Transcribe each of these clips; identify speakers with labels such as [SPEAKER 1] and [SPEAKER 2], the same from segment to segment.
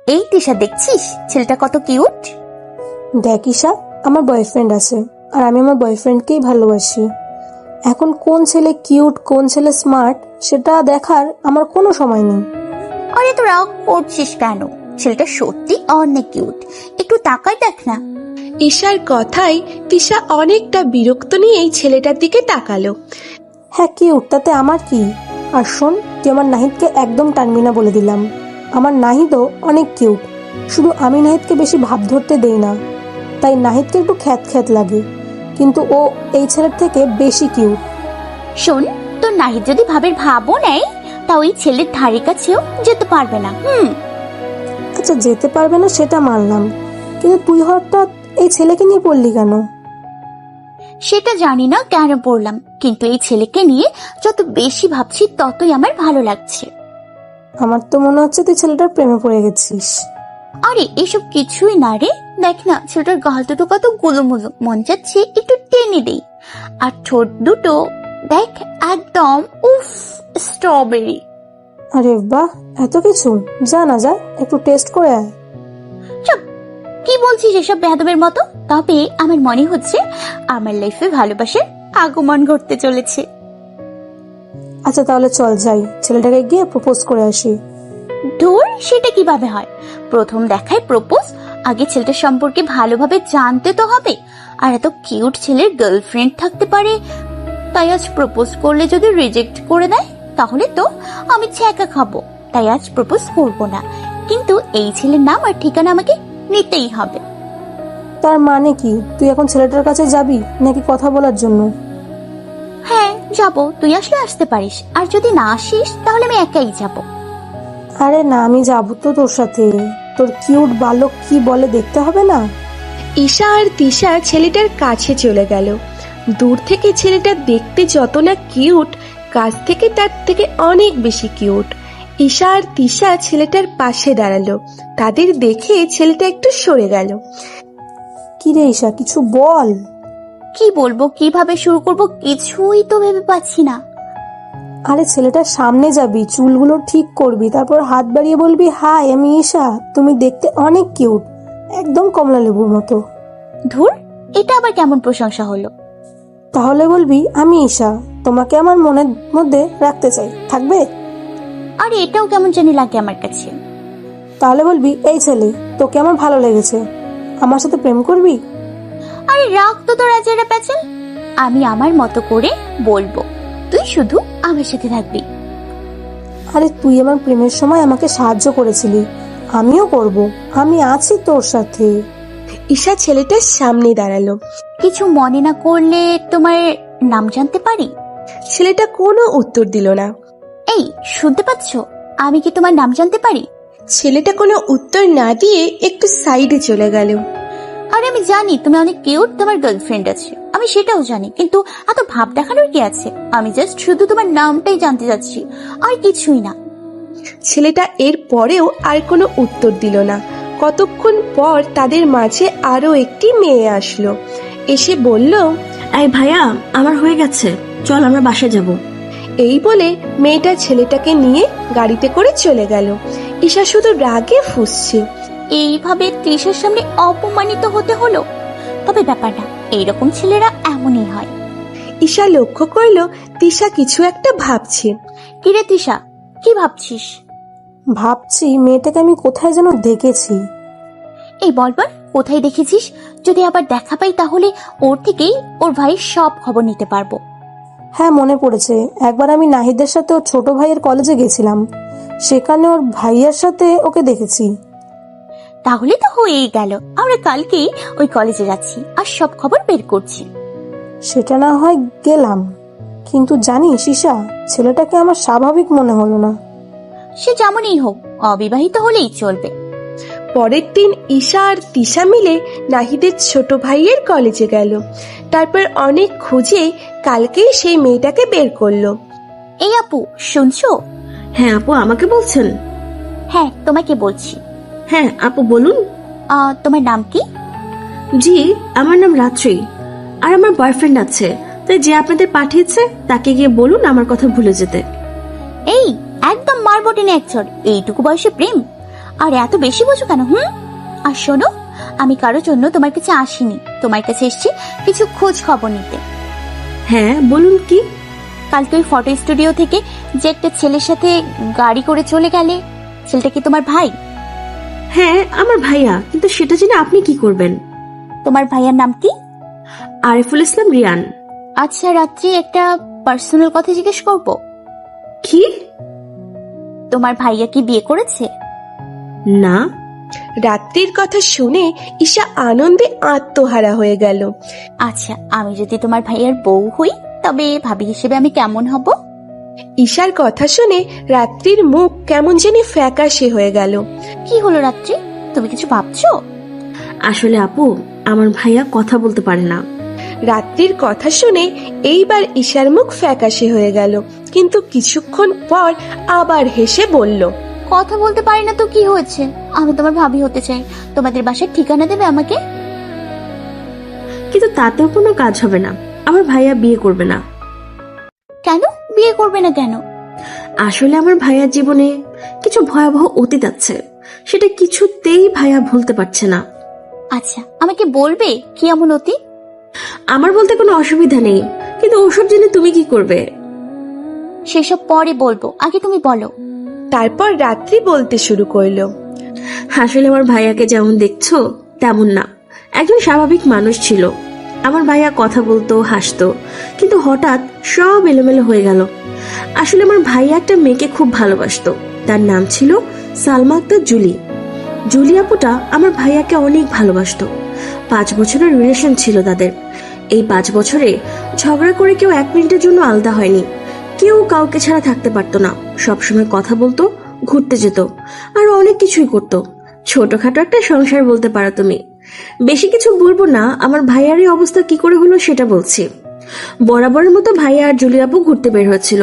[SPEAKER 1] এই তিশা, দেখছিস ছেলেটা কত কিউট?
[SPEAKER 2] দেখ ঈশা, আমার বয়ফ্রেন্ড আছে আর আমি আমার বয়ফ্রেন্ডকেই ভালোবাসি। এখন কোন ছেলে কিউট, কোন ছেলে স্মার্ট সেটা দেখার আমার কোনো সময় নেই।
[SPEAKER 1] আরে তো রাগ করছিস কেন? ছেলেটা সত্যি অনেক কিউট, একটু তাকাই দেখ না।
[SPEAKER 3] ঈশার কথায় তিশা অনেকটা বিরক্ত নিয়েই ছেলেটার দিকে তাকালো।
[SPEAKER 2] হ্যাঁ কিউট, তাতে আমার কি? আর শোন, তুই আমার নাহিদকে একদম টানবি না বলে দিলাম। আমার নাহিদও অনেক কিউট, শুধু আমি নাহিদকে বেশি ভাব ধরতে দেই না, তাই নাহিদকে একটু খ্যাত খ্যাত লাগে, কিন্তু ও এই ছেলের থেকে বেশি কিউট।
[SPEAKER 1] শোন, তোর নাহিদ যদি ভাবের ভাবও নেয় তা ওই ছেলের ধারে কাছেও যেতে পারবে না।
[SPEAKER 2] আচ্ছা, যেতে পারবে না সেটা মানলাম, কিন্তু তুই হঠাৎ এই ছেলেকে নিয়ে পড়লি কেন?
[SPEAKER 1] সেটা জানি না কেন পড়লাম, কিন্তু এই ছেলেকে নিয়ে যত বেশি ভাবছি ততই আমার ভালো লাগছে।
[SPEAKER 2] আমার তো মনে হচ্ছে তুই ছেলেটার প্রেমে পড়ে গেছিস।
[SPEAKER 1] আরে এসব কিছুই না রে, দেখ না ছেলেটার গাল দুটো কত গুলোমুলো, মন যাচ্ছে একটু টেনে দেই। আর ঠোঁট দুটো দেখ, একদম উফ, স্ট্রবেরি।
[SPEAKER 2] আরে বাহ, এত কিছু! যা না যা, একটু টেস্ট করে আয়।
[SPEAKER 1] চুপ, কি বলছিস এসব বেয়াদবের মতো? তবে আমার মনে হচ্ছে আমার লাইফে ভালোবাসার আগমন ঘটতে চলেছে।
[SPEAKER 2] আচ্ছা তাহলে চল যাই, ছেলেটাকে গিয়ে প্রপোজ করে আসি।
[SPEAKER 1] ধুর, সেটা কিভাবে হয়? প্রথম দেখায় প্রপোজ? আগে ছেলেটার সম্পর্কে ভালোভাবে জানতে তো হবে। আর এত কিউট ছেলের গার্লফ্রেন্ড থাকতে পারে, তাই আজ প্রপোজ করলে যদি রিজেক্ট করে দেয় তাহলে তো আমি ছ্যাঁকা খাবো। তাই আজ প্রপোজ করব না, কিন্তু এই ছেলের নাম আর ঠিকানা আমাকে নিতেই হবে।
[SPEAKER 2] তার মানে কি, তুই এখন ছেলেটার কাছে যাবি নাকি কথা বলার জন্য?
[SPEAKER 1] হ্যাঁ যাব, তুই আসলে আসতে পারিস, আর যদি না আসিস তাহলে আমি একাই যাব।
[SPEAKER 2] আরে না, আমি যাবো তো তোর সাথে। তোর কিউট বালক কি বলে দেখতে হবে না?
[SPEAKER 3] ঈশা আর তিশা ছেলেটার কাছে চলে গেল। দূর থেকে ছেলেটা দেখতে যত না কিউট, কাছ থেকে তার থেকে অনেক বেশি কিউট। ঈশা আর তিশা ছেলেটার পাশে দাঁড়ালো। তাদের দেখে ছেলেটা একটু সরে গেল।
[SPEAKER 2] কি রে ঈশা, কিছু বল।
[SPEAKER 1] কি বলবো, কিভাবে শুরু করব কিছুই তো ভেবে পাচ্ছি না।
[SPEAKER 2] আরে ছেলেটার সামনে যাবি, চুলগুলো ঠিক করবি, তারপর হাত বাড়িয়ে বলবি, হাই আমি ঈশা, তুমি দেখতে অনেক কিউট, একদম কমলা লেবুর মতো।
[SPEAKER 1] ধুর, এটা আবার কেমন প্রশংসা হলো?
[SPEAKER 2] তাহলে বলবি, আমি ঈশা, তোমাকে আমার মনের মধ্যে রাখতে চাই, থাকবে?
[SPEAKER 1] আরে এটাও কেমন জানি লাগে আমার কাছে।
[SPEAKER 2] তাহলে বলবি, এই ছেলে, তোকে আমার ভালো লেগেছে, আমার সাথে প্রেম করবি?
[SPEAKER 1] আরে রাখ তো তোর আজেরা প্যাচেল, আমি আমার মতো করে বলবো, তুই শুধু আমার সাথে থাকবি।
[SPEAKER 2] আরে তুই আমার প্রেমের সময় আমাকে সাহায্য করেছিলি, আমিও করব, আমি আছি তোর সাথে।
[SPEAKER 3] ঈশা ছেলেটার সামনে দাঁড়ালো।
[SPEAKER 1] কিছু মনে না করলে তোমার নাম জানতে পারি?
[SPEAKER 3] ছেলেটা কোনো উত্তর দিল না।
[SPEAKER 1] এই শুনতে পাচ্ছ, আমি কি তোমার নাম জানতে পারি?
[SPEAKER 3] ছেলেটা কোনো উত্তর না দিয়ে একটু সাইডে চলে গেল।
[SPEAKER 1] আরে আমি জানি তুমি অনেক কিউট, তোমার গার্লফ্রেন্ড আছে, আমি সেটাও জানি, কিন্তু এত ভাব দেখানোর কি আছে? আমি জাস্ট শুধু তোমার নামটাই জানতে চাচ্ছি, আর কিছুই না।
[SPEAKER 3] ছেলেটা এর পরেও আর কোনো উত্তর দিল না। কতক্ষণ পর তাদের মাঝে আরো একটি মেয়ে আসলো। এসে বলল,
[SPEAKER 4] এই ভাইয়া, আমার হয়ে গেছে, চল আমরা বাসায় যাব।
[SPEAKER 3] এই বলে মেয়েটা ছেলেটাকে নিয়ে গাড়িতে করে চলে গেল। ঈশা শুধু রাগে ফুঁসছে।
[SPEAKER 1] এইভাবে তৃষার সামনে অপমানিত হতে হলো। তবে ব্যাপার না, এইরকম ছেলেরা এমনই হয়।
[SPEAKER 3] ঈশা লক্ষ্য করলো তিশা কিছু একটা ভাবছে।
[SPEAKER 1] কিরে তৃষা, কি ভাবছিস?
[SPEAKER 2] ভাবছি মেয়েটাকে আমি কোথায় যেন দেখেছি।
[SPEAKER 1] এই বলবার, কোথায় দেখেছিস? যদি আবার দেখা পাই তাহলে ওর থেকেই ওর ভাইয়ের সব খবর নিতে পারবো।
[SPEAKER 2] হ্যাঁ মনে পড়েছে, একবার আমি নাহিদের সাথে ওর ছোট ভাইয়ের কলেজে গেছিলাম, সেখানে ওর ভাইয়ার সাথে ওকে দেখেছি।
[SPEAKER 1] তাহলে তো হয়েই গেল, আমরা কালকেই ওই কলেজে যাচ্ছি আর সব খবর বের করছি।
[SPEAKER 2] সেটা না হয় গেলাম, কিন্তু জানিস ঈশা, ছেলেটাকে আমার স্বাভাবিক মনে হলো না।
[SPEAKER 1] সে যেমনই হোক, অবিবাহিত হলেই চলবে।
[SPEAKER 3] পরের দিন ঈশা আর তিশা মিলে নাহিদের ছোট ভাইয়ের কলেজে গেল। তারপর অনেক খুঁজে কালকেই সেই মেয়েটাকে বের করলো।
[SPEAKER 1] এই আপু, শুনছো?
[SPEAKER 4] হ্যাঁ আপু, আমাকে বলছেন?
[SPEAKER 1] হ্যাঁ তোমাকে বলছি।
[SPEAKER 4] হ্যাঁ আপু বলুন।
[SPEAKER 1] তোমার নাম কি?
[SPEAKER 4] জি, আমার নাম রাত্রি, আর আমার বয়ফ্রেন্ড আছে, তাই যে আপনাদের পাঠিয়েছে তাকে গিয়ে বলুন আমার কথা ভুলে যেতে।
[SPEAKER 1] এই একদম মারবো টেনে একচড়, এইটুকু বয়সে প্রেম? আর এত বেশি বোঝো কেন? আর শোনো, আমি কারোর জন্য তোমার কাছে আসিনি, তোমার কাছে এসেছি কিছু খোঁজ খবর নিতে।
[SPEAKER 4] হ্যাঁ বলুন, কি?
[SPEAKER 1] কালকে ওই ফটো স্টুডিও থেকে যে একটা ছেলের সাথে গাড়ি করে চলে গেলে, ছেলেটা কি তোমার ভাই?
[SPEAKER 4] হ্যাঁ আমার ভাইয়া, কিন্তু সেটা জেনে আপনি কি করবেন?
[SPEAKER 1] তোমার ভাইয়ার নাম কি?
[SPEAKER 4] আরিফুল ইসলাম রিয়ান।
[SPEAKER 1] আচ্ছা, রাত্রি একটা পার্সোনাল কথা জিজ্ঞেস করব।
[SPEAKER 4] কি?
[SPEAKER 1] তোমার ভাইয়া কি বিয়ে করেছে?
[SPEAKER 4] না।
[SPEAKER 3] রাত্রির কথা শুনে ঈশা আনন্দে আত্মহারা হয়ে গেল।
[SPEAKER 1] আচ্ছা, আমি যদি তোমার ভাইয়ার বউ হই তবে ভাবি হিসেবে আমি কেমন হব?
[SPEAKER 3] ঈশার কথা শুনে রাত্রির মুখ কেমন জানি ফ্যাকাশে হয়ে গেল।
[SPEAKER 1] কি হলো রাত্রি, তুমি কিছু ভাবছো?
[SPEAKER 4] আসলে আপু, আমার ভাইয়া কথা বলতে পারে না।
[SPEAKER 3] রাত্রির কথা শুনে এইবার ঈশার মুখ ফ্যাকাশে হয়ে গেল, কিন্তু কিছুক্ষণ পর আবার হেসে বলল,
[SPEAKER 1] কথা বলতে পারি না তো কি হয়েছে, আমি তোমার ভাবি হতে চাই। তোমাদের বাসার ঠিকানা দেবে আমাকে?
[SPEAKER 4] কিন্তু তাতেও কোনো কাজ হবে না, আমার ভাইয়া বিয়ে করবে না।
[SPEAKER 1] কেন বিয়ে করবে না কেন?
[SPEAKER 4] আসলে আমার ভাইয়ার জীবনে কিছু ভয়াবহ অতীত আছে, সেটা কিছুতেই ভাইয়া ভুলতে পারছে না।
[SPEAKER 1] আচ্ছা, আমাকে বলবে কি এমন অতীত?
[SPEAKER 4] আমার বলতে কোনো অসুবিধা নেই, কিন্তু ওসব জেনে তুমি কি করবে?
[SPEAKER 1] সেসব পরে বলবো, আগে তুমি বলো।
[SPEAKER 3] তারপর রাত্রি বলতে শুরু করলো,
[SPEAKER 4] আসলে আমার ভাইয়াকে যেমন দেখছো তেমন না, একজন স্বাভাবিক মানুষ ছিল। আমার ভাইয়া কথা বলতো, হাসতো, কিন্তু হঠাৎ সব এলোমেলো হয়ে গেল। আসলে আমার ভাইয়া একটা মেয়েকে খুব ভালোবাসতো, তার নাম ছিল সালমা আক্তার জুলি। জুলি আপুটা আমার ভাইয়াকে অনেক ভালোবাসতো। 5 বছরের রিলেশন ছিল তাদের। এই 5 বছরে ঝগড়া করে কেউ 1 মিনিটের জন্য আলাদা হয়নি। কেউ কাউকে ছাড়া থাকতে পারতো না, সবসময় কথা বলতো, ঘুরতে যেত, আর অনেক কিছুই করতো। ছোটখাটো একটা সংসার বলতে পারো তুমি। বেশি কিছু বলবো না, আমার ভাইয়ার এই অবস্থা কি করে হলো সেটা বলছি। বরাবরের মতো ভাইয়া আর জুলি আপু ঘুরতে বের হচ্ছিল।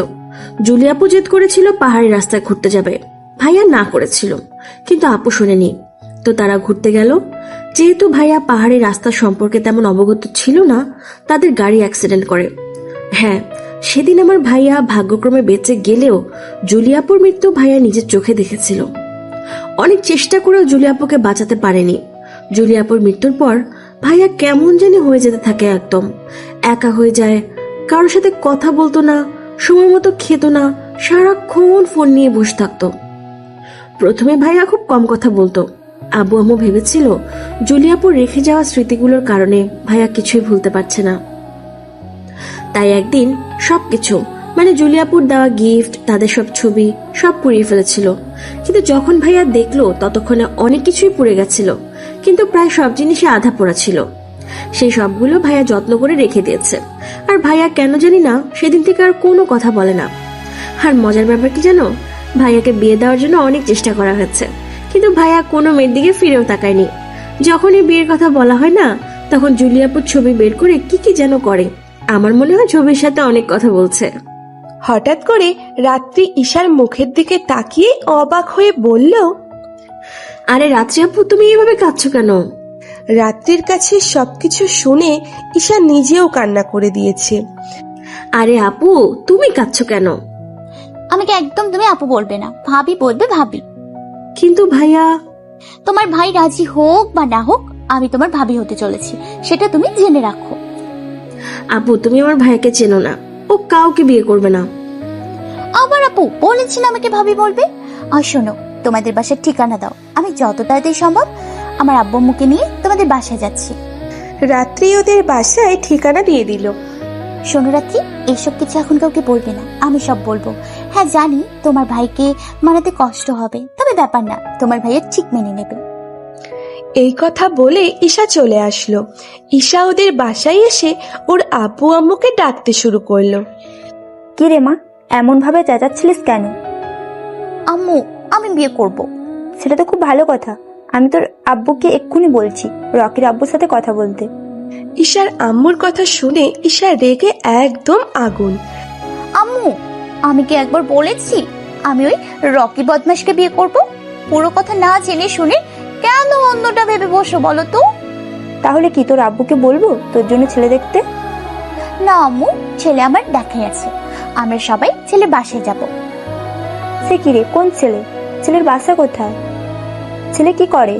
[SPEAKER 4] জুলি আপু জেদ করেছিল পাহাড়ি রাস্তায় ঘুরতে যাবে, ভাইয়া না করেছিল, কিন্তু আপু শোনেনি। তো তারা ঘুরতে গেল। যেহেতু ভাইয়া পাহাড়ি রাস্তা সম্পর্কে তেমন অবগত ছিল না, তাদের গাড়ি অ্যাক্সিডেন্ট করে। হ্যাঁ, সেদিন আমার ভাইয়া ভাগ্যক্রমে বেঁচে গেলেও জুলিয়াপুর মৃত্যু ভাইয়া নিজের চোখে দেখেছিল। অনেক চেষ্টা করেও জুলিয়াপুকে বাঁচাতে পারেনি। জুলিয়াপুর মৃত্যুর পর ভাইয়া কেমন জানি হয়ে যেতে থাকে, একদম একা হয়ে যায়, কারোর সাথে কথা বলতো না, সময় মতো খেত না, সারাক্ষণ ফোন নিয়ে বসে থাকতো। প্রথমে ভাইয়া খুব কম কথা বলতো। আব্বু আম্মু ভেবেছিল জুলিয়াপুর রেখে যাওয়া স্মৃতিগুলোর কারণে ভাইয়া কিছুই ভুলতে পারছে না। তাই একদিন সবকিছু, মানে জুলিয়াপুর দেওয়া গিফট, তাদের সব ছবি সব পুড়িয়ে ফেলেছিল। কিন্তু যখন ভাইয়া দেখলো ততক্ষণে অনেক কিছুই পুড়ে গেছিল, কিন্তু প্রায় সব জিনিসই আধা পোড়া ছিল। সেই সবগুলো ভাইয়া যত্ন করে রেখে দিয়েছে। আর ভাইয়া কেন জানি না সেদিন থেকে আর কোনো কথা বলে না। আর মজার ব্যাপার কি জানো, ভাইয়াকে বিয়ে দেওয়ার জন্য অনেক চেষ্টা করা হয়েছে, কিন্তু ভাইয়া কোনো মেয়ের দিকে ফিরেও তাকায়নি। যখনই বিয়ের কথা বলা হয় না, তখন জুলিয়াপুর ছবি বের করে কি কি যেন করে। আমার মনে হয় ছবির সাথে অনেক কথা বলছে।
[SPEAKER 3] হঠাৎ করে রাত্রি ঈশার মুখের দিকে তাকিয়ে অবাক হয়ে বলল,
[SPEAKER 4] আরে রাত্রি আপু, তুমি এভাবে কাঁদছো কেন?
[SPEAKER 3] রাত্রির কাছে সবকিছু শুনে ঈশা নিজেও কান্না করে দিয়েছে।
[SPEAKER 4] আরে আপু, তুমি কাঁদছো কেন?
[SPEAKER 1] আমাকে একদম তুমি আপু বলবে না, ভাবি বলবে ভাবি।
[SPEAKER 4] কিন্তু ভাইয়া।
[SPEAKER 1] তোমার ভাই রাজি হোক বা না হোক, আমি তোমার ভাবি হতে চলেছি, সেটা তুমি জেনে রাখো।
[SPEAKER 4] আপু, তুমি আমার ভাইয়াকে চেনো না, ও কাউকে বিয়ে করবে না।
[SPEAKER 1] আবার আপু বলেছি না আমাকে ভাবি বলবে। আর শোনো, তোমাদের বাসার ঠিকানা দাও, আমি যত তাড়াতাড়ি সম্ভব আমার আব্বু আম্মুকে নিয়ে তোমাদের বাসায় যাচ্ছি।
[SPEAKER 3] রাত্রি ওদের বাসায় ঠিকানা দিয়ে দিল।
[SPEAKER 1] শোনো রাত্রি, এইসব কিছু এখন কাউকে বলবে না, আমি সব বলবো। হ্যাঁ জানি তোমার ভাইকে মানাতে কষ্ট হবে, তবে ব্যাপার না, তোমার ভাইয়ের ঠিক মেনে নেবে।
[SPEAKER 3] এই কথা বলে ঈশা চলে আসলো। ঈশা ওদের বাসায় এসে ওর আব্বু আম্মুকে ডাকতে শুরু করলো।
[SPEAKER 5] কি রে মা, এমন ভাবে চেঁচাচ্ছিলিস কেন?
[SPEAKER 1] আম্মু, আমি বিয়ে করব।
[SPEAKER 5] সেটা তো খুব ভালো কথা, আমি তোর আব্বুকে এক্ষুনি বলছি রকির আব্বুর সাথে কথা বলতে।
[SPEAKER 3] ঈশার আম্মুর কথা শুনে ঈশা রেগে একদম আগুন।
[SPEAKER 1] আম্মু, আমি কি একবার বলেছি আমি ওই রকি বদমাশকে বিয়ে করব? পুরো কথা না জেনে শুনে কেন অন্যটা ভেবে বসো বলো তো?
[SPEAKER 5] তাহলে কি তোর আব্বুকে বলবো তোর জন্য ছেলে দেখতে?
[SPEAKER 1] না আম্মু, ছেলে আমার দেখাই আছে, আমরা সবাই ছেলে বাসায় যাব।
[SPEAKER 5] সে কি রে, কোন ছেলে? ছেলের বাসা কোথায়? ছেলে কি করে?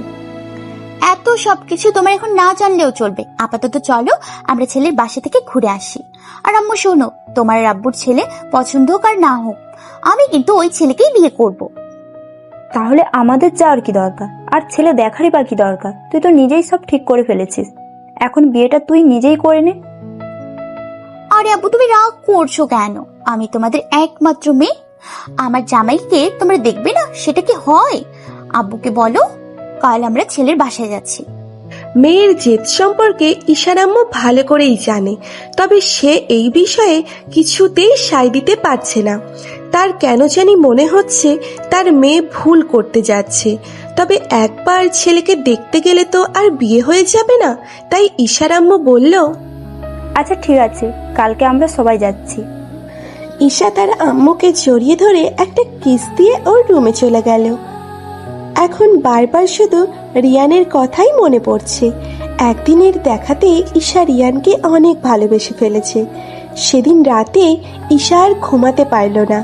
[SPEAKER 1] এত সবকিছু তোমার এখন না জানলেও চলবে। আপাতত চলো আমরা ছেলের বাসা থেকে ঘুরে আসি। আর আম্মু শোনো, তোমার আব্বুর ছেলে পছন্দ হোক আর না হোক, আমি কিন্তু ওই ছেলেকেই বিয়ে করব।
[SPEAKER 5] তাহলে আমাদের যাওয়ার কি দরকার? আর ছেলে দেখারই বা কি দরকার? তুই তো নিজেই সব ঠিক করে ফেলেছিস, এখন বিয়েটা তুই নিজেই করে নে।
[SPEAKER 1] আরে আব্বু, তুমি রাগ করছো কেন? আমি তোমাদের একমাত্র মেয়ে, আমার জামাইকে তোমরা দেখবে না, সেটা কি হয়? আব্বুকে বলো কাল আমরা ছেলের বাসায় যাচ্ছি।
[SPEAKER 3] মেয়ের জেদ সম্পর্কে ঈশার আম্মু ভালো করেই জানে, তবে সে এই বিষয়ে কিছুতেই সায় দিতে পারছে না। তার কেন জানি মনে হচ্ছে তার মেয়ে ভুল করতে যাচ্ছে, তবে একবার ছেলেকে দেখতে গেলে তো আর বিয়ে হয়ে যাবে না। তাই ঈশার আম্মু বলল,
[SPEAKER 5] আচ্ছা ঠিক আছে, কালকে আমরা সবাই যাচ্ছি।
[SPEAKER 3] ঈশা তার আম্মুকে জড়িয়ে ধরে একটা কিস দিয়ে ওর রুমে চলে গেল। এখন বারবার শুধু রিয়ানের কথাই মনে পড়ছে। একদিনের দেখাতে ঈশা রিয়ানকে অনেক ভালোবেসে ফেলেছে। সেদিন রাতে ঈশা আর ঘুমাতে পারল না।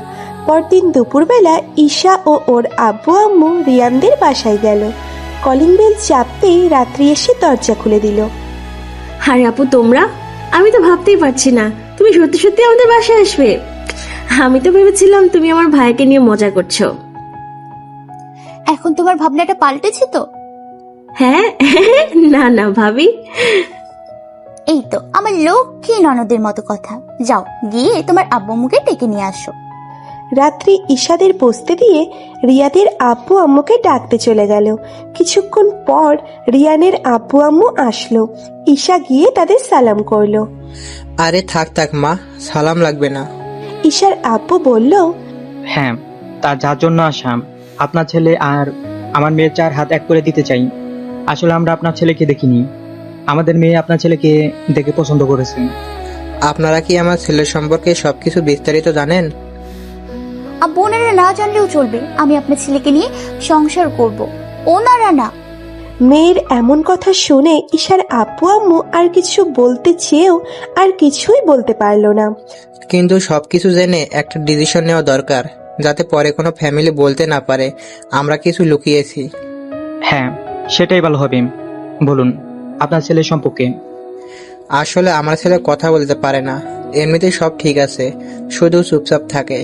[SPEAKER 3] পরদিন দুপুরবেলা ঈশা ও ওর আব্বু আম্মু রিয়ানদের বাসায় গেল। কলিং বেল চাপতেই রাত্রি এসে দরজা খুলে দিল।
[SPEAKER 4] আরে আপু তোমরা, আমি তো ভাবতেই পারছি না তুমি সত্যি সত্যি আমাদের বাসায় আসবে। আমি তো ভেবেছিলাম তুমি আমার ভাইকে নিয়ে মজা করছো।
[SPEAKER 1] এখন তোমার ভাবনাটা পাল্টেছে তো?
[SPEAKER 4] হ্যাঁ না না ভাবি।
[SPEAKER 1] এই তো আমার লক্ষ্মী ননদের মতো কথা। যাও গিয়ে তোমার আব্বু আম্মুকে ডেকে নিয়ে আসো।
[SPEAKER 3] রাত্রি ঈশাদের বসতে দিয়ে রিয়াদের আব্বু আম্মুকে ডাকতে চলে গেল। কিছুক্ষণ পর রিয়ানের আব্বু আম্মু আসলো। ঈশা গিয়ে তাদের সালাম করলো।
[SPEAKER 6] আরে থাক থাক মা, সালাম লাগবে না।
[SPEAKER 3] ঈশার আব্বু বলল,
[SPEAKER 7] হ্যাঁ, তা যার জন্য আসাম, আপনার ছেলে আর আমার মেয়ের 4 হাত এক করে দিতে চাই। আসলে আমরা আপনার ছেলেকে দেখিনি, আমাদের মেয়ে আপনার ছেলেকে দেখে পছন্দ করেছে।
[SPEAKER 6] আপনারা কি আমার ছেলের সম্পর্কে সবকিছু বিস্তারিত জানেন?
[SPEAKER 1] আব্বু, ওনারা না জানলেও চলবে, আমি আপনার ছেলেকে নিয়ে সংসার করব, ওনারা না।
[SPEAKER 3] মেয়ের এমন কথা শুনে ঈশার আব্বু আম্মু আর কিছু বলতে চেয়েও আর কিছুই বলতে পারলো না।
[SPEAKER 6] কিন্তু সবকিছু জেনে একটা ডিসিশন নেওয়া দরকার, যাতে পরে কোনো ফ্যামিলি বলতে না পারে আমরা কিছু লুকিয়েছি।
[SPEAKER 7] হ্যাঁ, সেটাই ভালো হবে। বলুন আপনার ছেলের সম্পর্কে।
[SPEAKER 6] আসলে আমার ছেলে কথা বলতে পারে না, এমনিতেই সব ঠিক আছে, শুধু চুপচাপ থাকে।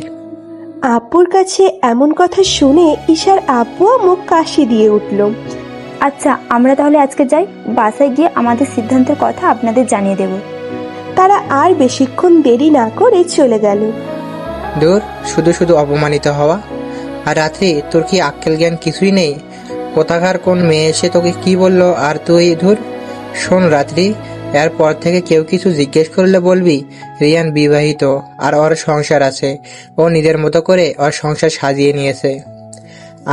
[SPEAKER 3] আব্বুর কাছে এমন কথা শুনে ঈশার আব্বু আম্মু কাশি দিয়ে উঠল।
[SPEAKER 5] আচ্ছা আমরা তাহলে আজকে যাই, বাসায় গিয়ে আমাদের সিদ্ধান্তের কথা আপনাদের জানিয়ে দেব।
[SPEAKER 3] তারা আর বেশিক্ষণ দেরি না করে চলে গেল।
[SPEAKER 6] দূর, শুধু শুধু অপমানিত হওয়া। আর রাত্রি, তোর কি আক্কেল জ্ঞান কিছুই নেই? কোথাকার কোন মেয়ে এসে তোকে কি বললো আর তুই ধুর। শোন রাত্রি, এরপর থেকে কেউ কিছু জিজ্ঞেস করলে বলবি রিয়ান বিবাহিত আর ওর সংসার আছে, ও নিজের মতো করে ওর সংসার সাজিয়ে নিয়েছে।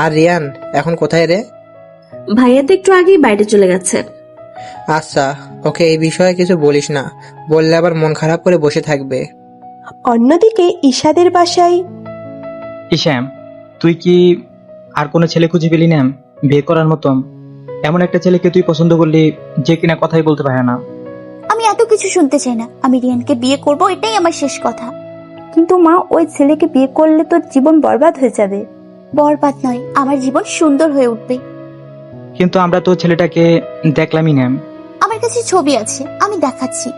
[SPEAKER 6] আর রিয়ান এখন কোথায় রে?
[SPEAKER 4] ভাইয়া তো একটু আগেই বাইরে চলে গেছে।
[SPEAKER 6] আচ্ছা, ওকে এই বিষয়ে কিছু বলিস না, বললে আবার মন খারাপ করে বসে থাকবে।
[SPEAKER 3] অন্যদিকে ঈশাদের বাসায়
[SPEAKER 7] ঈশাম, তুই কি আর কোনো ছেলে খুঁজে পেলি না বিয়ে করার মতন? এমন একটা ছেলেকে তুই পছন্দ করলি যে কিনা কথাই বলতে পারে না।
[SPEAKER 1] আমি এত কিছু শুনতে চাই না, আমি রিয়ানকে বিয়ে করব, এটাই আমার শেষ কথা।
[SPEAKER 5] কিন্তু মা, ওই ছেলেকে বিয়ে করলে তোর জীবন বরবাদ হয়ে যাবে।
[SPEAKER 1] বরবাদ নয়, আমার জীবন সুন্দর হয়ে উঠবে।
[SPEAKER 7] কিন্তু আমরা তো ছেলেটাকে দেখলামই না।
[SPEAKER 1] আমার কাছে ছবি আছে, আমি দেখাচ্ছি।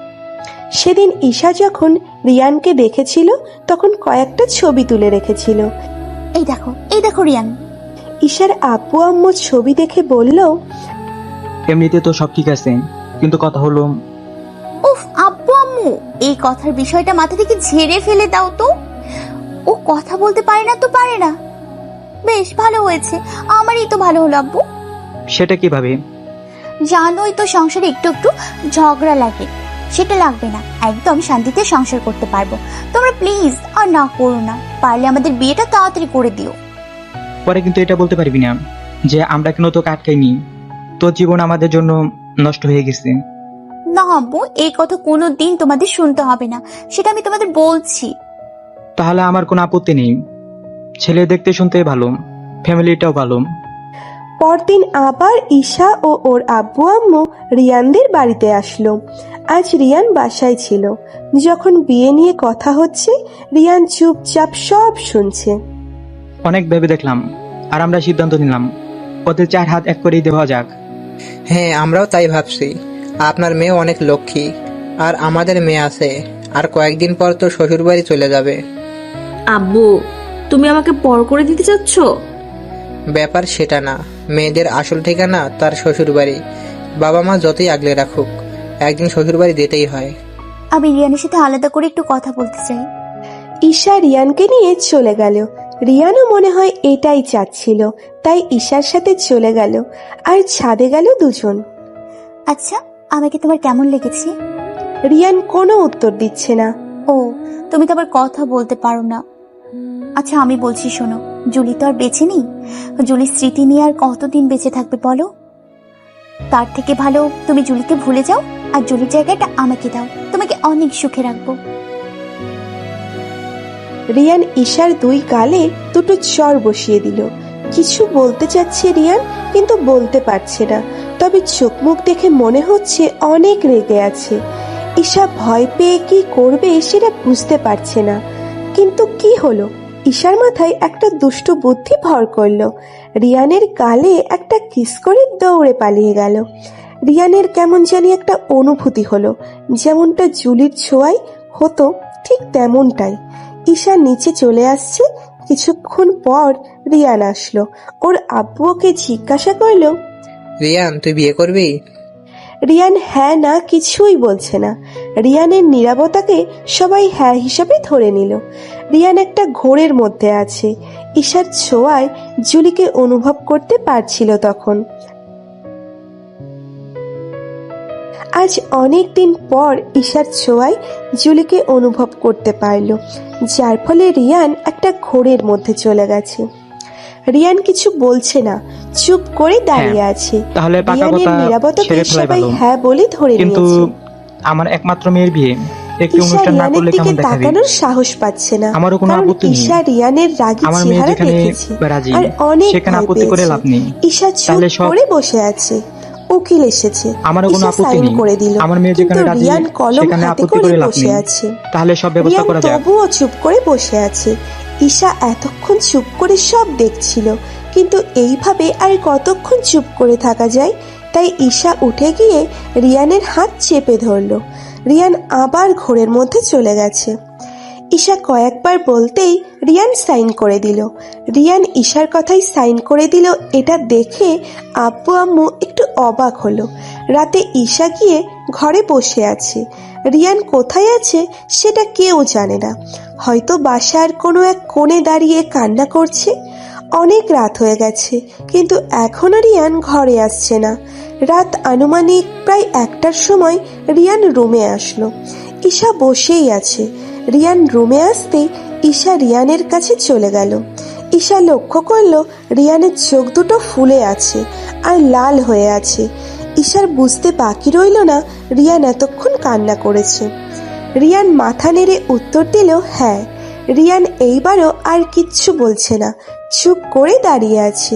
[SPEAKER 3] সেদিন ঈশা যখন রিয়ানকে দেখেছিল তখন কয়েকটা ছবি তুলে রেখেছিল।
[SPEAKER 1] এই দেখো, এই দেখো রিয়ান।
[SPEAKER 3] ঈশার আব্বু আম্মু ছবি দেখে বলল,
[SPEAKER 7] এমনিতে তো সব ঠিক আছে, কিন্তু কথা হলো।
[SPEAKER 1] উফ আব্বু আম্মু, এই কথার বিষয়টা মাথা থেকে ঝেড়ে ফেলে দাও তো। ও কথা বলতে পারে না তো পারে না, বেশ ভালো হয়েছে, আমারই তো ভালো হলো আব্বু।
[SPEAKER 7] সেটা কিভাবে?
[SPEAKER 1] জানোই তো সংসারে একটু একটু ঝগড়া লাগে, সেটা লাগবে না, একদম শান্তিতে সংসার করতে পারবো। তোমরা প্লিজ আর না করো না, পারলে আমাদের বিয়েটা তাড়াতাড়ি করে দিও।
[SPEAKER 7] পরে কিন্তু এটা বলতে পারবি না যে আমরা কেন তোকে আটকাইনি, তোর জীবন আমাদের জন্য নষ্ট হয়ে গেছে।
[SPEAKER 1] না আব্বু, এই কথা কোনোদিন তোমাদের শুনতে হবে না, সেটা আমি তোমাদের বলছি।
[SPEAKER 7] তাহলে আমার কোনো আপত্তি নেই, ছেলে দেখতে শুনতে ভালো, ফ্যামিলিটাও ভালো।
[SPEAKER 3] পরদিন আবার ঈশা ও ওর আব্বু আম্মু রিয়ানদের বাড়িতে আসলো। আজ রিয়ান বাসায় ছিল। যখন বিয়ে নিয়ে কথা হচ্ছে, রিয়ান চুপচাপ সব শুনছে।
[SPEAKER 7] অনেক ভেবে দেখলাম আর আমরা সিদ্ধান্ত নিলাম ওদের 4 হাত এক করেই দেওয়া যাক।
[SPEAKER 6] হ্যাঁ, আমরাও তাই ভাবছি। আপনার মেয়ে অনেক লক্ষ্মী, আর আমাদের মেয়ে আছে, আর কয়েকদিন পর তো শ্বশুরবাড়ি চলে যাবে।
[SPEAKER 4] আব্বু, তুমি আমাকে পর করে দিতে চাচ্ছ?
[SPEAKER 6] ব্যাপার সেটা না, মেয়েদের আসল ঠিকানা তার শ্বশুরবাড়ি। বাবা মা যতই আগলে রাখুক, একদিন শ্বশুরবাড়ি যেতেই হয়।
[SPEAKER 1] আমি রিয়ানের সাথে আলাদা করে একটু কথা বলতে চাই।
[SPEAKER 3] ঈশা রিয়ানকে নিয়ে চলে গেল। রিয়ানও মনে হয় এটাই চাচ্ছিল, তাই ঈশার সাথে চলে গেল আর ছাদে গেল দুজন।
[SPEAKER 1] আচ্ছা, আমাকে তোমার কেমন লেগেছে?
[SPEAKER 3] রিয়ান কোনো উত্তর দিচ্ছে না।
[SPEAKER 1] ও, তুমি তো আবার কথা বলতে পারো না। আচ্ছা, আমি বলছি শোনো, জুলি তো আর বেঁচে নেই। জুলির স্মৃতি নিয়ে আর কতদিন বেঁচে থাকবে বলো? তার থেকে ভালো তুমি জুলিকে ভুলে যাও, আর জুলির জায়গাটা আমাকে দাও, তোমাকে অনেক সুখে রাখবো।
[SPEAKER 3] রিয়ান ঈশার 2 গালে দুটো চড় বসিয়ে দিল। কিছু বলতে চাচ্ছে রিয়ান, কিন্তু বলতে পারছে না। তবে চোখ মুখ দেখে মনে হচ্ছে অনেক রেগে আছে। ঈশা ভয় পেয়ে কি করবে সেটা বুঝতে পারছে না। কিন্তু কি হলো? ঈশার মাথায় একটা দুষ্ট বুদ্ধি ভর করলো। রিয়ানের গালে একটা কিস করে দৌড়ে পালিয়ে গেল। রিয়ানের কেমন জানি একটা অনুভূতি হলো, যেমনটা জুলির ছোঁয়ায় হতো ঠিক তেমনটাই। ঈশা নিচে চলে আসছে। কিছুক্ষণ পর রিয়ান আসলো। ওর আব্বু ওকে জিজ্ঞাসা করলো,
[SPEAKER 6] রিয়ান, তুই বিয়ে করবি?
[SPEAKER 3] রিয়ান হ্যাঁ না কিছুই বলছে না। রিয়ানের নীরবতাকে সবাই হ্যাঁ হিসাবে ধরে নিল। রিয়ান একটা ঘোরের মধ্যে আছে। ঈশার ছোঁয়ায় জুলিকে অনুভব করতে পারছিল তখন। আজ অনেক দিন পর ঈশার ছোঁয়ায় জুলিকে অনুভব করতে পারল, যার ফলে রিয়ান একটা ঘোরের মধ্যে চলে গেছে। রিয়ান কিছু বলছে না, চুপ করে দাঁড়িয়ে আছে।
[SPEAKER 7] তাহলে পাকা
[SPEAKER 3] রিয়ানের
[SPEAKER 7] কথা
[SPEAKER 3] নীরবতাকে
[SPEAKER 7] ছেড়ে ফেলাই
[SPEAKER 3] সবাই
[SPEAKER 7] ভালো।
[SPEAKER 3] হ্যাঁ বলে ধরে
[SPEAKER 7] কিন্তু
[SPEAKER 3] নিয়েছে।
[SPEAKER 7] আমার একমাত্র মেয়ের বিয়ে একটি
[SPEAKER 3] ঈশা
[SPEAKER 7] অনুষ্ঠান না
[SPEAKER 3] রিয়ানের
[SPEAKER 7] করলে
[SPEAKER 3] দিকে
[SPEAKER 7] কেমন দেখাবে?
[SPEAKER 3] তাকানোর সাহস পাচ্ছে না,
[SPEAKER 7] আমারও কোনো
[SPEAKER 3] কারণ
[SPEAKER 7] আপত্তি নেই।
[SPEAKER 3] ঈশা রিয়ানের রাগী
[SPEAKER 7] আমার মেয়ে
[SPEAKER 3] চেহারা
[SPEAKER 7] যেখানে
[SPEAKER 3] দেখেছে
[SPEAKER 7] রাজি,
[SPEAKER 3] আর অনেক
[SPEAKER 7] সেখানে
[SPEAKER 3] ভয়
[SPEAKER 7] আপত্তি করে
[SPEAKER 3] পেয়েছে।
[SPEAKER 7] লাভ নেই।
[SPEAKER 3] ঈশা চুপ
[SPEAKER 7] তাহলে সব-
[SPEAKER 3] করে বসে আছে। উকিল এসেছে,
[SPEAKER 7] আমারও কোনো
[SPEAKER 3] ঈশা
[SPEAKER 7] আপত্তি
[SPEAKER 3] সাইন
[SPEAKER 7] নেই।
[SPEAKER 3] করে দিল।
[SPEAKER 7] আমার মেয়ে
[SPEAKER 3] কিন্তু
[SPEAKER 7] যেখানে রাজি,
[SPEAKER 3] রিয়ান কলম
[SPEAKER 7] সেখানে
[SPEAKER 3] হাতে
[SPEAKER 7] আপত্তি
[SPEAKER 3] করে
[SPEAKER 7] করে লাভ
[SPEAKER 3] বসে
[SPEAKER 7] নেই।
[SPEAKER 3] আছে।
[SPEAKER 7] তাহলে সব ব্যবস্থা
[SPEAKER 3] রিয়ান
[SPEAKER 7] করা যাক।
[SPEAKER 3] তবুও চুপ করে বসে আছে। ঈশা এতক্ষণ চুপ করে সব দেখছিল, কিন্তু এইভাবে আর কতক্ষণ চুপ করে থাকা যায়? তাই ঈশা উঠে গিয়ে রিয়ানের হাত চেপে ধরল। রিয়ান আবার ঘোরের মধ্যে চলে গেছে। ঈশা কয়েকবার বলতেই রিয়ান সাইন করে দিল। রিয়ান ঈশার কথাই সাইন করে দিল, এটা দেখে আব্বু আম্মু একটু অবাক হলো। রাতে ঈশা গিয়ে ঘরে বসে আছে। রিয়ান কোথায় আছে সেটা কেউ জানে না। হয়তো বাসার কোনো এক কোণে দাঁড়িয়ে কান্না করছে। অনেক রাত হয়ে গেছে, কিন্তু এখনো রিয়ান ঘরে আসছে না। রাত আনুমানিক প্রায় 1টার সময় রিয়ান রুমে আসলো। ঈশা বসেই আছে। রিয়ান রুমে আসতেই ঈশা রিয়ানের কাছে চলে গেল। ঈশা লক্ষ্য করলো রিয়ানের চোখ দুটো ফুলে আছে আর লাল হয়ে আছে। ঈশার বুঝতে বাকি রইল না রিয়ান এতক্ষণ কান্না করেছে। রিয়ান মাথা নেড়ে উত্তর দিল হ্যাঁ। রিয়ান এইবারও আর কিচ্ছু বলছে না, চুপ করে দাঁড়িয়ে আছে।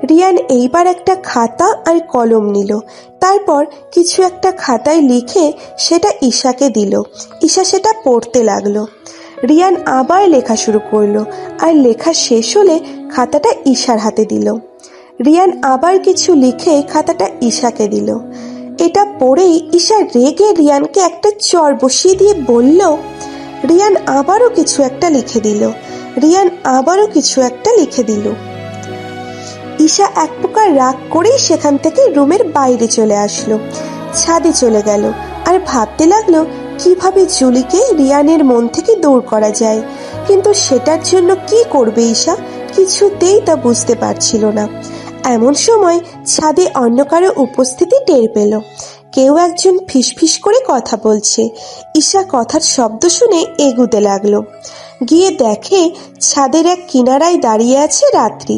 [SPEAKER 3] রিয়ান এইবার একটা খাতা আর কলম নিল। তারপর কিছু একটা খাতায় লিখে সেটা ঈশাকে দিল। ঈশা সেটা পড়তে লাগলো। রিয়ান আবার লেখা শুরু করলো, আর লেখা শেষ হলে খাতাটা ঈশার হাতে দিল। রিয়ান আবার কিছু লিখে খাতাটা ঈশাকে দিল। এটা পড়েই ঈশা রেগে রিয়ানকে একটা চড় বসিয়ে দিয়ে বলল, রিয়ান আবারও কিছু একটা লিখে দিল। রিয়ান আবারও কিছু একটা লিখে দিল। ঈশা এক প্রকার রাগ করেই সেখান থেকে রুমের বাইরে চলে আসলো। ছাদে চলে গেল আর ভাবতে লাগলো কিভাবে জুলিকে রিয়ানের মন থেকে দূর করা যায়। কিন্তু সেটার জন্য কি করবে ঈশা? কিছুতেই তা বুঝতে পারছিল না। এমন সময় ছাদে অন্য কারো উপস্থিতি টের পেল। কেউ একজন ফিসফিস করে কথা বলছে। ঈশা কথার শব্দ শুনে এগুতে লাগলো। গিয়ে দেখে ছাদের এক কিনারায় দাঁড়িয়ে আছে রাত্রি।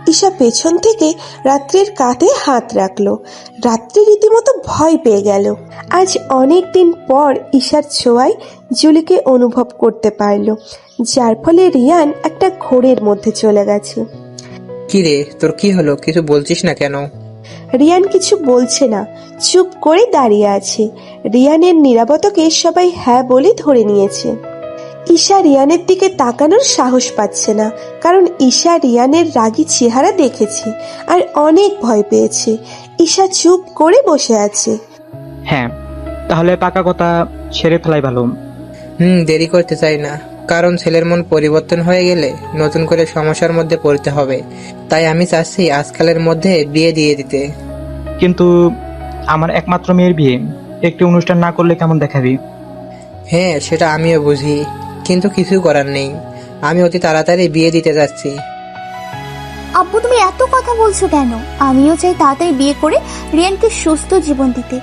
[SPEAKER 3] ঈশা পেছন থেকে রাত্রির কাঁধে হাত রাখলো। রাত্রি রীতিমতো ভয় পেয়ে গেল। আজ অনেক দিন পর ঈশার ছোঁয়ায় জুলিকে অনুভব করতে পারলো, যার ফলে রিয়ান একটা ঘোরের মধ্যে চলে গেছে।
[SPEAKER 6] কি রে, তোর কি হলো? কিছু বলছিস না কেন?
[SPEAKER 3] রিয়ান কিছু বলছে না, চুপ করে দাঁড়িয়ে আছে। রিয়ানের নীরবতাকে সবাই হ্যাঁ বলে ধরে নিয়েছে। ঈশা রিয়ানের দিকে তাকানোর সাহস পাচ্ছে না, কারণ ঈশা রিয়ানের রাগী চেহারা দেখেছে আর অনেক ভয় পেয়েছে। ঈশা চুপ করে বসে আছে।
[SPEAKER 7] হ্যাঁ, তাহলে পাকা কথা সেরে ফেলাই ভালো।
[SPEAKER 6] দেরি করতে চাই না, কারণ ছেলের মন পরিবর্তন হয়ে গেলে নতুন করে সমস্যার মধ্যে পড়তে হবে। তাই আমি চাচ্ছি আজকালের মধ্যে বিয়ে দিয়ে দিতে।
[SPEAKER 7] কিন্তু আমার একমাত্র মেয়ের বিয়ে একটি অনুষ্ঠান না করলে কেমন দেখাবি?
[SPEAKER 6] হ্যাঁ, সেটা আমিও বুঝি, কিন্তু কিছু করার নেই। আমি অতি তাড়াতাড়ি বিয়ে দিতে যাচ্ছি।
[SPEAKER 1] আব্বু তুমি এত কথা বলছো কেন? আমিও চাই তাড়াতাড়ি বিয়ে করে রিয়ানকে সুস্থ জীবন দিতে।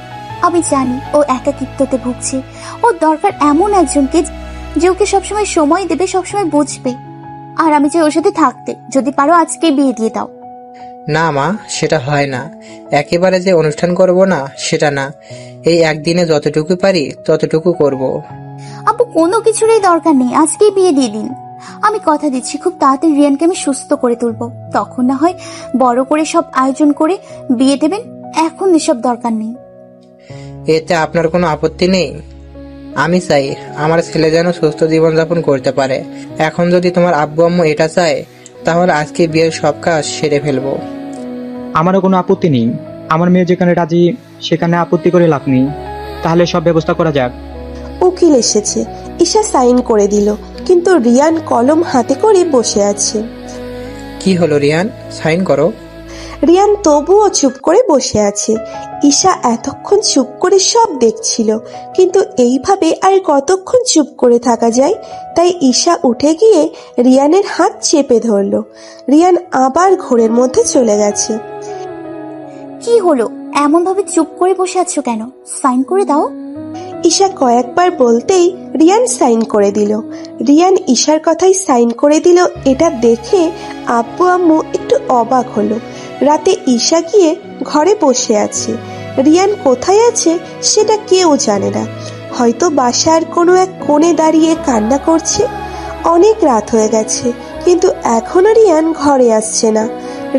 [SPEAKER 1] আমি জানি ও একাকিত্বতে ভুগছে। ওর দরকার এমন একজনকে যে ওকে সবসময় সময় দেবে, সবসময় বুঝবে। আর আমি চাই ওর সাথে থাকতে। যদি পারো আজকে বিয়ে দিয়ে দাও।
[SPEAKER 6] না মা, সেটা হয় না। একেবারে যে অনুষ্ঠান করব না সেটা না, এই একদিনে যতটুকু পারি ততটুকু করব।
[SPEAKER 1] আব্বু কোনো কিছুরই দরকার নেই, আজকেই বিয়ে দিয়ে দিন। আমি কথা দিচ্ছি খুব তাড়াতাড়ি রিয়ানকে আমি সুস্থ করে তুলবো। তখন না হয় বড় করে সব আয়োজন করে বিয়ে দেবেন। এখন এসব দরকার নেই।
[SPEAKER 6] এতে আপনার কোনো আপত্তি নেই? আমি চাই আমার ছেলে যেন সুস্থ জীবনযাপন করতে পারে। এখন যদি তোমার আব্বু আম্মু এটা চায়, তাহলে আজকে বিয়ের সব কাজ সেরে ফেলবো।
[SPEAKER 7] আমারও কোনো আপত্তি নেই। আমার মেয়ে যেখানে রাজি সেখানে আপত্তি করে লাভ নেই। তাহলে সব ব্যবস্থা করা যাক।
[SPEAKER 3] উকিল এসেছে। ঈশা সাইন করে দিল, কিন্তু রিয়ান কলম হাতে করে বসে আছে।
[SPEAKER 6] কি হলো রিয়ান, সাইন করো।
[SPEAKER 3] রিয়ান তবুও চুপ করে বসে আছে। ঈশা এতক্ষণ চুপ করে সব দেখছিল, কিন্তু এইভাবে আর কতক্ষণ চুপ করে থাকা যায়। তাই ঈশা উঠে গিয়ে রিয়ানের হাত চেপে ধরলো। রিয়ান আবার ঘোরের মধ্যে চলে গেছে।
[SPEAKER 1] কি হলো, এমন ভাবে চুপ করে বসে আছো কেন? সাইন করে দাও।
[SPEAKER 3] ঈশা কয়েকবার বলতেই রিয়ান সাইন করে দিল। রিয়ান ঈশার কথাই সাইন করে দিল, এটা দেখে আব্বু আম্মু একটু অবাক হলো। রাতে ঈশা গিয়ে ঘরে বসে আছে। রিয়ান কোথায় আছে সেটা কেউ জানে না। হয়তো বাসার কোনো এক কোণে দাঁড়িয়ে কান্না করছে। অনেক রাত হয়ে গেছে, কিন্তু এখনো রিয়ান ঘরে আসছে না।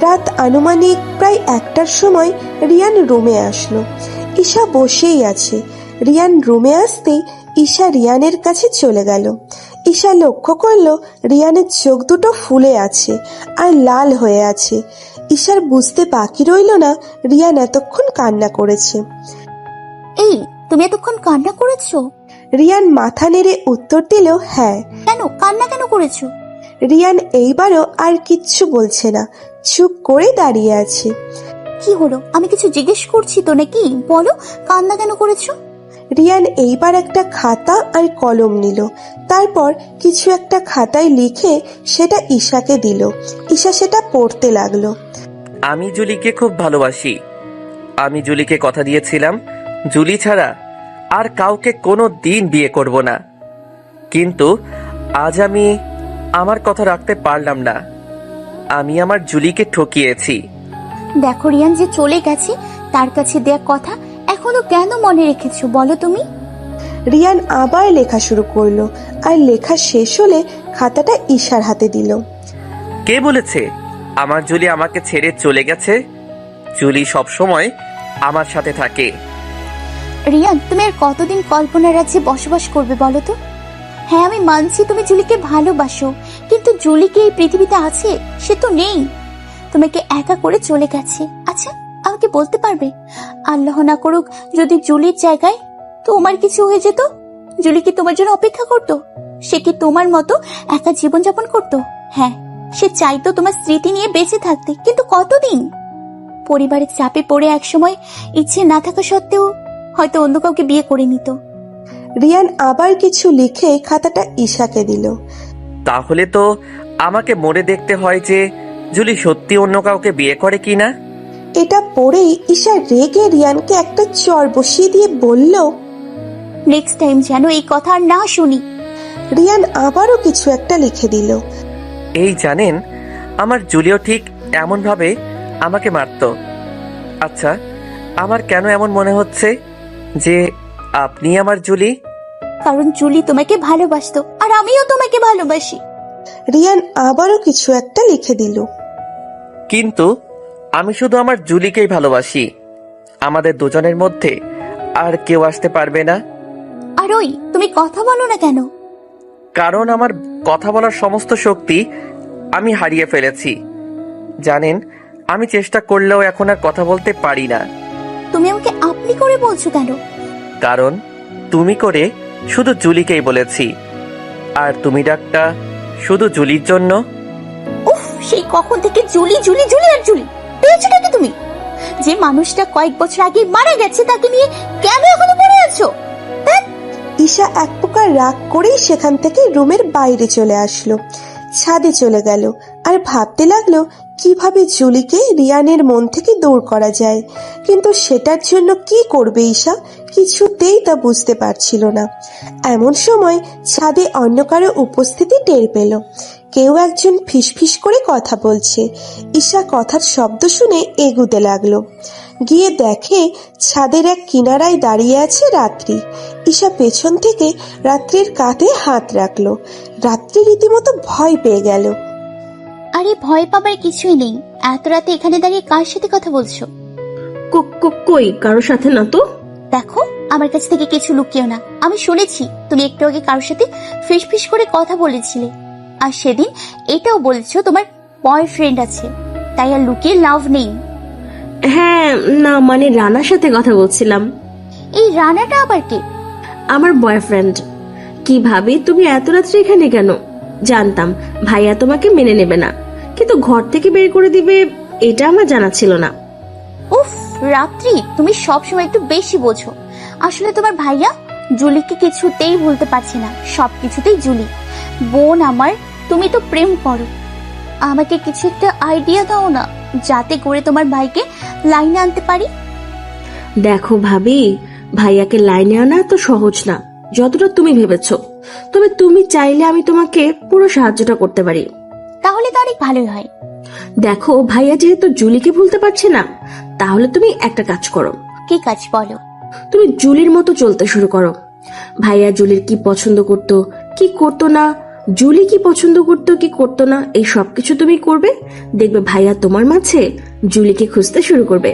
[SPEAKER 3] রাত আনুমানিক প্রায় 1টার সময় রিয়ান রুমে আসলো। ঈশা বসেই আছে। রিয়ান রুমে আসতেই ঈশা রিয়ানের কাছে চলে গেল। ঈশা লক্ষ্য করলো রিয়ানের চোখ দুটো ফুলে আছে আর লাল হয়ে আছে। ঈশার বুঝতে বাকি রইল না রিয়ান এতক্ষণ কান্না করেছে।
[SPEAKER 1] এই, তুমি এতক্ষণ কান্না করেছো?
[SPEAKER 3] রিয়ান মাথা নেড়ে উত্তর দিল, হ্যাঁ।
[SPEAKER 1] কেন কান্না কেন করেছো?
[SPEAKER 3] রিয়ান এইবারও আর কিচ্ছু বলছে না, চুপ করে দাঁড়িয়ে আছে।
[SPEAKER 1] কি হলো, আমি কিছু জিজ্ঞেস করছি তো নাকি? বলো, কান্না কেন করেছো?
[SPEAKER 3] রিয়ান এইবার একটা খাতা আর কলম নিল। তারপর কিছু একটা খাতায় লিখে সেটা ঈশাকে দিল। ঈশা সেটা পড়তে লাগলো।
[SPEAKER 8] আমি জুলিকে খুব ভালোবাসি। আমি জুলিকে কথা দিয়েছিলাম জুলি ছাড়া আর কাউকে কোনো দিন বিয়ে করব না। কিন্তু আজ আমি আমার কথা রাখতে পারলাম না। আমি আমার জুলিকে ঠকিয়েছি।
[SPEAKER 1] দেখো রিয়ান যে চলে গেছে, তার কাছে দেয়া কথা এখনো কেন মনে রেখেছো বলো তুমি?
[SPEAKER 3] রিয়ান আবার লেখা শুরু করলো, আর লেখা শেষ হলে খাতাটা ঈশার হাতে দিল।
[SPEAKER 8] কে বলেছে আমার জুলি আমাকে ছেড়ে চলে গেছে? জুলি সব সময় আমার সাথে থাকে।
[SPEAKER 1] রিয়ান, তুমি আর কতদিন কল্পনা রাজ্যে বসবাস করবে বলো তো? হ্যাঁ, আমি মানছি তুমি জুলিকে ভালোবাসো, কিন্তু জুলি কি এই পৃথিবীতে আছে? সে তো নেই, তোমাকে একা করে চলে গেছে। আচ্ছা, আমাকে বলতে পারবে, আল্লাহ না করুক যদি জুলির জায়গায় তোমার কিছু হয়ে যেত, জুলি কি তোমার জন্য অপেক্ষা করতো? সে কি তোমার মতো একা জীবনযাপন করতো? হ্যাঁ, সে চাইতো তোমার স্মৃতি নিয়ে বেঁচে থাকতে, কিন্তু কতদিন? পরিবারের চাপে পড়ে একসময় ইচ্ছে না থাকা সত্ত্বেও হয়তো অন্য কাউকে বিয়ে করে নিত।
[SPEAKER 3] রিয়ান আবার কিছু লিখে খাতাটা ঈশাকে দিল।
[SPEAKER 8] তাহলে তো আমাকে মনে দেখতে হয় যে জুলি সত্যি অন্য কাউকে বিয়ে করে কিনা।
[SPEAKER 3] এটা পড়েই ঈশা রেগে রিয়ানকে একটা চর বসিয়ে দিয়ে বলল,
[SPEAKER 1] নেক্সট টাইম যেন এই কথা আর না শুনি।
[SPEAKER 3] রিয়ান আবারও কিছু একটা লিখে দিল।
[SPEAKER 8] এই জানেন, আমার জুলিও ঠিক এমন ভাবে আমাকে মারতো। আচ্ছা, আমার কেন এমন মনে হচ্ছে যে আপনি আমার জুলি?
[SPEAKER 1] কারণ জুলি তোমাকে ভালোবাসতো, আর আমিও তোমাকে ভালোবাসি।
[SPEAKER 3] রিয়ান আবারও কিছু একটা লিখে দিল।
[SPEAKER 8] কিন্তু আমি শুধু আমার জুলিকেই ভালোবাসি। আমাদের দুজনের মধ্যে আর কেউ আসতে পারবে না।
[SPEAKER 1] আর ওই, তুমি কথা বলো না কেন?
[SPEAKER 8] কারণ আমার কথা বলার সমস্ত শক্তি আমি হারিয়ে ফেলেছি। জানেন, আমি চেষ্টা করলেও এখন আর কথা বলতে পারি না।
[SPEAKER 1] তুমি আমাকে আপনি করে বলছো কেন?
[SPEAKER 8] কারণ তুমি করে শুধু জুলিকেই বলেছি, আর তুমি ডাকটা শুধু জুলির জন্য।
[SPEAKER 1] উফ, সেই কখন থেকে জুলি জুলি জুলি আর জুলি পেয়েছোটা কি তুমি? যে মানুষটা কয়েক বছর আগে মারা গেছে তাকে নিয়ে কেন এখনো পড়ে আছো?
[SPEAKER 3] ঈশা এক প্রকার রাগ করেই সেখান থেকে রুমের বাইরে চলে আসলো, ছাদে চলে গেল আর ভাবতে লাগলো কিভাবে জুলিকে রিয়ানের মন থেকে দূর করা যায়। কিন্তু সেটার জন্য কি করবে ঈশা, কিছুতেই তা বুঝতে পারছিল না। এমন সময় ছাদে অন্য কারো উপস্থিতি টের পেল। কেউ একজন ফিসফিস করে কথা বলছে। ঈশা কথার শব্দ শুনে এগুতে লাগলো। গিয়ে দেখে ছাদের এক কিনারায় দাঁড়িয়ে আছে রাত্রি। ঈশা পেছন থেকে রাত্রির কাঁধে হাত রাখলো। রাত্রি রীতিমতো ভয় পেয়ে গেল।
[SPEAKER 1] আরে ভয় পাবার কিছুই নেই। এত রাতে এখানে দাঁড়িয়ে কার সাথে কথা বলছো?
[SPEAKER 4] কই কারোর সাথে না তো।
[SPEAKER 1] দেখো, আমার কাছ থেকে কিছু লুকিও না। আমি শুনেছি তুমি একটু আগে কারোর সাথে ফিসফিস করে কথা বলেছিলে, আর সেদিন এটাও বলেছো তোমার বয়ফ্রেন্ড আছে, তাই আর লুকিয়ে লাভ নেই।
[SPEAKER 4] হ্যাঁ, না মানে রানার সাথে কথা বলছিলাম।
[SPEAKER 1] এই রানাটা আবার কে?
[SPEAKER 4] আমার বয়ফ্রেন্ড। কি ভাবি তুমি এত রাত্রে এখানে কেন? জানতাম ভাইয়া তোমাকে মেনে নেবে না, কিন্তু ঘর থেকে বের করে দিবে এটা আমার জানা ছিল না।
[SPEAKER 1] উফ রাত্রি, তুমি সবসময় একটু বেশি বোঝো। আসলে তোমার ভাইয়া জুলিকে কিছুতেই ভুলতে পারছে না। সবকিছুতেই জুলি বোন আমার। তুমি তো প্রেম করো, আমাকে কিছু একটা আইডিয়া দাও না, যাতে করে তোমার ভাইকে লাইনে আনতে পারি।
[SPEAKER 4] দেখো ভাবি, ভাইয়াকে লাইনে আনা তো সহজ না যতটা তুমি ভেবেছো। তবে তুমি চাইলে আমি তোমাকে পুরো সাহায্যটা করতে পারি।
[SPEAKER 1] তাহলে তো অনেক ভালোই হয়।
[SPEAKER 4] দেখো, ভাইয়া যেহেতু জুলিকে ভুলতে পারছে না, তাহলে তুমি একটা কাজ করো।
[SPEAKER 1] কি কাজ বলো?
[SPEAKER 4] তুমি জুলির মতো চলতে শুরু করো। ভাইয়া জুলির কি পছন্দ করতো, কি করতো না, জুলি কি পছন্দ করতো, কি করতো না, এই সবকিছু তুমি করবে। দেখবে ভাইয়া তোমার মাঝে জুলিকে খুঁজতে শুরু করবে,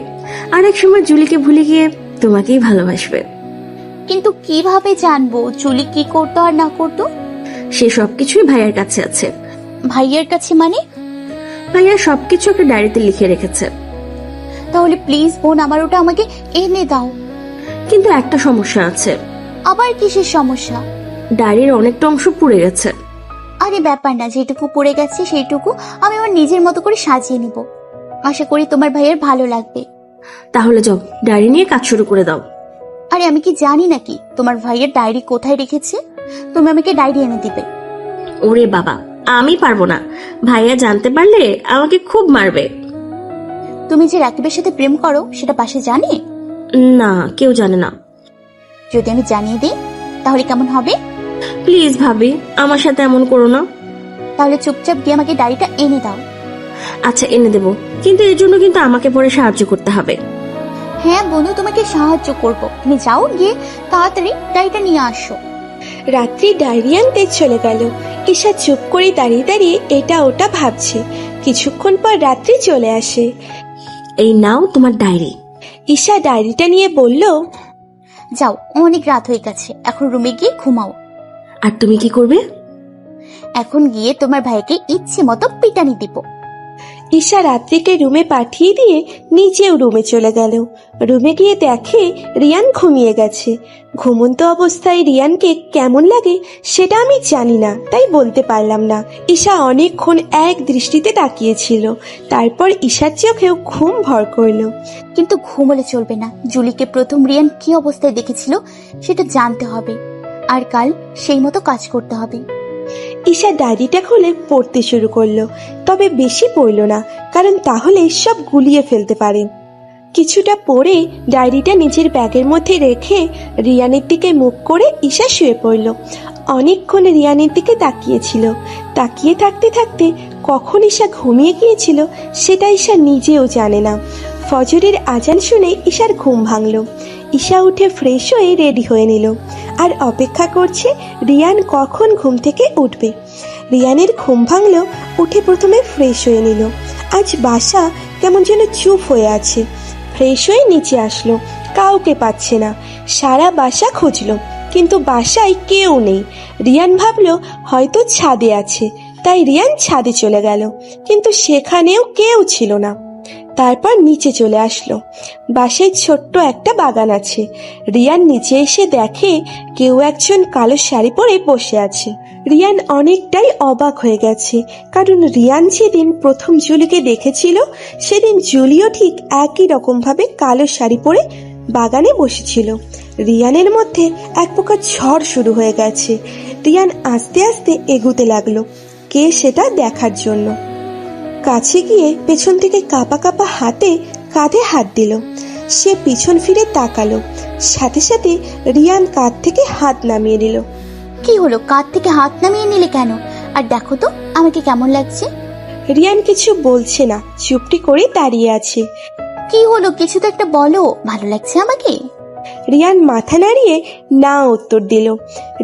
[SPEAKER 4] আর এক সময় জুলিকে ভুলে গিয়ে তোমাকেই ভালোবাসবে।
[SPEAKER 1] কিন্তু কিভাবে জানবো জুলি কি করতো আর না করতো?
[SPEAKER 4] সে সবকিছুই ভাইয়ার কাছে আছে।
[SPEAKER 1] ভাইয়ের কাছে মানে?
[SPEAKER 4] ভাইয়া সবকিছু একটা ডায়েরিতে লিখে রেখেছে।
[SPEAKER 1] তাহলে প্লিজ বোন, আমার ওটা আমাকে এনে দাও।
[SPEAKER 4] কিন্তু একটা সমস্যা আছে।
[SPEAKER 1] আবার কিসের সমস্যা?
[SPEAKER 4] ডায়েরির অনেকটা অংশ পুড়ে গেছে।
[SPEAKER 1] আরে ব্যাপার না, যেটুকু পড়ে গেছে সেইটুকু আমি আমার নিজের মতো করে সাজিয়ে নিব। আশা করি তোমার ভাইয়ের ভালো লাগবে।
[SPEAKER 4] তাহলে যাও, ডায়েরি নিয়ে কাজ শুরু করে দাও।
[SPEAKER 1] আরে আমি কি জানি নাকি তোমার ভাইয়ের ডায়েরি কোথায় রেখেছে? তুমি আমাকে ডায়েরি এনে দিবে।
[SPEAKER 4] ওরে বাবা, আমি পারবো না। ভাইয়া জানতে পারলে আমাকে খুব মারবে।
[SPEAKER 1] তুমি যে রাকিবের সাথে প্রেম করো সেটা পাশে জানে?
[SPEAKER 4] না, কেউ জানে না।
[SPEAKER 1] যদি আমি জানিয়ে দিই তাহলে কেমন হবে?
[SPEAKER 4] প্লিজ ভাবি, আমার সাথে এমন করো না।
[SPEAKER 1] তাহলে চুপচাপ গিয়ে আমাকে ডায়েরিটা এনে দাও।
[SPEAKER 4] আচ্ছা, এনে দেবো, কিন্তু এর জন্য কিন্তু আমাকে পরে সাহায্য করতে হবে।
[SPEAKER 1] হ্যাঁ বন্ধু, তোমাকে সাহায্য করব। তুমি যাও, গিয়ে তাড়াতাড়ি ডায়েরিটা নিয়ে আসো।
[SPEAKER 3] রাত্রি ডায়েরি আনতে চলে গেল। ঈশা চুপ করে দাঁড়িয়ে দাঁড়িয়ে এটা ওটা ভাবছে। কিছুক্ষণ পর রাত্রি চলে আসে।
[SPEAKER 4] এই নাও তোমার ডায়েরি।
[SPEAKER 3] ঈশা ডায়েরিটা নিয়ে বলল,
[SPEAKER 1] যাও, অনেক রাত হয়ে গেছে, এখন রুমে গিয়ে ঘুমাও।
[SPEAKER 4] আর তুমি কি করবে?
[SPEAKER 1] এখন গিয়ে তোমার ভাইকে ইচ্ছে মতো পিটানি দিব।
[SPEAKER 3] ঈশা রাত্রিকে রুমে পাঠিয়ে দিয়ে নিজেও রুমে চলে গেল। রুমে গিয়ে দেখে রিয়ান ঘুমিয়ে গেছে। ঘুমন্ত অবস্থায় রিয়ানকে কেমন লাগে সেটা আমি জানি না, তাই বলতে পারলাম না। ঈশা অনেকক্ষণ এক দৃষ্টিতে তাকিয়েছিল। তারপর ঈশার চোখেও ঘুম ভর করলো।
[SPEAKER 1] কিন্তু ঘুমলে চলবে না। জুলিকে প্রথম রিয়ান কি অবস্থায় দেখেছিল সেটা জানতে হবে, আর কাল সেই মতো কাজ করতে হবে।
[SPEAKER 3] ঈশা ডায়েরিটা খুলে পড়তে শুরু করলো, তবে বেশি পড়ল না, কারণ তাহলে সব গুলিয়ে ফেলতে পারে। কিছুটা পড়ে ডায়েরিটা নিজের ব্যাগের মধ্যে রেখে রিয়ানের দিকে মুখ করে ঈশা শুয়ে পড়ল। অনেকক্ষণ রিয়ানের দিকে তাকিয়েছিল। তাকিয়ে থাকতে থাকতে কখন ঈশা ঘুমিয়ে গিয়েছিল সেটা ঈশা নিজেও জানে না। ফজরের আজান শুনে ঈশার ঘুম ভাঙল। ঈশা উঠে ফ্রেশ হয়ে রেডি হয়ে নিল, আর অপেক্ষা করছে রিয়ান কখন ঘুম থেকে উঠবে। রিয়ানের ঘুম ভাঙল, উঠে প্রথমে ফ্রেশ হয়ে নিল। আজ বাসা কেমন যেন চুপ হয়ে আছে। ফ্রেশ হয়ে নিচে আসলো, কাউকে পাচ্ছে না। সারা বাসা খুঁজলো, কিন্তু বাসায় কেউ নেই। রিয়ান ভাবলো হয়তো ছাদে আছে, তাই রিয়ান ছাদে চলে গেল, কিন্তু সেখানেও কেউ ছিল না। তারপর নিচে চলে আসলো। বাসায় ছোট্ট একটা বাগান আছে। রিয়ান নিচে এসে দেখে কেউ একজন কালো শাড়ি পরে বসে আছে। রিয়ান অনেকটাই অবাক হয়ে গেছে, কারণ রিয়ান যেদিন প্রথম জুলিকে দেখেছিল সেদিন জুলিও ঠিক একই রকম ভাবে কালো শাড়ি পরে বাগানে বসেছিল। রিয়ানের মধ্যে এক প্রকার ঝড় শুরু হয়ে গেছে। রিয়ান আস্তে আস্তে এগুতে লাগলো কে সেটা দেখার জন্য। কাছে গিয়ে পেছন থেকে কাঁপা কাঁপা হাতে কাঁধে হাত দিল। সে পিছন ফিরে তাকালো, সাথে সাথে রিয়ান কাঁধ থেকে হাত নামিয়ে নিল।
[SPEAKER 1] কি হলো, কাঁধ থেকে হাত নামিয়ে নিলে কেন? আর দেখো তো আমাকে কেমন লাগছে।
[SPEAKER 3] রিয়ান কিছু বলছে না, চুপটি করে দাঁড়িয়ে আছে।
[SPEAKER 1] কি হলো, কিছু তো একটা বলো, ভালো লাগছে আমাকে?
[SPEAKER 3] রিয়ান মাথা নাড়িয়ে না উত্তর দিল।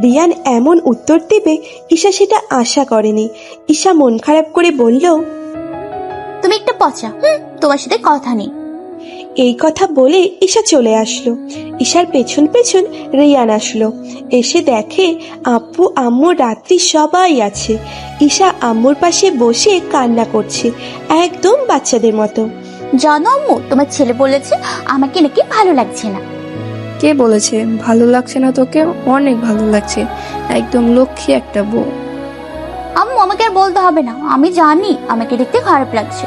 [SPEAKER 3] রিয়ান এমন উত্তর দেবে ঈশা সেটা আশা করেনি। ঈশা মন খারাপ করে বলল,
[SPEAKER 1] তুমি একটা পচা, তোমার সাথে কথা নেই।
[SPEAKER 3] এই কথা বলে ঈশা চলে আসলো। ঈশার পেছন পেছন রিয়ান আসলো। এসে দেখে আব্বু আম্মু রাত্রি সবাই আছে। ঈশা আম্মুর পাশে বসে কান্না করছে, একদম বাচ্চাদের মতো।
[SPEAKER 1] জানো আম্মু, তোমার ছেলে বলেছে আমাকে নাকি ভালো লাগছে না।
[SPEAKER 9] কে বলেছে ভালো লাগছে না তোকে? অনেক ভালো লাগছে, একদম লক্ষ্মী একটা বউ।
[SPEAKER 1] আম্মু আমাকে আর বলতে হবে না, আমি জানি আমাকে দেখতে খারাপ লাগছে।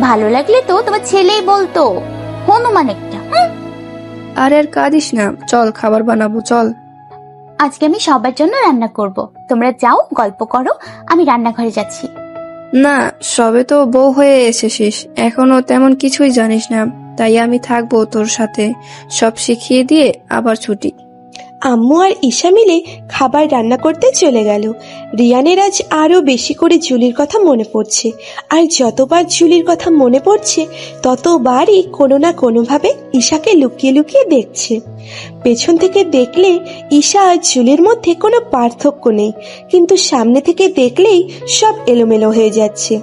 [SPEAKER 1] ভালো লাগলে তো তোমার ছেলেই বলতো। হনুমান একটা।
[SPEAKER 9] আর কাঁদিস না, চল খাবার বানাবো, চল।
[SPEAKER 1] আজকে আমি সবার জন্য রান্না করব, তোমরা যাও গল্প করো, আমি রান্নাঘরে যাচ্ছি।
[SPEAKER 9] না, সবে তো বউ হয়ে এসেছিস, এখনো তেমন কিছুই জানিস না, তাই আমি থাকবো তোর সাথে, সব শিখিয়ে দিয়ে আবার ছুটি।
[SPEAKER 3] আম্মু আর ঈশা মিলে খাবার রান্না করতে চলে গেল। রিয়ানের আজ আরো বেশি করে জুলির কথা মনে পড়ছে, আর যতবার জুলির কথা মনে পড়ছে ততবারই কোনো না কোনোভাবে ঈশাকে লুকিয়ে লুকিয়ে দেখছে। পেছন থেকে দেখলে ঈশা আর জুলির মধ্যে কোনো পার্থক্য নেই, কিন্তু সামনে থেকে দেখলেই সব এলোমেলো হয়ে যাচ্ছে।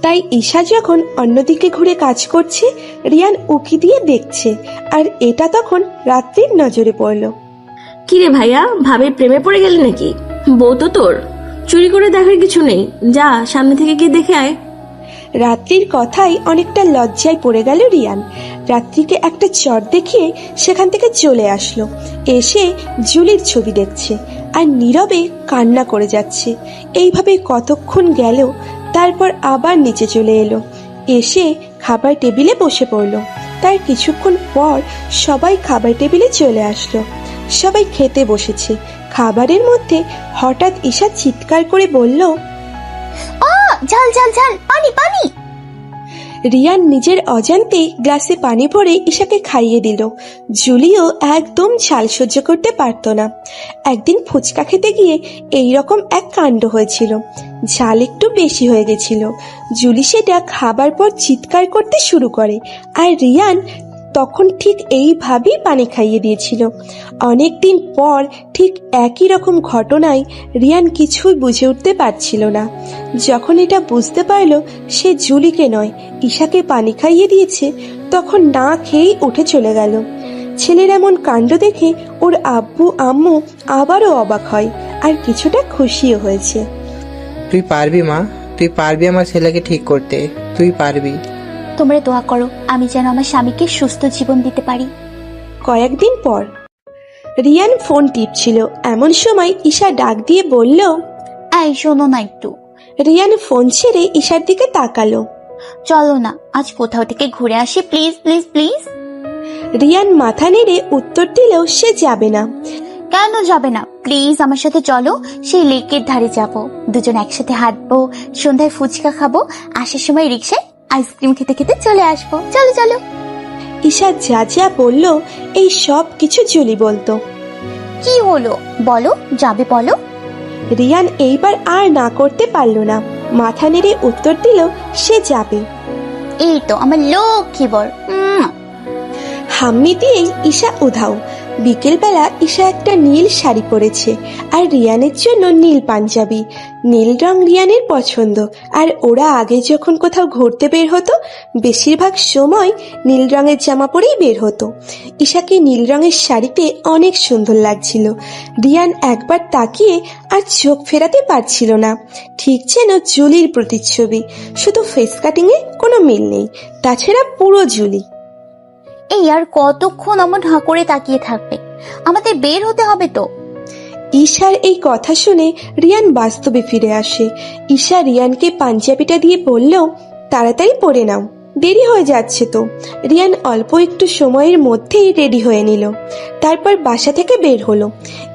[SPEAKER 3] তাই ঈশা যখন অন্যদিকে ঘুরে কাজ করছে, রিয়ান উকি দিয়ে দেখছে, আর এটা তখন রাত্রির নজরে পড়ল।
[SPEAKER 4] কিরে ভাইয়া, ভাবির প্রেমে পড়ে গেলি নাকি? বউ তো তোর, চুরি করে দেখার কিছু নেই, যা সামনে থেকে গিয়ে দেখে আয়।
[SPEAKER 3] রাত্রির কথাই অনেকটা লজ্জায় পড়ে গেল রিয়ান। রাত্রিকে একটা চট দেখিয়ে সেখান থেকে চলে আসলো। এসে জুলির ছবি দেখছে আর নীরবে কান্না করে যাচ্ছে। এইভাবে কতক্ষণ গেল, তারপর আবার নিচে চলে এলো। এসে খাবার টেবিলে বসে পড়লো। তার কিছুক্ষণ পর সবাই খাবার টেবিলে চলে আসলো। সবাই খেতে বসেছে। খাবারের মধ্যে হঠাৎ ঈশা চিৎকার করে বলল,
[SPEAKER 1] ঝাল ঝাল ঝাল, পানি পানি।
[SPEAKER 3] রিয়ান নিজের অজান্তেই গ্লাসে পানি ভরে ঈশাকে খাইয়ে দিল। জুলিও একদম ঝাল সহ্য করতে পারত না। একদিন ফুচকা খেতে গিয়ে এইরকম এক কাণ্ড হয়েছিল, ঝাল একটু বেশি হয়ে গেছিল। জুলি সেটা খাবার পর চিৎকার করতে শুরু করে, আর রিয়ান তখন ঠিক এইভাবেই পানি খাইয়ে দিয়েছিল। অনেকদিন পর ঠিক একই রকম ঘটনায় রিয়ান কিছুই বুঝে উঠতে পারছিল না। যখন এটা বুঝতে পারল সে জুলিকে নয় ঈশাকে পানি খাইয়ে দিয়েছে, তখন না খেয়েই উঠে চলে গেল। ছেলের এমন কাণ্ড দেখে ওর আব্বু আম্মু আবারও অবাক হয়, আর কিছুটা খুশিও হয়েছে।
[SPEAKER 6] তুই পারবি মা, তুই পারবি আমার ছেলেকে ঠিক করতে, তুই পারবি।
[SPEAKER 1] তোমরা দোয়া করো আমি যেন আমার স্বামীকে সুস্থ জীবন দিতে পারি।
[SPEAKER 3] কয়েকদিন পর রিয়ান ফোন টিপছিল, এমন সময় ঈশা ডাক দিয়ে বলল,
[SPEAKER 1] এই শোনো না একটু।
[SPEAKER 3] রিয়ান ফোন ছেড়ে ঈশার দিকে তাকালো।
[SPEAKER 1] চলো না আজ কোথাও থেকে ঘুরে আসি, প্লিজ প্লিজ প্লিজ।
[SPEAKER 3] রিয়ান মাথা নেড়ে উত্তর দিলেও সে যাবে না।
[SPEAKER 1] কেন যাবে না? প্লিজ আমার সাথে চলো, সেই লেকের ধারে যাব, দুজন একসাথে হাঁটবো, সন্ধ্যায় ফুচকা খাবো, আসার সময় রিক্সায় আইসক্রিম খেতে খেতে চলে আসবো। চলো চলো।
[SPEAKER 3] ঈশা যা যা বলল এই সব কিছু জুলি বলতো।
[SPEAKER 1] কি হলো বলো, যাবে বলো।
[SPEAKER 3] রিয়ান এইবার আর না করতে পারল না, মাথা নেড়ে উত্তর দিল সে যাবে।
[SPEAKER 1] এই তো আমার লক্ষ্মী বর।
[SPEAKER 3] হাম্মি দিয়েই ঈশা উধাও। বিকেলবেলা ঈশা একটা নীল শাড়ি পরেছে আর রিয়ানের জন্য নীল পাঞ্জাবি। নীল রং রিয়ানের পছন্দ, আর ওরা আগে যখন কোথাও ঘুরতে বের হতো বেশিরভাগ সময় নীল রঙের জামা পরেই বের হতো। ঈশাকে নীল রঙের শাড়িতে অনেক সুন্দর লাগছিল। রিয়ান একবার তাকিয়ে আর চোখ ফেরাতে পারছিল না, ঠিক যেন জুলির প্রতিচ্ছবি, শুধু ফেস কাটিংয়ে কোনো মিল নেই, তাছাড়া পুরো জুলি।
[SPEAKER 1] এই আর কতক্ষণ আমার হাঁ করে তাকিয়ে থাকবে? আমাদের বের হতে হবে তো।
[SPEAKER 3] ঈশার এই কথা শুনে রিয়ান বাস্তবে ফিরে আসে। ঈশা রিয়ানকে পাঞ্জাবিটা দিয়ে বলল, তাড়াতাড়ি পরে নাও, দেরি হয়ে যাচ্ছে তো। রিয়ান অল্প একটু সময়ের মধ্যেই রেডি হয়ে নিল, তারপর বাসা থেকে বের হলো।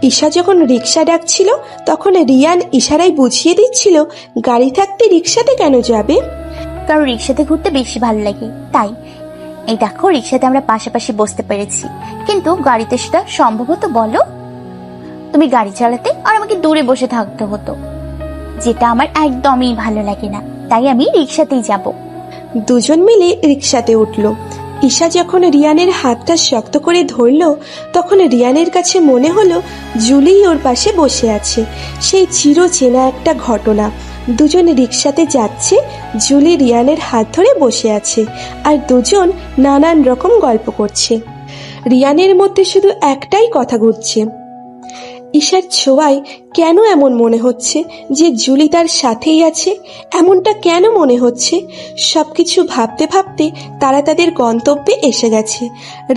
[SPEAKER 3] ঈশা যখন রিক্সা ডাকছিল তখন রিয়ান ইশারায় বুঝিয়ে দিচ্ছিল গাড়ি থাকতে রিক্সাতে কেন যাবে।
[SPEAKER 1] কারণ রিক্সাতে ঘুরতে বেশি ভালো লাগে, তাই। এই দেখো, রিক্সাতে আমরা পাশাপাশি বসতে পেরেছি, কিন্তু গাড়িতে সেটা সম্ভব হতো বলো? তুমি গাড়ি চালাতে আর আমাকে দূরে বসে থাকতে হতো, যেটা আমার একদমই ভালো লাগে না, তাই আমি রিক্সাতেই যাব।
[SPEAKER 3] দুজন মিলে রিক্সাতে উঠল। ঈশা যখন রিয়ানের হাতটা শক্ত করে ধরল তখন রিয়ানের কাছে মনে হলো জুলি ওর পাশে বসে আছে। সেই চিরচেনা একটা ঘটনা। দুজন রিক্সাতে যাচ্ছে, জুলি রিয়ানের হাত ধরে বসে আছে, আর দুজন নানান রকম গল্প করছে। রিয়ানের মধ্যে শুধু একটাই কথা ঘুরছে, ঈশার ছোঁয়ায় কেন এমন মনে হচ্ছে যে জুলি তার সাথেই আছে? এমনটা কেন মনে হচ্ছে? সবকিছু ভাবতে ভাবতে তারা তাদের গন্তব্যে এসে গেছে।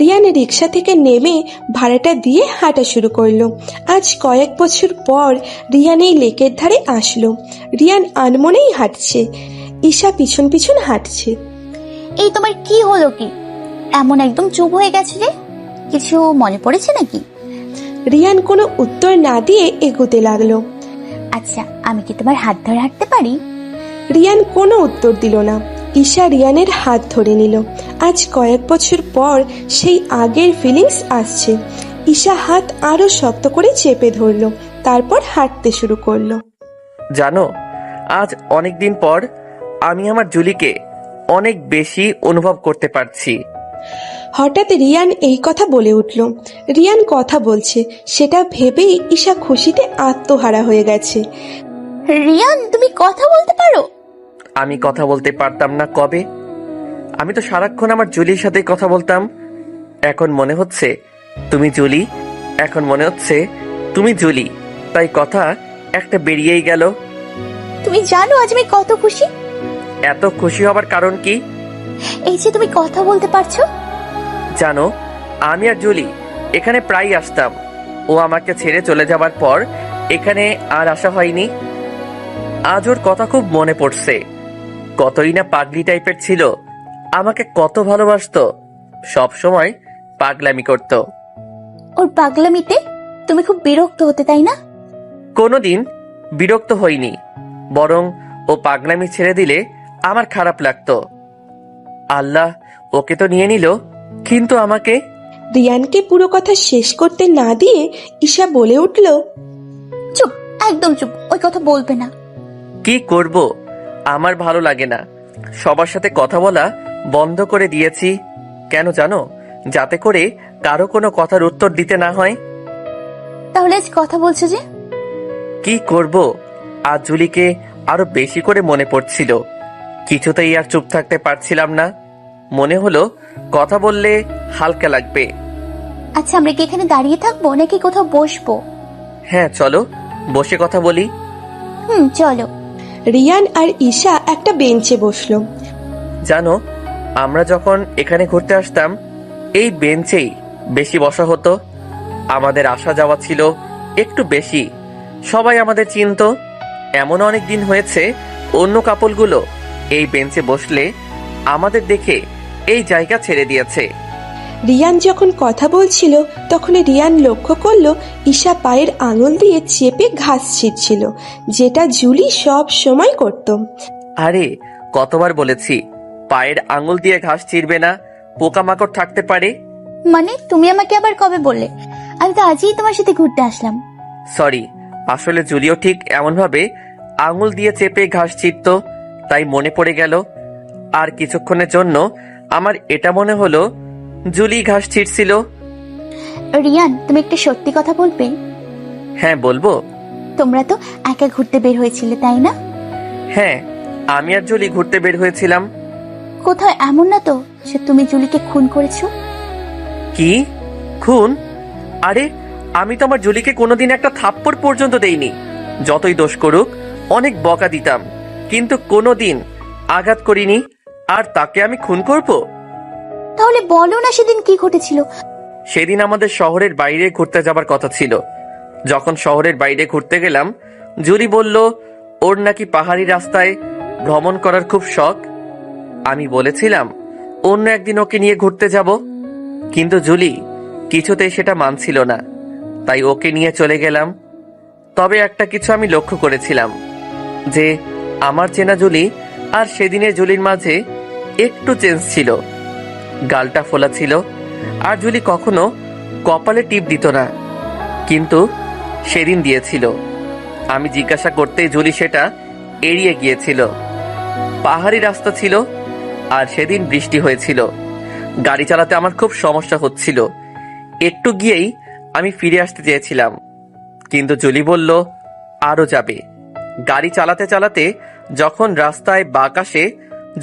[SPEAKER 3] রিয়ান রিক্সা থেকে নেমে ভাড়াটা দিয়ে হাঁটা শুরু করলো। আজ কয়েক বছর পর রিয়ান এই লেকের ধারে আসলো। রিয়ান আনমনেই হাঁটছে, ঈশা পিছন পিছন হাঁটছে।
[SPEAKER 1] এই তোমার কি হলো? কি এমন একদম চুপ হয়ে গেছে রে? কিছু মনে পড়েছে নাকি?
[SPEAKER 3] রিয়ান কোনো উত্তর না দিয়ে এগোতে লাগলো।
[SPEAKER 1] আচ্ছা, আমি কি তোমার হাত ধরে হাঁটতে পারি?
[SPEAKER 3] রিয়ান কোনো উত্তর দিল না। ঈশা রিয়ানের হাত ধরে নিল। আজ কয়েক বছর পর সেই আগের ফিলিংস আসছে। ঈশা হাত আরো শক্ত করে চেপে ধরলো, তারপর হাঁটতে শুরু করলো।
[SPEAKER 8] জানো, আজ অনেক দিন পর আমি আমার জুলিকে অনেক বেশি অনুভব করতে পারছি।
[SPEAKER 3] হঠাৎ রিয়ান এই কথা বলে উঠল। রিয়ান কথা বলছে সেটা ভেবেই ঈশা খুশিতে আত্মহারা হয়ে গেছে।
[SPEAKER 1] রিয়ান, তুমি কথা বলতে পারো?
[SPEAKER 8] আমি কথা বলতে পারতাম না কবে? আমি তো সারাক্ষণ আমার জুলির সাথে কথা বলতাম। এখন মনে হচ্ছে তুমি জুলি, এখন মনে হচ্ছে তুমি জুলি, তাই কথা একটা বেরিয়েই গেল।
[SPEAKER 1] তুমি জানো আজ আমি কত খুশি?
[SPEAKER 8] এত খুশি হবার কারণ কি?
[SPEAKER 1] এই যে তুমি কথা বলতে পারছো।
[SPEAKER 8] জানো, আমি আর জুলি এখানে প্রায় আসতাম। ও আমাকে ছেড়ে চলে যাবার পর এখানে আর আসা হয়নি। আজ ওর কথা খুব মনে পড়ছে। কতই না পাগলি টাইপের ছিল, আমাকে কত ভালোবাসতো, সব সময় পাগলামি করতো।
[SPEAKER 1] ওর পাগলামিতে তুমি খুব বিরক্ত হতে, তাই না?
[SPEAKER 8] কোনোদিন বিরক্ত হইনি, বরং ও পাগলামি ছেড়ে দিলে আমার খারাপ লাগতো। আল্লাহ ওকে তো নিয়ে নিল, কিন্তু আমাকে?
[SPEAKER 3] রিয়ানকে পুরো কথা শেষ করতে না দিয়ে ঈশা বলে উঠল,
[SPEAKER 1] চুপ, একদম চুপ, ওই কথা বলবে না।
[SPEAKER 8] কি করব, আমার ভালো লাগে না। সবার সাথে কথা বলা বন্ধ করে দিয়েছি। কেন জানো? যাতে করে কারো কোনো কথার উত্তর দিতে না হয়।
[SPEAKER 1] তাহলে আজ কথা বলছো যে?
[SPEAKER 8] কি করব, আজ জুলিকে আরো বেশি করে মনে পড়ছিল। কিছুতেই আর চুপ থাকতে পারছিলাম না। মনে হলো কথা বললে হালকা লাগবে।
[SPEAKER 1] আচ্ছা, আমরা কি এখানে দাঁড়িয়ে থাকবো নাকি কোথাও বসবো?
[SPEAKER 8] হ্যাঁ, চলো বসে কথা বলি।
[SPEAKER 1] চলো।
[SPEAKER 3] রিয়ান আর ঈশা একটা বেঞ্চে বসলো।
[SPEAKER 8] জানো, আমরা যখন এখানে ঘুরতে আসতাম এই বেঞ্চেই বেশি বসা হতো। আমাদের আসা যাওয়া ছিল একটু বেশি, সবাই আমাদের চিনতো। এমন অনেক দিন হয়েছে অন্য কাপলগুলো এই বেঞ্চে বসলে আমাদের দেখে এই জায়গা ছেড়ে দিয়েছে।
[SPEAKER 3] রিয়ান যখন কথা বলছিল তখন রিয়ান লক্ষ্য করলো ঈশা পায়ের আঙুল দিয়ে চেপে ঘাস ছিঁড়ছিল, যেটা জুলি সব সময় করত।
[SPEAKER 8] আরে কতবার বলেছি পায়ের আঙুল দিয়ে ঘাস ছিঁড়বে না, পোকামাকড় থাকতে পারে।
[SPEAKER 1] মানে তুমি আমাকে আবার কবে বললে? আমি তো আজই তোমার সাথে ঘুরতে আসলাম।
[SPEAKER 8] সরি, আসলে জুলিও ঠিক এমন ভাবে আঙুল দিয়ে চেপে ঘাস ছিঁড়ত, তাই মনে পড়ে গেল। আর কিছুক্ষণের জন্য আমার এটা মনে হলো জুলি ঘাস ছিঁড়ছিল।
[SPEAKER 1] রিয়ান, তুমি একটা সত্যি কথা বলবে?
[SPEAKER 8] হ্যাঁ বলবো।
[SPEAKER 1] তোমরা তো একা ঘুরতে বের হয়েছিলে, তাই না?
[SPEAKER 8] হ্যাঁ, আমি আর জুলি ঘুরতে বের হয়েছিলাম।
[SPEAKER 1] কোথাও এমন না তো যে তুমি জুলিকে খুন করেছো?
[SPEAKER 8] কি খুন? আরে আমি তো আমার জুলিকে কোনোদিন একটা থাপ্পড় পর্যন্ত দেইনি। যতই দোষ করুক অনেক বকা দিতাম, কিন্তু কোনোদিন আঘাত করিনি। আর তাকে আমি খুন করব?
[SPEAKER 1] তাহলে বলো না সেদিন কি ঘটেছিল?
[SPEAKER 8] সেদিন আমাদের শহরের বাইরে ঘুরতে যাবার কথা ছিল। যখন শহরের বাইরে ঘুরতে গেলাম, জুলি বলল ওর নাকি পাহাড়ি রাস্তায় ভ্রমণ করার খুব শখ। আমি বলেছিলাম অন্য একদিন ওকে নিয়ে ঘুরতে যাব, কিন্তু জুলি কিছুতেই সেটা মানছিল না। তাই ওকে নিয়ে চলে গেলাম। তবে একটা কিছু আমি লক্ষ্য করেছিলাম, যে আমার চেনা জুলি আর সেদিনের জুলির মাঝে একটু চেঞ্জ ছিল। গালটা ফোলা ছিল, আর জুলি কখনো কপালে টিপ দিত না, কিন্তু সেদিন দিয়েছিল। আমি জিজ্ঞাসা করতেই জুলি সেটা এড়িয়ে গিয়েছিল। পাহাড়ি রাস্তা ছিল, আর সেদিন বৃষ্টি হয়েছিল। গাড়ি চালাতে আমার খুব সমস্যা হচ্ছিল। একটু গিয়েই আমি ফিরে আসতে চেয়েছিলাম, কিন্তু জুলি বলল আরো যাবে। গাড়ি চালাতে চালাতে যখন রাস্তায় বাঁক আসে,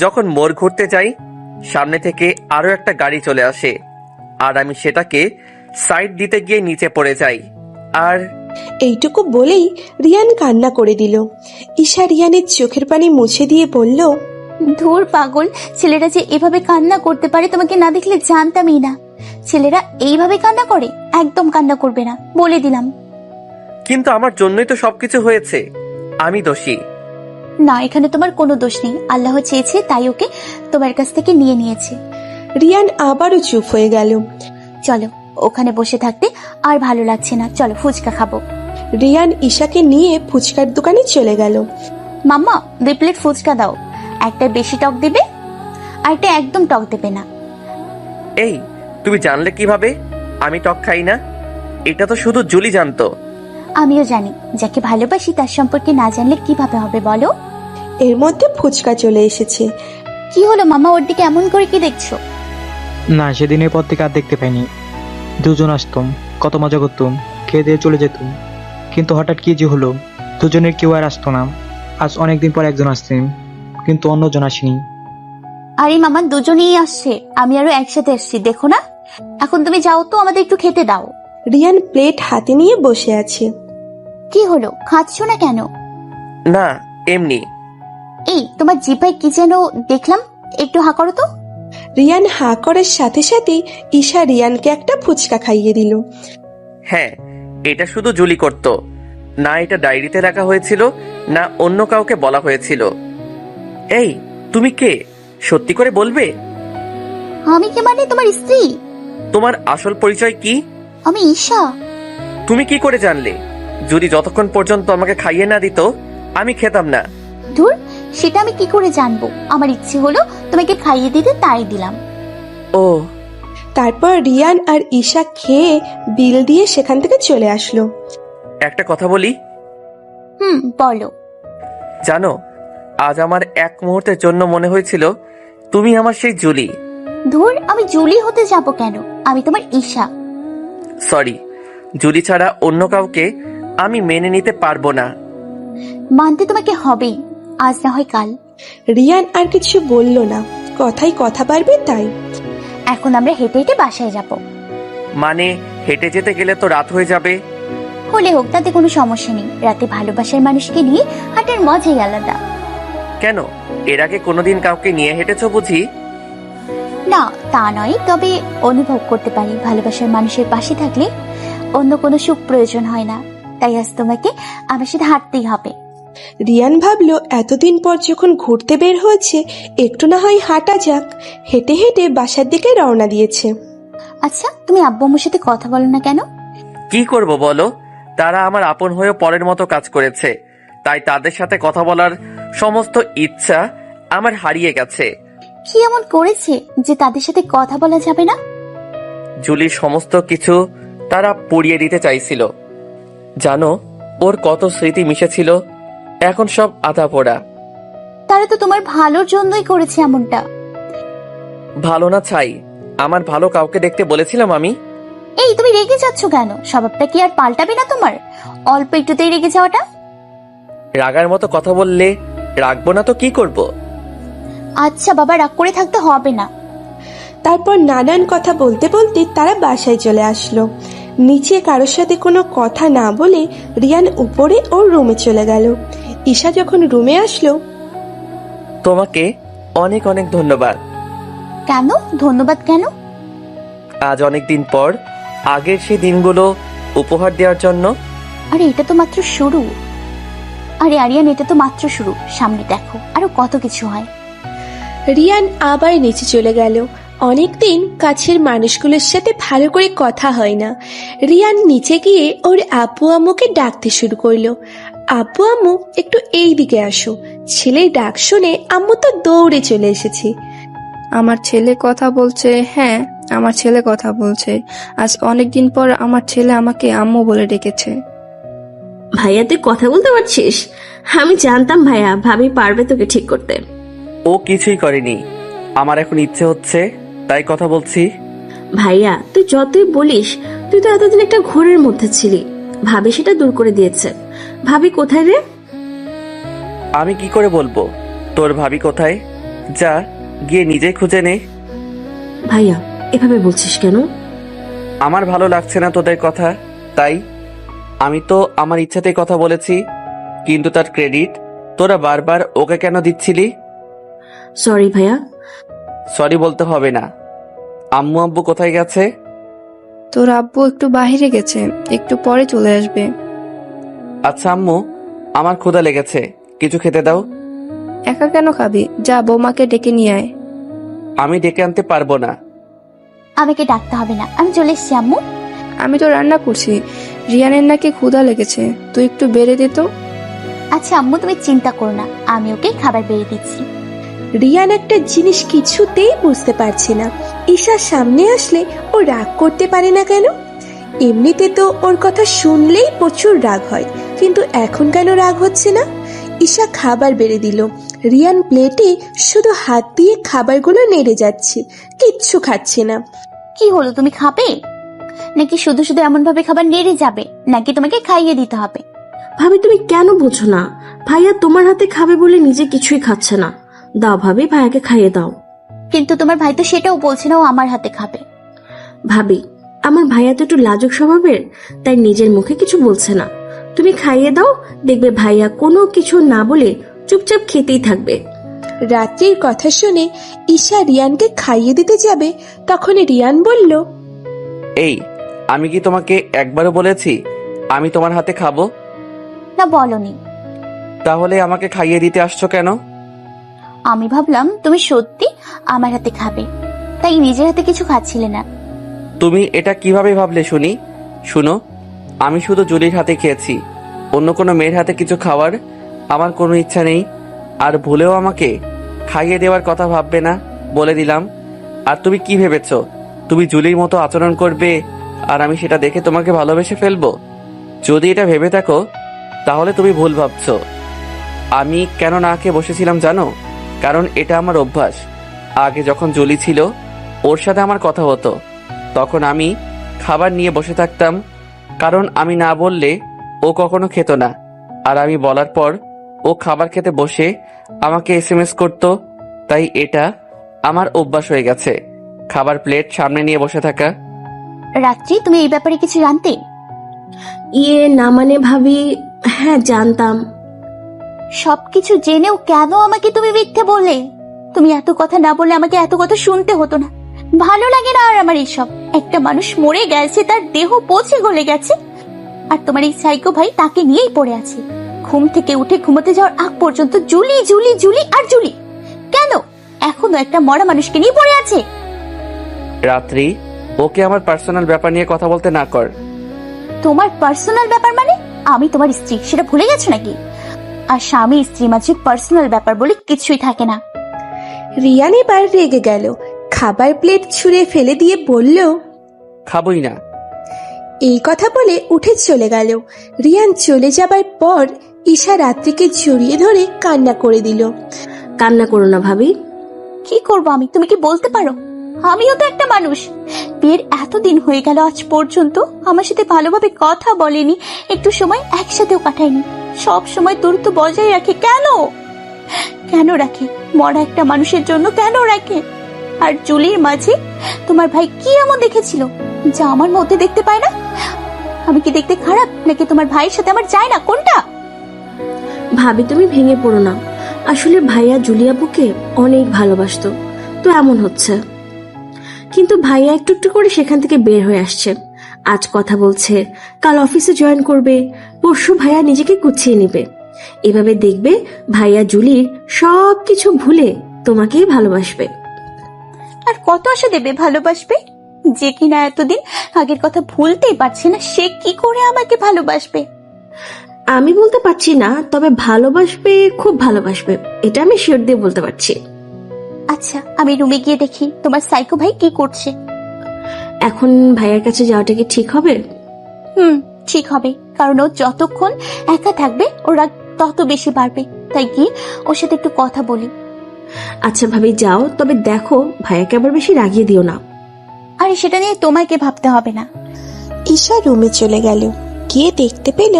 [SPEAKER 8] যখন মোড় ঘুরতে যাই, সামনে থেকে আরো একটা গাড়ি চলে আসে, আর আমি সেটাকে সাইড দিতে গিয়ে নিচে পড়ে যাই। আর
[SPEAKER 3] এইটুকু বলেই রিয়ান কান্না করে দিল। ঈশা রিয়ানের চোখের পানি মুছে দিয়ে বলল,
[SPEAKER 1] ধুর পাগল, ছেলেরা যে এভাবে কান্না করতে পারে তোমাকে না দেখলে জানতামই না। ছেলেরা এইভাবে কান্না করে? একদম কান্না করবে না, বলে দিলাম।
[SPEAKER 8] কিন্তু আমার জন্যই তো সবকিছু হয়েছে, আমি দোষী।
[SPEAKER 1] না, এখানে তোমার কোনো দোষ নেই। আল্লাহ চেয়েছে তাই ওকে তোমার কাছ থেকে নিয়ে নিয়েছে।
[SPEAKER 3] রিয়ান আবারও চুপ হয়ে গেল।
[SPEAKER 1] চলো, ওখানে বসে থাকতে আর ভালো লাগছে না, চলো ফুচকা খাবো।
[SPEAKER 3] রিয়ান ঈশাকে নিয়ে ফুচকার দোকানে চলে গেল।
[SPEAKER 1] মাম্মা, 2 প্লেট ফুচকা দাও। একটা বেশি টক দেবে, আর একটা একদম টক দেবে না।
[SPEAKER 8] এই, তুমি জানলে কিভাবে আমি টক খাই না? এটা তো শুধু জুলি জানতো।
[SPEAKER 1] আমিও জানি, যাকে ভালোবাসি তার সম্পর্কে না জানলে কিভাবে হবে বলো?
[SPEAKER 3] এর মধ্যে ফুচকা চলে এসেছে।
[SPEAKER 1] কি হলো মামা, ওর দিকে এমন করে কি দেখছো?
[SPEAKER 7] না, সেদিনের পর থেকে আর দেখতে পাইনি। দুজন আসতাম, কত মজা করতাম, খেয়ে দিয়ে চলে যেতাম। কিন্তু হঠাৎ কি যে হলো, দুজনের কেউ আর আসতো না। আজ অনেকদিন পর একজন আসছেন, কিন্তু অন্যজন আসেনি।
[SPEAKER 1] আরে মামা, দুজনেই আসছে, আমি আরো একসাথে এসছি, দেখো না? এখন তুমি যাও তো, আমাদের একটু খেতে দাও।
[SPEAKER 3] রিয়ান প্লেট হাতে নিয়ে বসে আছে।
[SPEAKER 1] কি হলো, খাচ্ছ না কেন?
[SPEAKER 8] না, এমনি।
[SPEAKER 1] এই, তোমার জিভায় কি যেন দেখলাম, একটু হা করো তো।
[SPEAKER 3] রিয়ান হা করার সাথে সাথেই ঈশা রিয়ানকে একটা ফুচকা খাইয়ে দিল।
[SPEAKER 8] হ্যাঁ, এটা শুধু জুলি করত না। এটা ডায়েরিতে লেখা হয়েছিল, না অন্য কাউকে বলা হয়েছিল। এই, তুমি কে? সত্যি করে বলবে?
[SPEAKER 1] আমি কি মানে তোমার স্ত্রী?
[SPEAKER 8] তোমার আসল পরিচয় কি?
[SPEAKER 1] আমি ঈশা।
[SPEAKER 8] তুমি কি করে জানলে? যদি যতক্ষণ পর্যন্ত আমাকে খাইয়ে না দিত, আমি খেতাম না।
[SPEAKER 1] ধুর, সেটা আমি কি করে জানবো? আমার ইচ্ছে হলো তোমাকে খাইয়ে দিতে, তাই দিলাম।
[SPEAKER 8] ও,
[SPEAKER 3] তারপর রিয়ান আর ঈশা খেয়ে বিল দিয়ে সেখান থেকে চলে আসলো।
[SPEAKER 8] একটা কথা বলি?
[SPEAKER 1] বলো।
[SPEAKER 8] জানো, আজ আমার এক মুহূর্তের জন্য মনে হয়েছিল তুমি আমার সেই জুলি।
[SPEAKER 1] ধুর, আমি জুলি হতে যাব কেন? আমি তোমার ঈশা।
[SPEAKER 8] সরি, জুলি ছাড়া অন্য কাউকে আমি মেনে নিতে পারবো না।
[SPEAKER 1] মানতে তোমাকে হবেই, আজ না হয় কাল।
[SPEAKER 3] রিয়ান আর কিছু বলল না, কথাই কথা বাড়বে তাই।
[SPEAKER 1] এখন আমরা হেঁটে হেঁটে বাসায় যাব।
[SPEAKER 8] মানে হেঁটে যেতে গেলে তো রাত হয়ে যাবে।
[SPEAKER 1] হলে হোক, তাতে কোনো সমস্যা নেই। রাতে ভালোবাসার মানুষকে নিয়ে হাঁটার মজাই আলাদা।
[SPEAKER 8] কেন, এর আগে কোনোদিন কাউকে নিয়ে হেঁটেছো বুঝি?
[SPEAKER 1] না, তা নয়, তবে অনুভব করতে পারি ভালোবাসার মানুষের পাশে থাকলে অন্য কোনো সুখ প্রয়োজন হয় না। তাই আজ তোমাকে আমার সাথে হাঁটতেই হবে।
[SPEAKER 3] রিয়ান ভাবলো এতদিন পর যখন ঘুরতে বের হয়েছে, একটু না হয় হাঁটা যাক। হেঁটে হেঁটে বাসার দিকে রওনা দিয়েছে।
[SPEAKER 1] আচ্ছা, তুমি আব্বু আম্মুর সাথে কথা বলো না কেন?
[SPEAKER 8] কি করব বলো, তারা আমার আপন হয়েও পরের মতো কাজ করেছে, তাই তাদের সাথে কথা বলার সমস্ত ইচ্ছা আমার হারিয়ে গেছে।
[SPEAKER 1] কি এমন করেছে যে তাদের সাথে কথা বলা যাবে না?
[SPEAKER 8] জুলির সমস্ত কিছু তারা পুড়িয়ে দিতে চাইছিল। জানো, ওর কত স্মৃতি মিশেছিল, এখন সব আধা পোড়া।
[SPEAKER 1] তারা তো তোমার ভালোর জন্যই করেছে এমনটা।
[SPEAKER 8] ভালো না ছাই, আমার ভালো কাউকে দেখতে বলেছিলাম আমি?
[SPEAKER 1] এই তুমি রেগে যাচ্ছ কেন? স্বভাবটা কি আর পাল্টাবে না তোমার? অল্প একটুতেই রেগে যাওয়াটা।
[SPEAKER 8] রাগার মতো কথা বললে রাখবো না তো কি করব?
[SPEAKER 1] আচ্ছা বাবা, রাগ করে থাকতে হবে না।
[SPEAKER 3] তারপর নানান কথা বলতে বলতে তারা বাসায় চলে আসলো। নিচে কারোর সাথে কোনো কথা না বলে রিয়ান উপরে ওর রুমে চলে গেল। ঈশা যখন রুমে আসলো,
[SPEAKER 8] তোমাকে অনেক অনেক ধন্যবাদ।
[SPEAKER 1] কেন ধন্যবাদ কেন?
[SPEAKER 8] আজ অনেক দিন পর আগের সেই দিনগুলো উপহার দেওয়ার জন্য।
[SPEAKER 1] আরে এটা তো মাত্র শুরু। আরে আরিয়ান, এটা তো মাত্র শুরু, সামনে দেখো আরো কত কিছু হয়।
[SPEAKER 3] রিয়ান আবার নিচে চলে গেল। অনেকদিন কাছের মানুষগুলোর সাথে ভালো করে কথা হয় না। রিয়ান নিচে গিয়ে ওর আব্বু আম্মুকে ডাকতে শুরু করলো। আব্বু আম্মু, একটু এই দিকে আসো। ছেলের ডাক শুনে আম্মু তো দৌড়ে চলে এসেছে।
[SPEAKER 9] আমার ছেলে কথা বলছে। হ্যাঁ, আমার ছেলে কথা বলছে। আজ অনেকদিন পর আমার ছেলে আমাকে আম্মু বলে ডেকেছে।
[SPEAKER 4] ভাইয়া তুই কথা বলতে পারছিস? আমি জানতাম ভাইয়া ভাবি পারবে তোকে ঠিক করতে।
[SPEAKER 8] ও কিছুই করেনি, আমার এখন ইচ্ছে হচ্ছে তাই কথা বলছি।
[SPEAKER 4] ভাইয়া তুই যতই বলিস, তুই তো এতদিন একটা ঘোরের মধ্যে ছিলি, ভাবি সেটা দূর করে দিয়েছে। ভাবি কোথায় রে?
[SPEAKER 8] আমি কি করে বলবো তোর ভাবি কোথায়? যা গিয়ে নিজে খুঁজে নে।
[SPEAKER 4] ভাইয়া এভাবে বলছিস কেন?
[SPEAKER 8] আমার ভালো লাগছে না তোদের কথা, তাই আমি তো আমার ইচ্ছাতেই কথা বলেছি, কিন্তু তার ক্রেডিট তোরা বারবার ওকে কেন দিচ্ছিলি?
[SPEAKER 4] সরি ভাইয়া।
[SPEAKER 8] সরি বলতে হবে না। আম্মু আব্বু কোথায় গেছে?
[SPEAKER 9] তোর আব্বু একটু বাইরে গেছে, একটু পরে চলে আসবে।
[SPEAKER 8] আচ্ছা আম্মু, আমার ক্ষুধা লেগেছে, কিছু খেতে দাও।
[SPEAKER 9] একা কেন খাবি? যা বৌমাকে ডেকে নিয়ে আয়।
[SPEAKER 8] আমি ডেকে আনতে পারবো না।
[SPEAKER 1] আমাকে ডাকতে হবে না, আমি চলে এসছি আম্মু।
[SPEAKER 9] আমি তো রান্না করছি। রিয়ানের নাকি ক্ষুধা লেগেছে, তুই একটু বেড়ে দে তো।
[SPEAKER 1] আচ্ছা আম্মু, তুমি চিন্তা করো না, আমি ওকে খাবার বেড়ে দিচ্ছি।
[SPEAKER 3] রিয়ান একটা জিনিস কিছুতেই বুঝতে পারছে না। ঈশার সামনে আসলে ও রাগ করতে পারে না কেন? এমনিতে তো ওর কথা শুনলেই প্রচুর রাগ হয়, কিন্তু এখন কেন রাগ হচ্ছে না? ঈশা খাবার বেড়ে দিল। রিয়ান প্লেটে শুধু হাত দিয়ে খাবারগুলো নেড়ে যাচ্ছে, কিচ্ছু খাচ্ছে না।
[SPEAKER 1] কি হলো, তুমি খাবে নাকি শুধু শুধু এমন ভাবে খাবার নেড়ে যাবে, নাকি তোমাকে খাইয়ে দিতে হবে?
[SPEAKER 4] ভাবি তুমি কেন বোঝো না? ভাইয়া তোমার হাতে খাবে বলে নিজে কিছুই খাচ্ছে না। দাও ভাবি, ভাইয়াকে খাইয়ে দাও।
[SPEAKER 1] কিন্তু তোমার ভাই তো সেটাও বলছে না ও আমার হাতে খাবে।
[SPEAKER 4] ভাবি আমার ভাইয়া তো একটু লাজুক স্বভাবের, তাই নিজের মুখে কিছু বলছে না। তুমি খাইয়ে দাও, দেখবে ভাইয়া কোনো কিছু না বলে চুপচাপ খেতেই থাকবে।
[SPEAKER 3] রাত্রির কথা শুনে ঈশা রিয়ানকে খাইয়ে দিতে যাবে, তখন রিয়ান বলল,
[SPEAKER 8] এই আমি কি তোমাকে একবারও বলেছি আমি তোমার হাতে খাবো?
[SPEAKER 1] না বলনি।
[SPEAKER 8] তাহলে আমাকে খাইয়ে দিতে আসছো কেন?
[SPEAKER 1] আমি ভাবলাম তুমি সত্যি আমার হাতে খাবে, তাই নিজের হাতে কিছু খাচ্ছিলে না।
[SPEAKER 8] তুমি এটা কিভাবে ভাবলে শুনি? শুনো, আমি শুধু জুলির হাতে খেয়েছি, অন্য কোনো মেয়ের হাতে কিছু খাওয়ার আমার কোনো ইচ্ছা নেই। আর ভুলেও আমাকে খাইয়ে দেওয়ার কথা ভাববে না, বলে দিলাম। আর তুমি কি ভেবেছো তুমি জুলির মতো আচরণ করবে আর আমি সেটা দেখে তোমাকে ভালোবেসে ফেলবো? যদি এটা ভেবে থাকো তাহলে তুমি ভুল ভাবছো। আমি কেন না খেয়ে বসেছিলাম জানো? কারণ এটা আমার অভ্যাস। আগে যখন জুলি ছিল ওর সাথে আমার কথা হতো, তখন আমি খাবার নিয়ে বসে থাকতাম, কারণ আমি না বললে ও কখনো খেত না। আর আমি বলার পর ও খাবার খেতে বসে আমাকে SMS করতো। তাই এটা আমার অভ্যাস হয়ে গেছে, খাবার প্লেট সামনে নিয়ে বসে থাকা।
[SPEAKER 1] রাত্রি, তুমি এই ব্যাপারে কিছু জানতে?
[SPEAKER 4] না মানে ভাবি, হ্যাঁ জানতাম।
[SPEAKER 1] সবকিছু জেনেও কেন আমাকে তুমি মিথ্যে বললে? তুমি এত কথা না বললে আমাকে এত কথা শুনতে হতো না। ভালো লাগে না আর আমার এইসব। একটা মানুষ মরে গেছে, তার দেহ পচে গলে গেছে, আর তোমার এই সাইকো ভাই তাকে নিয়েই পড়ে আছে। ঘুম থেকে উঠে ঘুমোতে যাওয়ার আগ পর্যন্ত জুলি জুলি জুলি আর জুলি। কেন এখনো একটা মরা মানুষকে নিয়ে পড়ে আছে?
[SPEAKER 8] রাত্রি, ওকে আমার পার্সোনাল ব্যাপার নিয়ে কথা বলতে না কর।
[SPEAKER 1] তোমার পার্সোনাল ব্যাপার মানে? আমি তোমার স্ত্রী, সেটা ভুলে গেছো নাকি? আর স্বামী স্ত্রী মাঝে পার্সোনাল ব্যাপার বলে কিছুই থাকে না।
[SPEAKER 3] রিয়ান এবার রেগে গেল, খাবার প্লেট ছুঁড়ে ফেলে দিয়ে বলল,
[SPEAKER 8] খাবই না।
[SPEAKER 3] এই কথা বলে উঠে চলে গেল। রিয়ান চলে যাবার পর ঈশা রাত্রিকে জড়িয়ে ধরে কান্না করে দিল।
[SPEAKER 4] কান্না করো না ভাবি।
[SPEAKER 1] কি করবো আমি, তুমি কি বলতে পারো? আমিও তো একটা মানুষ। বিয়ের এতদিন হয়ে গেল, আজ পর্যন্ত আমার সাথে ভালোভাবে কথা বলেনি, একটু সময় একসাথেও কাটায়নি। সব সময় দূরত্ব বজায় রাখে। কেন কেন রাখে? মরা একটা মানুষের জন্য কেন রাখে? আর জুলির মাঝে তোমার ভাই কি এমন দেখেছিল যা আমার মধ্যে দেখতে পায় না? আমি কি দেখতে খারাপ, নাকি তোমার ভাইয়ের সাথে আমার যায় না? কোনটা?
[SPEAKER 4] ভাবি তুমি ভেঙে পড়ো না, আসলে ভাইয়া জুলিয়াপুকে অনেক ভালোবাসতো, তো এমন হচ্ছে। কিন্তু ভাইয়া একটু একটু করে সেখান থেকে বের হয়ে আসছে। আজ কথা বলছে, কাল অফিসে জয়েন করবে, পরশু ভাইয়া নিজেকে গুছিয়ে নেবে। এভাবে দেখবে ভাইয়া জুলির সব কিছু ভুলে তোমাকেই ভালোবাসবে।
[SPEAKER 1] আর কত আশা দেবে ভালোবাসবে? যে কিনা এতদিন আগের কথা ভুলতেই পারছে না, সে কি করে আমাকে ভালোবাসবে?
[SPEAKER 4] আমি বলতে পারছি না, তবে ভালোবাসবে, খুব ভালোবাসবে, এটা আমি শিওর দিয়ে বলতে পারছি।
[SPEAKER 1] আচ্ছা, আমি রুমে গিয়ে দেখি তোমার সাইকো ভাই কি করছে।
[SPEAKER 4] এখন ভাইয়ার কাছে যাওয়াটা কি ঠিক হবে?
[SPEAKER 1] ঠিক হবে, কারণ ও যতক্ষণ একা থাকবে ওর রাগ তত বেশি বাড়বে। তাই কি ওর সাথে একটু কথা বলি।
[SPEAKER 4] আচ্ছা ভাবি যাও, তবে দেখো ভাইয়াকে আবার বেশি রাগিয়ে দিও না।
[SPEAKER 1] আরে সেটা নিয়ে তোমাকে ভাবতে হবে না।
[SPEAKER 3] ঈশা রুমে চলে গেল। গিয়ে দেখতে পেল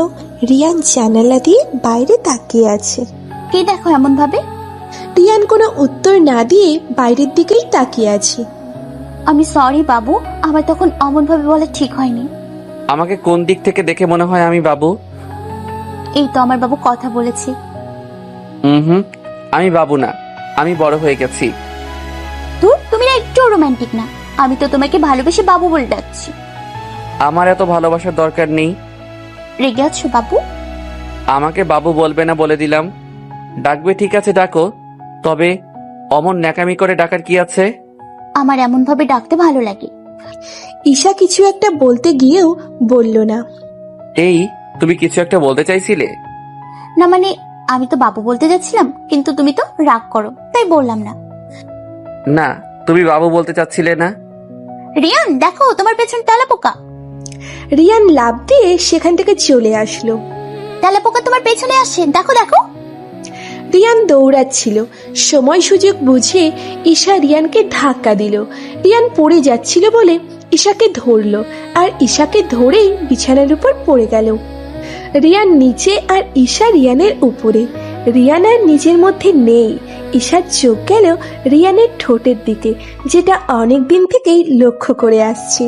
[SPEAKER 3] রিয়ান জানালা দিয়ে বাইরে তাকিয়ে আছে।
[SPEAKER 1] কি দেখো এমন ভাবে?
[SPEAKER 3] রিয়ান কোনো উত্তর না দিয়ে বাইরের দিকেই তাকিয়ে আছে।
[SPEAKER 1] আমি সরি বাবু, আমার তখন অমন ভাবে বলা ঠিক হয়নি।
[SPEAKER 8] আমাকে কোন দিক থেকে দেখে মনে হয় আমি বাবু?
[SPEAKER 1] এই তো আমার বাবু কথা বলেছে।
[SPEAKER 8] আমি বাবু না, আমি বড় হয়ে গেছি।
[SPEAKER 1] তুমি না একটু রোমান্টিক না। আমি তো তোমাকে ভালোবেসে বাবু বলে ডাকছি।
[SPEAKER 8] আমার এত ভালোবাসার দরকার নেই।
[SPEAKER 1] রেগে আছো বাবু?
[SPEAKER 8] আমাকে বাবু বলবে না বলে দিলাম। ডাকবে ঠিক আছে ডাকো, তবে অমন ন্যাকামি করে ডাকার কি আছে?
[SPEAKER 1] আমার এমন ভাবে ডাকতে ভালো লাগে।
[SPEAKER 3] ঈশা কিছু একটা বলতে গিয়েও বলল না।
[SPEAKER 8] এই তুমি কিছু একটা বলতে চাইছিলে?
[SPEAKER 1] না মানে আমি তো বাবু বলতে যাচ্ছিলাম, কিন্তু তুমি তো রাগ করো, তাই বললাম না।
[SPEAKER 8] না, তুমি বাবু বলতে চাচ্ছিলে না।
[SPEAKER 1] রিয়ান দেখো তোমার পেছন তেলাপোকা।
[SPEAKER 3] রিয়ান লাফ দিয়ে সেখান থেকে চলে আসলো।
[SPEAKER 1] তেলাপোকা তোমার পেছনে আসছে, দেখো দেখো।
[SPEAKER 3] রিয়ান দৌড়াচ্ছিল, সময় সুযোগ বুঝে ঈশা রিয়ানকে ধাক্কা দিল। রিয়ান পড়ে যাচ্ছিল বলে ঈশাকে ধরলো, আর ঈশাকে ধরেই বিছানার উপর পড়ে গেল। রিয়ান নিচে আর ঈশা রিয়ানের উপরে। রিয়ান আর নিজের মধ্যে নেই। ঈশার চোখ গেল রিয়ানের ঠোঁটের দিকে, যেটা অনেক দিন থেকেই লক্ষ্য করে আসছে।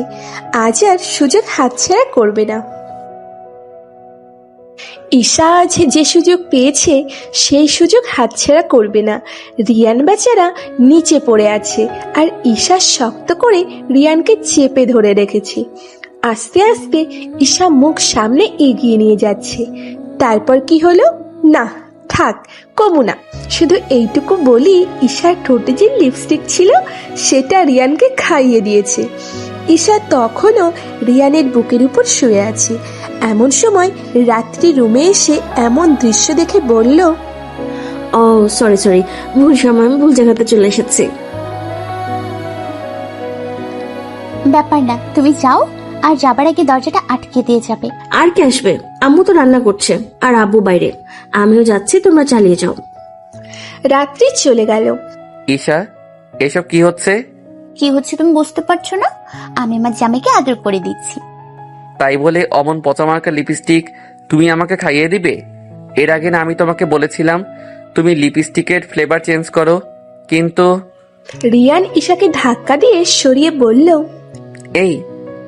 [SPEAKER 3] আজ আর সুযোগ হাতছাড়া করবে না। ঈশা আজ যে সুযোগ পেয়েছে সেই সুযোগ হাতছাড়া করবে না। রিয়ান বেচারা নিচে পড়ে আছে, আর ঈশা শক্ত করে রিয়ানকে চেপে ধরে রেখেছে। আস্তে আস্তে ঈশা মুখ সামনে এগিয়ে নিয়ে যাচ্ছে। তারপর কি হলো? না থাক, কমু না, শুধু এইটুকু বলি, ঈশার ঠোঁটে যে লিপস্টিক ছিল সেটা রিয়ানকে খাইয়ে দিয়েছে। ঈশা তখনও রিয়ানের বুকের উপর শুয়ে আছে। এমন সময় রাত্রি রুমে এসে এমন দৃশ্য দেখে বলল,
[SPEAKER 4] ও সরি, ভুল সময়, আমি ভুল জায়গাতে চলে এসেছি।
[SPEAKER 1] ব্যাপার না, তুমি যাও, আর যাবার আগে দরজাটা আটকে দিয়ে যাবে।
[SPEAKER 4] আর কে আসবে? আম্মু তো রান্না করছে, আর আব্বু বাইরে। আমিও যাচ্ছি, তোমরা চালিয়ে যাও।
[SPEAKER 3] রাত্রি চলে গেল।
[SPEAKER 8] ঈশা, এসব কি হচ্ছে?
[SPEAKER 1] কি হচ্ছে তুমি বুঝতে পারছো না? আমি আমার জামাইকে আদর করে দিচ্ছি।
[SPEAKER 8] তাই বলে অমন পচামার্কা লিপস্টিক তুমি আমাকে খাইয়ে দিবে? এর আগে না আমি তোমাকে বলেছিলাম তুমি লিপস্টিকের ফ্লেভার চেঞ্জ করো? কিন্তু
[SPEAKER 3] রিয়ান ঈশাকে ধাক্কা দিয়ে সরিয়ে বলল,
[SPEAKER 8] এই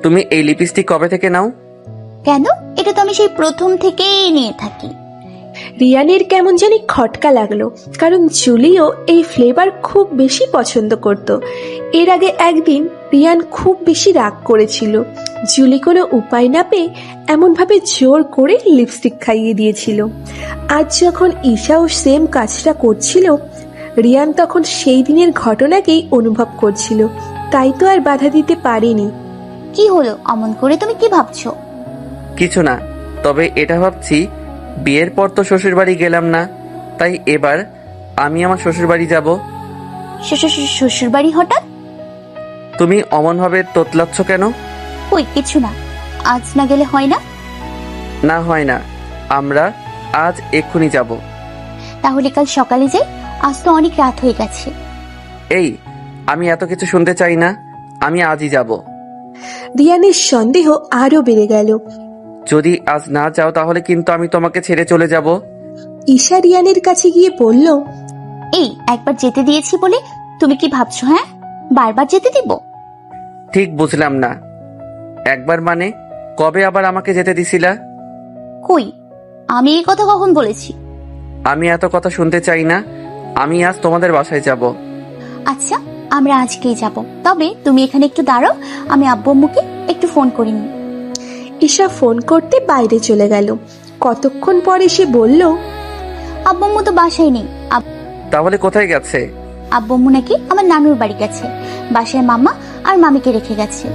[SPEAKER 8] তুমি এই লিপস্টিক কবে থেকে নাও?
[SPEAKER 1] কেন? এটা তো আমি সেই প্রথম থেকেই নিয়ে থাকি।
[SPEAKER 3] রিয়ানের কেমন জানি খটকা লাগলো, কারণ জুলিও এই ফ্লেভার খুব বেশি পছন্দ করত। এর আগে একদিন রিয়ান খুব বেশি রাগ করেছিল। জুলি কোনো উপায় না পেয়ে এমনভাবে জোর করে লিপস্টিক খাইয়ে দিয়েছিল। আজ যখন ঈশাও সেম কাজটা করছিল, রিয়ান তখন সেই দিনের ঘটনাকেই অনুভব করছিল, তাই তো আর বাধা দিতে পারেনি।
[SPEAKER 1] কি হলো অমন করে? তুমি কি ভাবছো?
[SPEAKER 8] কিছু না, তবে এটা ভাবছি বিয়ের পর তো শ্বশুর বাড়ি গেলাম না, তাই এবার আমি আমার শ্বশুর বাড়ি যাব।
[SPEAKER 1] শ্বশুর বাড়ি হঠাৎ?
[SPEAKER 8] তুমি অমন ভাবে তোতলাচ্ছ কেন?
[SPEAKER 1] ওই কিছু না, আজ না গেলে হয় না?
[SPEAKER 8] না হয় না, আমরা আজ এক্ষুনি যাব।
[SPEAKER 1] তাহলে কাল সকালে যাই, আজ তো অনেক রাত হয়ে গেছে।
[SPEAKER 8] এই আমি এত কিছু শুনতে চাই না, আমি আজই যাব।
[SPEAKER 3] রিয়ানের সন্দেহ আরো বেড়ে গেল।
[SPEAKER 8] যদি আজ না যাও তাহলে কিন্তু আমি তোমাকে ছেড়ে চলে যাব।
[SPEAKER 3] ঈশা রিয়ানের কাছে গিয়ে বলল,
[SPEAKER 1] এই একবার যেতে দিয়েছি বলে তুমি কি ভাবছো? হ্যাঁ, বারবার যেতে দিব?
[SPEAKER 8] ঠিক বুঝলাম না। একবার মানে কবে আবার আমাকে যেতে দিছিলা?
[SPEAKER 1] কই, আমি এই কথা কখন বলেছি?
[SPEAKER 8] আমি এত কথা শুনতে চাই না, আমি আজ তোমাদের বাসায় যাব।
[SPEAKER 1] আচ্ছা, আমরা আজকেই যাব। তবে তুমি এখানে একটু দাঁড়াও, আমি আব্বু আম্মুকে একটু ফোন করিনি।
[SPEAKER 3] ঈশা ফোন করতে বাইরে চলে গেল। কতক্ষণ পরে সে বলল,
[SPEAKER 1] আব্বু আম্মু তো বাসায় নেই।
[SPEAKER 8] তাহলে কোথায় গেছে?
[SPEAKER 1] আব্বু আম্মু নাকি আমার নানুর বাড়ি গেছে, বাসায় মামা আর মামিকে রেখে গেছে।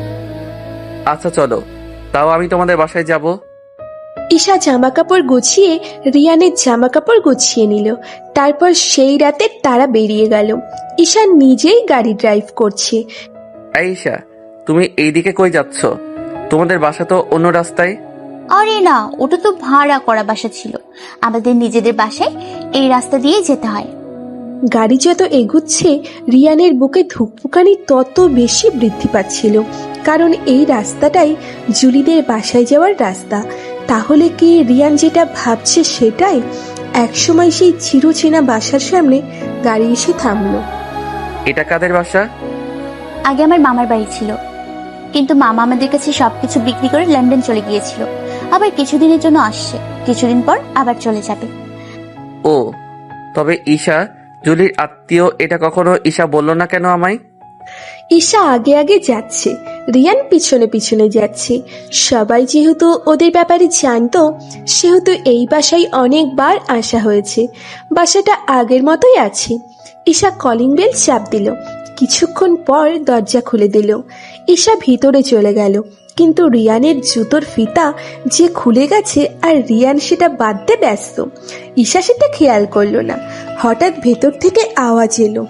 [SPEAKER 8] আচ্ছা চলো, তাও আমি তোমাদের বাসায় যাব।
[SPEAKER 3] ঈশা জামা কাপড় গুছিয়ে রিয়ানের জামা কাপড় গুছিয়ে নিল। তারপর সেই রাতে তারা বেরিয়ে গেল। ঈশা নিজেই গাড়ি ড্রাইভ করছে।
[SPEAKER 8] আয়েশা, তুমি এইদিকে কই যাচ্ছ? তোমাদের বাসা তো অন্য রাস্তায়।
[SPEAKER 1] আরে না, ওটা তো ভাড়া করা বাসা ছিল, আমাদের নিজেদের বাসায় এই রাস্তা দিয়ে যেতে হয়।
[SPEAKER 3] গাড়ি যত এগুচ্ছে রিয়ানের বুকে ধুকপুকানি তত বেশি বৃদ্ধি পাচ্ছিল, কারণ এই রাস্তাটাই জুলিদের বাসায় যাওয়ার রাস্তা। তাহলে কি রিয়ান যেটা ভাবছে সেটাই? একসময় সেই চিরচেনা বাসার সামনে গাড়ি এসে থামলো।
[SPEAKER 8] এটা কাদের বাসা?
[SPEAKER 1] আগে আমার মামার বাড়ি ছিল, কিন্তু মামা আমাদের কাছে সবকিছু বিক্রি করে লন্ডন চলে গিয়েছিল। আবার কিছুদিনের জন্য আসছে, কিছুদিন পর আবার চলে যাবে।
[SPEAKER 8] ও, তবে ঈশা জুলির আত্মীয়, এটা কখনো ঈশা বলল না কেন আমায়?
[SPEAKER 3] ঈশা আগে আগে যাচ্ছে, রিয়ান পিছনে পিছনে যাচ্ছে। সবাই যেহেতু ওদের ব্যাপারে জানতো, সেহেতু এই বাসায় অনেকবার আসা হয়েছে। বাসাটা আগের মতোই আছে। ঈশা কলিং বেল চাপ দিল। কিছুক্ষণ পর দরজা খুলে দিল। ঈশা ভিতরে চলে গেল, কিন্তু রিয়ানের জুতোর ফিতা যে খুলে গেছে আর রিয়ান সেটা বাঁধতে ব্যস্ত। ঈশা সেটা খেয়াল করলো না। হঠাৎ ভেতর থেকে আওয়াজ এলো,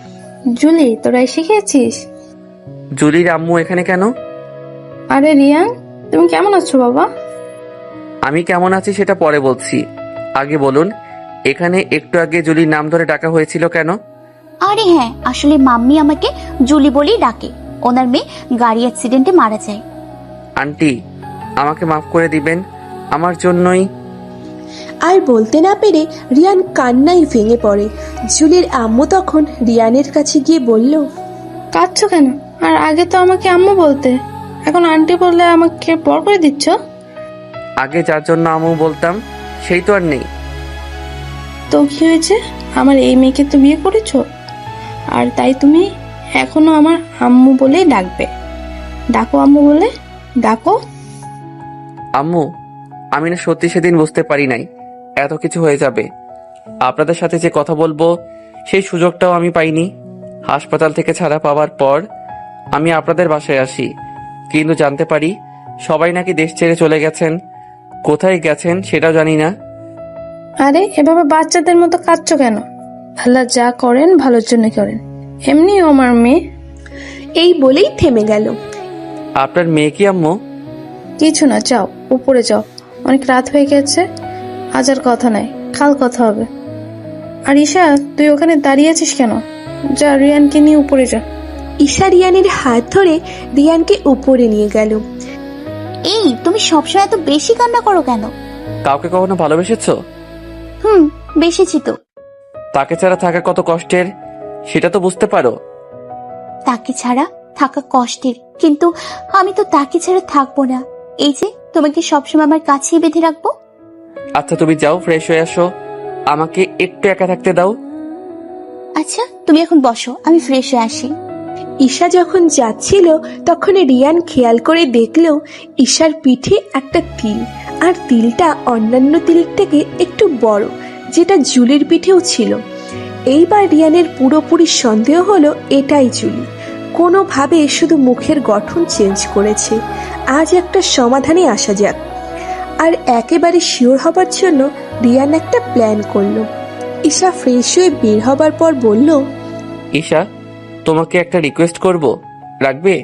[SPEAKER 10] জুলি, তোরা এসে গেছিস?
[SPEAKER 8] জুলির আম্মু এখানে কেন?
[SPEAKER 10] আরে রিয়ান, তুমি কেমন আছো বাবা?
[SPEAKER 8] আমি কেমন আছি সেটা পরে বলছি, আগে বলুন এখানে একটু আগে জুলির নাম ধরে ডাকা হয়েছিল কেন?
[SPEAKER 1] আরে হ্যাঁ, আসলে মাম্মি আমাকে জুলি বলেই ডাকে। ওনার মেয়ে গাড়ি অ্যাক্সিডেন্টে মারা যায়।
[SPEAKER 8] আন্টি, আমাকে মাফ করে দিবেন, আমার জন্যই।
[SPEAKER 3] আর বলতে না পেরে রিয়ান কান্নায় ভেঙে পড়ে। জুলির আম্মু তখন রিয়ানের কাছে গিয়ে বলল,
[SPEAKER 10] কাঁদছো কেন? আর আগে তো আমাকে আম্মু বলতে, এখন আন্টি বললে আমাকে বড় করে দিচ্ছ।
[SPEAKER 8] আগে যার জন্য আম্মু বলতাম সেই তো আর নেই।
[SPEAKER 10] তো কি হয়েছে? আমার এই মেয়েকে তো বিয়ে করেছো, আর তাই তুমি এখনো আমার আম্মু বলেই ডাকবে। ডাকো আম্মু বলে, ডাকো।
[SPEAKER 8] আম্মু, আমি না সত্যি সেদিন বুঝতে পারি নাই এত কিছু হয়ে যাবে। আপনাদের সাথে যে কথা বলবো সেই সুযোগটাও আমি পাইনি। হাসপাতাল থেকে ছাড়া পাওয়ার পর আমি আপনাদের বাসায় আসি, কিন্তু জানতে পারি সবাই নাকি দেশ ছেড়ে চলে গেছেন। কোথায় গেছেন সেটাও জানি না।
[SPEAKER 10] আরে এভাবে বাচ্চাদের মতো কাঁদছো কেন? আল্লাহ যা করেন ভালোর জন্য করেন, এমনিও আমার মেয়ে।
[SPEAKER 3] এই বলেই থেমে গেল।
[SPEAKER 8] আপনার মেয়ে কি আম্মু?
[SPEAKER 10] কিছু না, যাও উপরে যাও, অনেক রাত হয়ে গেছে। আজ আর কথা নাই, কাল কথা হবে। আর ঈশা, তুই ওখানে দাঁড়িয়ে আছিস কেন? যা রিয়ানকে নিয়ে উপরে যা।
[SPEAKER 3] ঈশা রিয়ানের হাত ধরে রিয়ানকে উপরে নিয়ে গেল।
[SPEAKER 1] এই, তুমি সবসময় এত বেশি কান্না করো কেন?
[SPEAKER 8] কাউকে কখনো ভালোবেসেছো?
[SPEAKER 1] বেশিছি তো।
[SPEAKER 8] তাকে ছাড়া থাকা কত কষ্টের সেটা তো বুঝতে পারো।
[SPEAKER 1] তাকে ছাড়া থাকা কষ্টের, কিন্তু আমি তো তাকে ছাড়া থাকবো না। এই যে তোমাকে সবসময় আমার কাছেই বেঁধে রাখবো।
[SPEAKER 8] আচ্ছা তুমি যাও, ফ্রেশ হয়ে আসো, আমাকে একটু একা থাকতে দাও।
[SPEAKER 1] আচ্ছা, তুমি এখন বসো, আমি ফ্রেশ হয়ে আসি।
[SPEAKER 3] ঈশা যখন যাচ্ছিল তখন রিয়ান খেয়াল করে দেখলো ঈশার পিঠে একটা তিল, আর তিলটা অন্যান্য তিলের থেকে একটু বড়, যেটা জুলির পিঠেও ছিল। এইবার রিয়ানের পুরোপুরি সন্দেহ হলো এটাই জুলি। কোনোভাবে শুধু মুখের গঠন চেঞ্জ করেছে। আজ একটা সমাধানে আসা যাক। আর একেবারে শিওর হবার জন্য রিয়ান একটা প্ল্যান করলো। ঈশা ফ্রেশ হয়ে বের হবার পর বলল,
[SPEAKER 8] ঈশা, তোমাকে একটা রিকোয়েস্ট করব, রাখবে?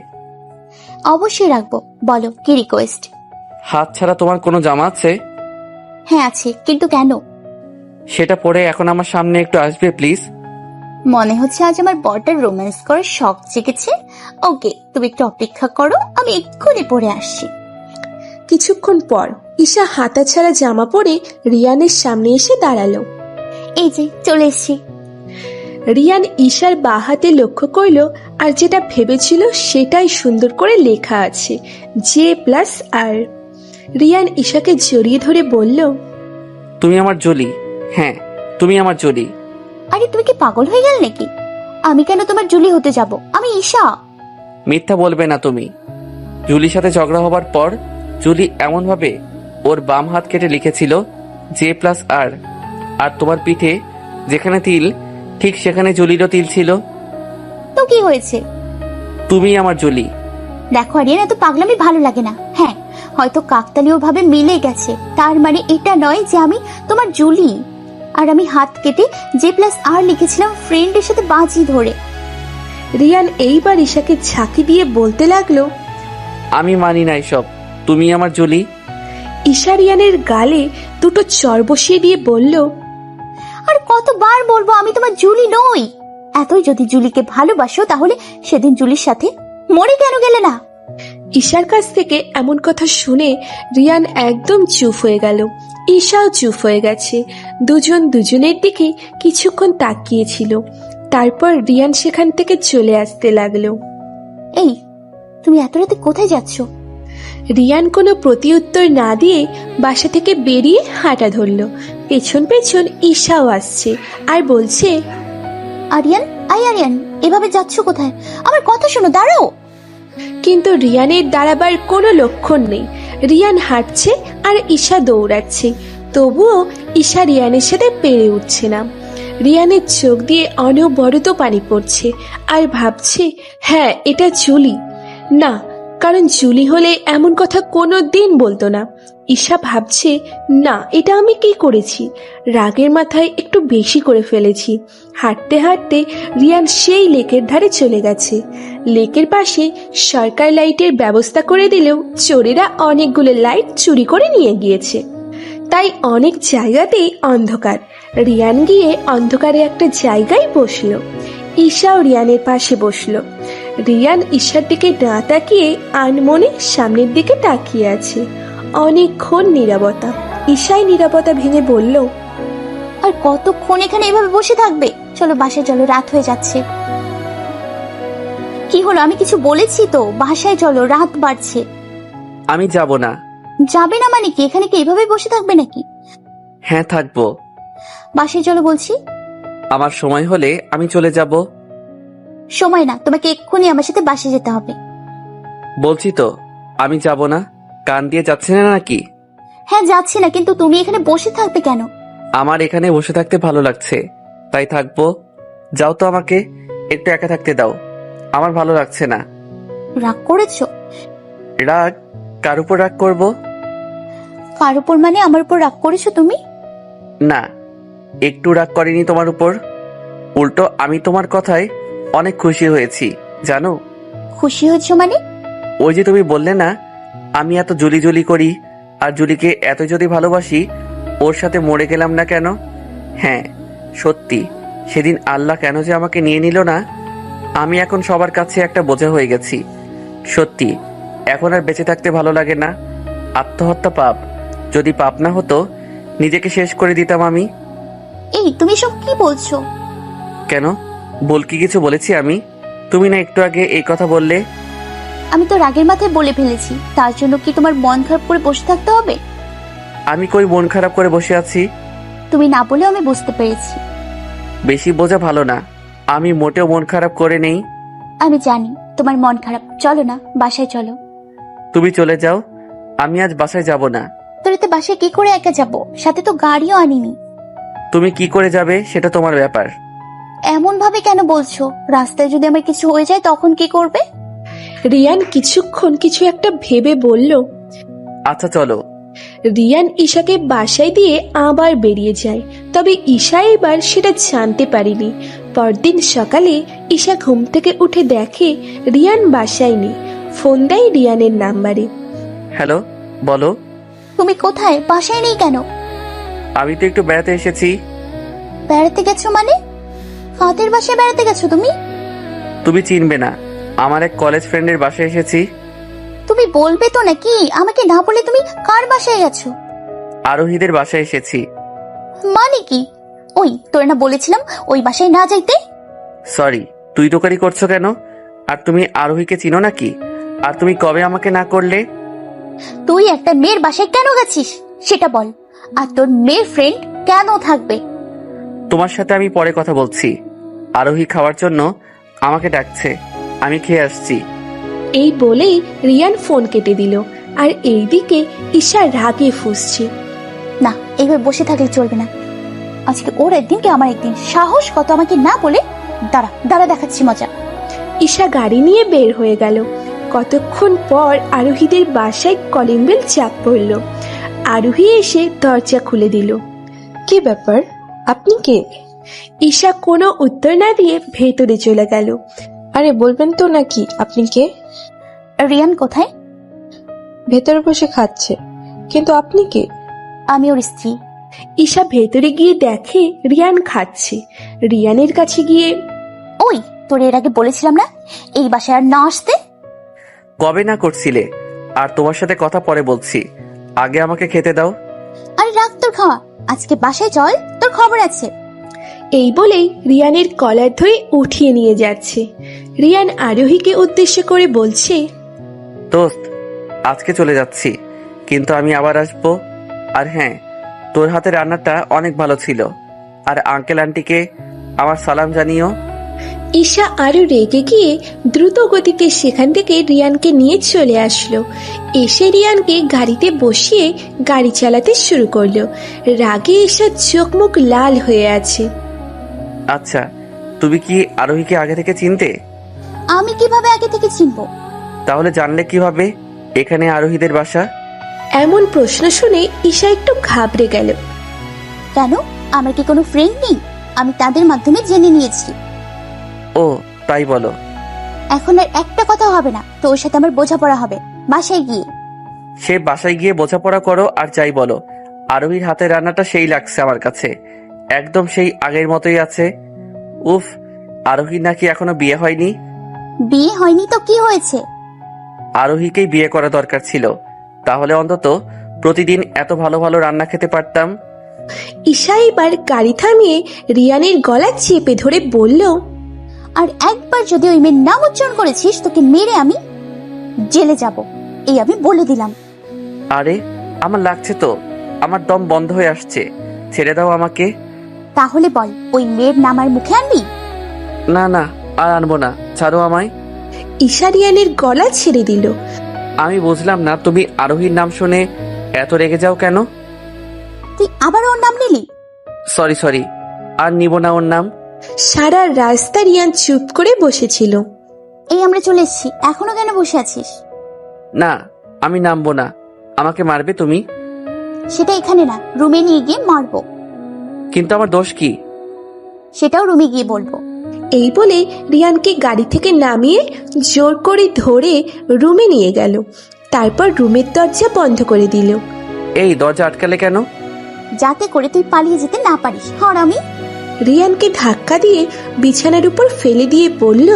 [SPEAKER 1] অবশ্যই রাখবো, বলো কি রিকোয়েস্ট?
[SPEAKER 8] হাত ছাড়া তোমার কোনো জামা আছে?
[SPEAKER 1] হ্যাঁ আছে, কিন্তু কেন?
[SPEAKER 8] সেটা পরে এখন আমার সামনে একটু আসবে প্লিজ।
[SPEAKER 1] মনে হচ্ছে আজ আমার বরটার রোম্যান্স করার শখ জেগেছে। ওকে, তুমি একটু অপেক্ষা করো, আমি এক্ষুনি পরে আসছি।
[SPEAKER 3] কিছুক্ষণ পর ঈশা হাতা ছাড়া জামা পরে রিয়ানের সামনে এসে দাঁড়ালো।
[SPEAKER 1] এই যে চলে এসছি।
[SPEAKER 3] রিয়ান ঈশার বাঁ হাতে লক্ষ্য করল, আর যেটা ভেবেছিল সেটাই সুন্দর করে লেখা আছে, J+R। রিয়ান ঈশাকে জড়িয়ে ধরে বলল,
[SPEAKER 8] তুমি আমার জলি। হ্যাঁ, তুমি আমার জলি।
[SPEAKER 1] আরে তুমি কি পাগল হয়ে গেল নাকি? আমি কেন তোমার জুলি হতে যাব? আমি ঈশা।
[SPEAKER 8] মিথ্যা বলবে না তুমি। জুলির সাথে ঝগড়া হবার পর জুলি এমন ভাবে ওর বাম হাত কেটে লিখেছিল J+R, আর তোমার পিঠে যেখানে তিল ঠিক সেখানে জুলিরও তিল ছিল।
[SPEAKER 1] তো কি হয়েছে?
[SPEAKER 8] তুমি আমার জুলি।
[SPEAKER 1] দেখো আরিয়ান, এত পাগলামি ভালো লাগে না। হ্যাঁ, হয়তো কাকতালীয় ভাবে মিলে গেছে, তার মানে এটা নয় যে আমি তোমার জুলি। আর আমি হাত কেটে J+R লিখেছিলাম ফ্রেন্ডের সাথে বাজি ধরে।
[SPEAKER 3] রিয়ান এইবার ঈশাকে ঝাঁকি দিয়ে বলতে লাগলো,
[SPEAKER 8] আমি মানি না এসব। তুমি আমার জুলি।
[SPEAKER 3] ঈশা রিয়ানের গালে দুটো চর বসিয়ে দিয়ে বলল,
[SPEAKER 1] আর কতবার বলবো আমি তোমার জুলি নই? এতই যদি জুলিকে ভালোবাসো তাহলে সেদিন জুলির সাথে মরে কেন গেলে না?
[SPEAKER 3] ঈশার কাছ থেকে এমন কথা শুনে রিয়ান একদম চুপ হয়ে গেল। ঈশাও চুপ হয়ে গেছে। দুজন দুজনের দিকে কিছুক্ষণ তাকিয়েছিল। তারপর রিয়ান সেখান থেকে চলে আসতে লাগলো।
[SPEAKER 1] এই, তুমি এত রাতে কোথায় যাচ্ছ?
[SPEAKER 3] রিয়ান কোনো প্রতিউত্তর না দিয়ে বাসা থেকে বেরিয়ে হাঁটা ধরলো। পেছন পেছন ঈশাও আসছে আর বলছে,
[SPEAKER 1] আরিয়ান, আরিয়ান, এভাবে যাচ্ছ কোথায়? আমার কথা শোনো, দাঁড়াও।
[SPEAKER 3] কিন্তু রিয়ানের দাঁড়াবার কোনো লক্ষণ নেই। রিয়ান হাঁটছে আর ঈশা দৌড়াচ্ছে, তবুও ঈশা রিয়ানের সাথে পেরে উঠছে না। রিয়ানের চোখ দিয়ে অনবরত পানি পড়ছে আর ভাবছে, হ্যাঁ এটা জুলি। না, কারণ জুলি হলে এমন কথা কোনো দিন বলতো না। ঈশা ভাবছে, না এটা আমি কি করেছি, রাগের মাথায় একটু বেশি করে ফেলেছি। হাঁটতে হাঁটতে রিয়ান সেই লেকের ধারে চলে গেছে। লেকের পাশে সরকার লাইটের ব্যবস্থা করে দিলেও চোরেরা অনেকগুলো লাইট চুরি করে নিয়ে গিয়েছে, তাই অনেক জায়গাতেই অন্ধকার। রিয়ান গিয়ে অন্ধকারে একটা জায়গায় বসলো। ঈশাও রিয়ানের পাশে বসলো। রিয়ান ঈশার দিকে না তাকিয়ে আনমনে সামনের দিকে তাকিয়ে আছে। অনেকক্ষণ নীরবতা। ঈশাই নীরবতা ভেঙে বলল,
[SPEAKER 1] আর কতক্ষণ এখানে এভাবে বসে থাকবে? চলো বাসায় চলো, রাত হয়ে যাচ্ছে। কি হলো? আমি কিছু বলেছি তো? বাসায় চলো, রাত বাড়ছে।
[SPEAKER 8] আমি যাব না।
[SPEAKER 1] যাবে না মানে কি? এখানে কি এভাবে বসে থাকবে নাকি?
[SPEAKER 8] হ্যাঁ থাকবো।
[SPEAKER 1] বাসায় চলো বলছি।
[SPEAKER 8] আমার সময় হলে আমি চলে যাব।
[SPEAKER 1] সময় না, তোমাকে এক্ষুনি আমার সাথে বাসায় যেতে হবে।
[SPEAKER 8] বলছি তো আমি যাব না। কান দিয়ে যাচ্ছে না নাকি?
[SPEAKER 1] হ্যাঁ যাচ্ছি না, কিন্তু তুমি এখানে বসে থাকবে কেন?
[SPEAKER 8] আমার এখানে বসে থাকতে ভালো লাগছে, তাই থাকবো। যাও তো, আমাকে একটু একা থাকতে দাও, আমার ভালো লাগছে না।
[SPEAKER 1] রাগ করেছো?
[SPEAKER 8] রাগ? কার উপর রাগ করব?
[SPEAKER 1] কার উপর মানে? আমার উপর রাগ করেছো তুমি?
[SPEAKER 8] না, একটু রাগ করিনি তোমার উপর। উল্টো আমি তোমার কথায় অনেক খুশি হয়েছি জানো।
[SPEAKER 1] খুশি হয়েছো মানে?
[SPEAKER 8] ওই যে তুমি বললে না আমি এত জুলি জুলি করি, আর জুলিকে এত যদি ভালোবাসি, ওর সাথে মরে গেলাম না কেন? হ্যাঁ সত্যি, সেদিন আল্লাহ কেন যে আমাকে নিয়ে নিল না। আমি এখন সবার কাছে একটা বোঝা হয়ে গেছি। সত্যি এখন আর বেঁচে থাকতে ভালো লাগে না। আত্মহত্যা পাপ, যদি পাপ না হতো নিজেকে শেষ করে দিতাম আমি।
[SPEAKER 1] এই তুমি সব কি বলছো?
[SPEAKER 8] কেন, বল কি কিছু বলেছি আমি? তুমি না একটু আগে এই কথা বললে।
[SPEAKER 1] আমি তো রাগের মাথায় বলে ফেলেছি, তার জন্য কি তোমার মন খারাপ করে বসে থাকতে হবে?
[SPEAKER 8] আমি কই মন খারাপ করে বসে আছি?
[SPEAKER 1] তুমি না বলেও আমি বুঝতে পেরেছি।
[SPEAKER 8] বেশি বোঝা ভালো না, আমি মোটেও মন খারাপ করে নেই।
[SPEAKER 1] আমি জানি তোমার মন খারাপ। চলো না, বাসায় চলো।
[SPEAKER 8] তুমি চলে যাও, আমি আজ বাসায় যাব না।
[SPEAKER 1] তোর তো বাসায় কি করে একা যাব? সাথে তো গাড়িও আনিনি।
[SPEAKER 8] তুমি কি করে যাবে সেটা তোমার ব্যাপার।
[SPEAKER 1] এমন ভাবে কেন বলছো? রাস্তায় যদি আমার কিছু হয়ে যায় তখন কি করবে?
[SPEAKER 3] রিয়ান কিছুক্ষণ কিছু একটা ভেবে বলল,
[SPEAKER 8] আচ্ছা চলো।
[SPEAKER 3] রিয়ান ঈশাকে বাসায় দিয়ে আবার বেরিয়ে যায়। তবে ঈশা এবার সেটা জানতে পারেনি। পরদিন সকালে ঈশা ঘুম থেকে উঠে দেখে রিয়ান বাসায় নেই। ফোন দেয় রিয়ানের নাম্বারে।
[SPEAKER 8] হ্যালো, বলো।
[SPEAKER 1] তুমি কোথায়? বাসায় নেই কেন?
[SPEAKER 8] আমি তো একটু বেড়াতে এসেছি।
[SPEAKER 1] বেড়াতে গেছো মানে? ফাতের বাসায় বেড়াতে গেছো তুমি?
[SPEAKER 8] তুমি চিনবে না, আমার এক কলেজ ফ্রেন্ডের বাসায় এসেছি।
[SPEAKER 1] তুমি বলবে তো নাকি? আমাকে না বলে তুমি কার বাসায় গেছো?
[SPEAKER 8] আরোহীদের বাসায় এসেছি।
[SPEAKER 1] মানে কি? ওই তোরে না বলেছিলাম ওই বাসায় না যাইতে?
[SPEAKER 8] সরি, তুই তোকারি করছো কেন? আর তুমি আরোহীকে চিনো নাকি? আর তুমি কবে আমাকে না করলে?
[SPEAKER 1] তুই একটা মেয়ের বাসায় কেন গেছিস সেটা বল। আর তোর মেয়ের ফ্রেন্ড কেন থাকবে?
[SPEAKER 8] তোমার সাথে আমি পরে কথা বলছি। আরোহী খাওয়ার জন্য আমাকে ডাকছে, আমি খেয়ে আসছি।
[SPEAKER 3] এই বলেই রিয়ান ফোন কেটে দিল। আর এইদিকে ঈশা রাগে ফুঁসছে।
[SPEAKER 1] না, এইভাবে বসে থাকলে চলবে না। আজকে ওর একদিন কি আমার একদিন। সাহস কত আমাকে না বলে। দাঁড়া দাঁড়া, দেখাচ্ছি মজা।
[SPEAKER 3] ঈশা গাড়ি নিয়ে বের হয়ে গেল। কতক্ষণ পর আরোহীদের বাসায় কলিং বেল চাপ পড়ল। আরোহী এসে দরজা খুলে দিল।
[SPEAKER 2] কি ব্যাপার, আপনি কে?
[SPEAKER 3] ঈশা কোনো উত্তর না দিয়ে ভেতরে চলে গেল।
[SPEAKER 2] আরে বলবেন তো নাকি আপনি কে?
[SPEAKER 1] রিয়ান কোথায়?
[SPEAKER 2] ভেতরে বসে খাচ্ছে। কিন্তু আপনি কে?
[SPEAKER 1] আমি ওর স্ত্রী।
[SPEAKER 3] ঈশা ভেতরে গিয়ে দেখে রিয়ান খাচ্ছে। রিয়ানের কাছে গিয়ে,
[SPEAKER 1] ওই তোর এর আগে বলেছিলাম না এই বাসায় আর না আসতে?
[SPEAKER 8] কবে না করছিলে? আর তোমার সাথে কথা পরে বলছি, আগে আমাকে খেতে দাও।
[SPEAKER 1] আরে রাখ তোর খাওয়া, আজকে বাসায় চল, তোর খবর আছে।
[SPEAKER 3] এই বলেই রিয়ানের কলার ধরে উঠিয়ে নিয়ে যাচ্ছে। রিয়ান আরোহীকে উদ্দেশ্য করে বলছে,
[SPEAKER 8] দোস্ত, আজকে চলে যাচ্ছি, কিন্তু আমি আবার আসবো। আর হ্যাঁ, তোর হাতে রান্নাটা অনেক ভালো ছিল। আর আঙ্কেল আন্টিকে আমার সালাম জানিও।
[SPEAKER 3] ঈশা আরো রেগে গিয়ে দ্রুত গতিতে সেখান থেকে রিয়ানকে নিয়ে চলে আসলো। এসে রিয়ানকে গাড়িতে বসিয়ে গাড়ি চালাতে শুরু করলো। রাগে ঈশার চোখ মুখ লাল হয়ে আছে।
[SPEAKER 8] আচ্ছা, তুমি কি আরোহীকে আগে থেকে চিনতে?
[SPEAKER 1] আমি কিভাবে আগে থেকে চিনবো?
[SPEAKER 8] তাহলে জানলে কিভাবে এখানে আরোহীদের বাসা?
[SPEAKER 3] এমন প্রশ্ন শুনে ঈশা একটু ঘাবড়ে গেল।
[SPEAKER 1] কেন, আমার কি কোনো ফ্রেন্ড নেই? আমি তাদের মাধ্যমে জেনে নিয়েছি।
[SPEAKER 8] ও তাই বলো?
[SPEAKER 1] এখন আর একটা কথা হবে না, তোর সাথে আমার বোঝাপড়া হবে বাসায় গিয়ে।
[SPEAKER 8] সে বাসায় গিয়ে বোঝাপড়া করো আর যাই বলো, আরোহীর হাতের রান্নাটা সেই লাগছে আমার কাছে, একদম সেই আগের মতোই আছে। উফ, আরোহী নাকি এখনো বিয়ে হয়নি?
[SPEAKER 1] বিয়ে হয়নি তো কি হয়েছে?
[SPEAKER 8] আরোহীকেই বিয়ে করা দরকার ছিল, তাহলে অন্তত প্রতিদিন এত ভালো ভালো রান্না খেতে পারতাম।
[SPEAKER 3] ঈশা এবার গাড়ি থামিয়ে রিয়ানের গলা চেপে ধরে বলল,
[SPEAKER 1] আর একবার যদি ওই মেয়ের নাম উচ্চারণ করেছিস তোকে মেরে আমি জেলে যাব, এই আমি বলে দিলাম।
[SPEAKER 8] আরে আমার লাগছে তো, আমার দম বন্ধ হয়ে আসছে, ছেড়ে দাও আমাকে।
[SPEAKER 1] তাহলে বল ওই মেয়ের নাম আর মুখে আনবি?
[SPEAKER 8] না না, আর আনবো না, ছাড়ো আমায়।
[SPEAKER 3] ঈশা রিয়ানের গলা ছেড়ে দিল।
[SPEAKER 8] আমি বুঝলাম না, তুমি আরোহীর নাম শুনে এত রেগে যাও কেন?
[SPEAKER 1] তুই আবার ওর নাম নিলি?
[SPEAKER 8] সরি, আর নিব না ওর নাম।
[SPEAKER 3] সারা রাস্তা রিয়ান চুপ করে বসেছিল।
[SPEAKER 1] এই আমরা চলে এসেছি, এখনো কেন বসে আছিস?
[SPEAKER 8] না, আমি নামবো না। আমাকে মারবে তুমি?
[SPEAKER 1] সেটা এখানে না, রুমে নিয়ে গিয়ে মারবো।
[SPEAKER 8] কিন্তু আমার দোষ কি?
[SPEAKER 1] সেটাও রুমে গিয়ে বলবো।
[SPEAKER 3] এই বলে রিয়ানকে গাড়ি থেকে নামিয়ে জোর করে ধরে রুমে নিয়ে গেল। তারপর রুমের দরজা বন্ধ করে দিল।
[SPEAKER 8] এই দরজা আটকালে কেন?
[SPEAKER 1] যাতে করে তুই পালিয়ে যেতে না পারিস। হারামি!
[SPEAKER 3] রিয়ানকে ধাক্কা দিয়ে বিছানার উপর ফেলে দিয়ে বলল,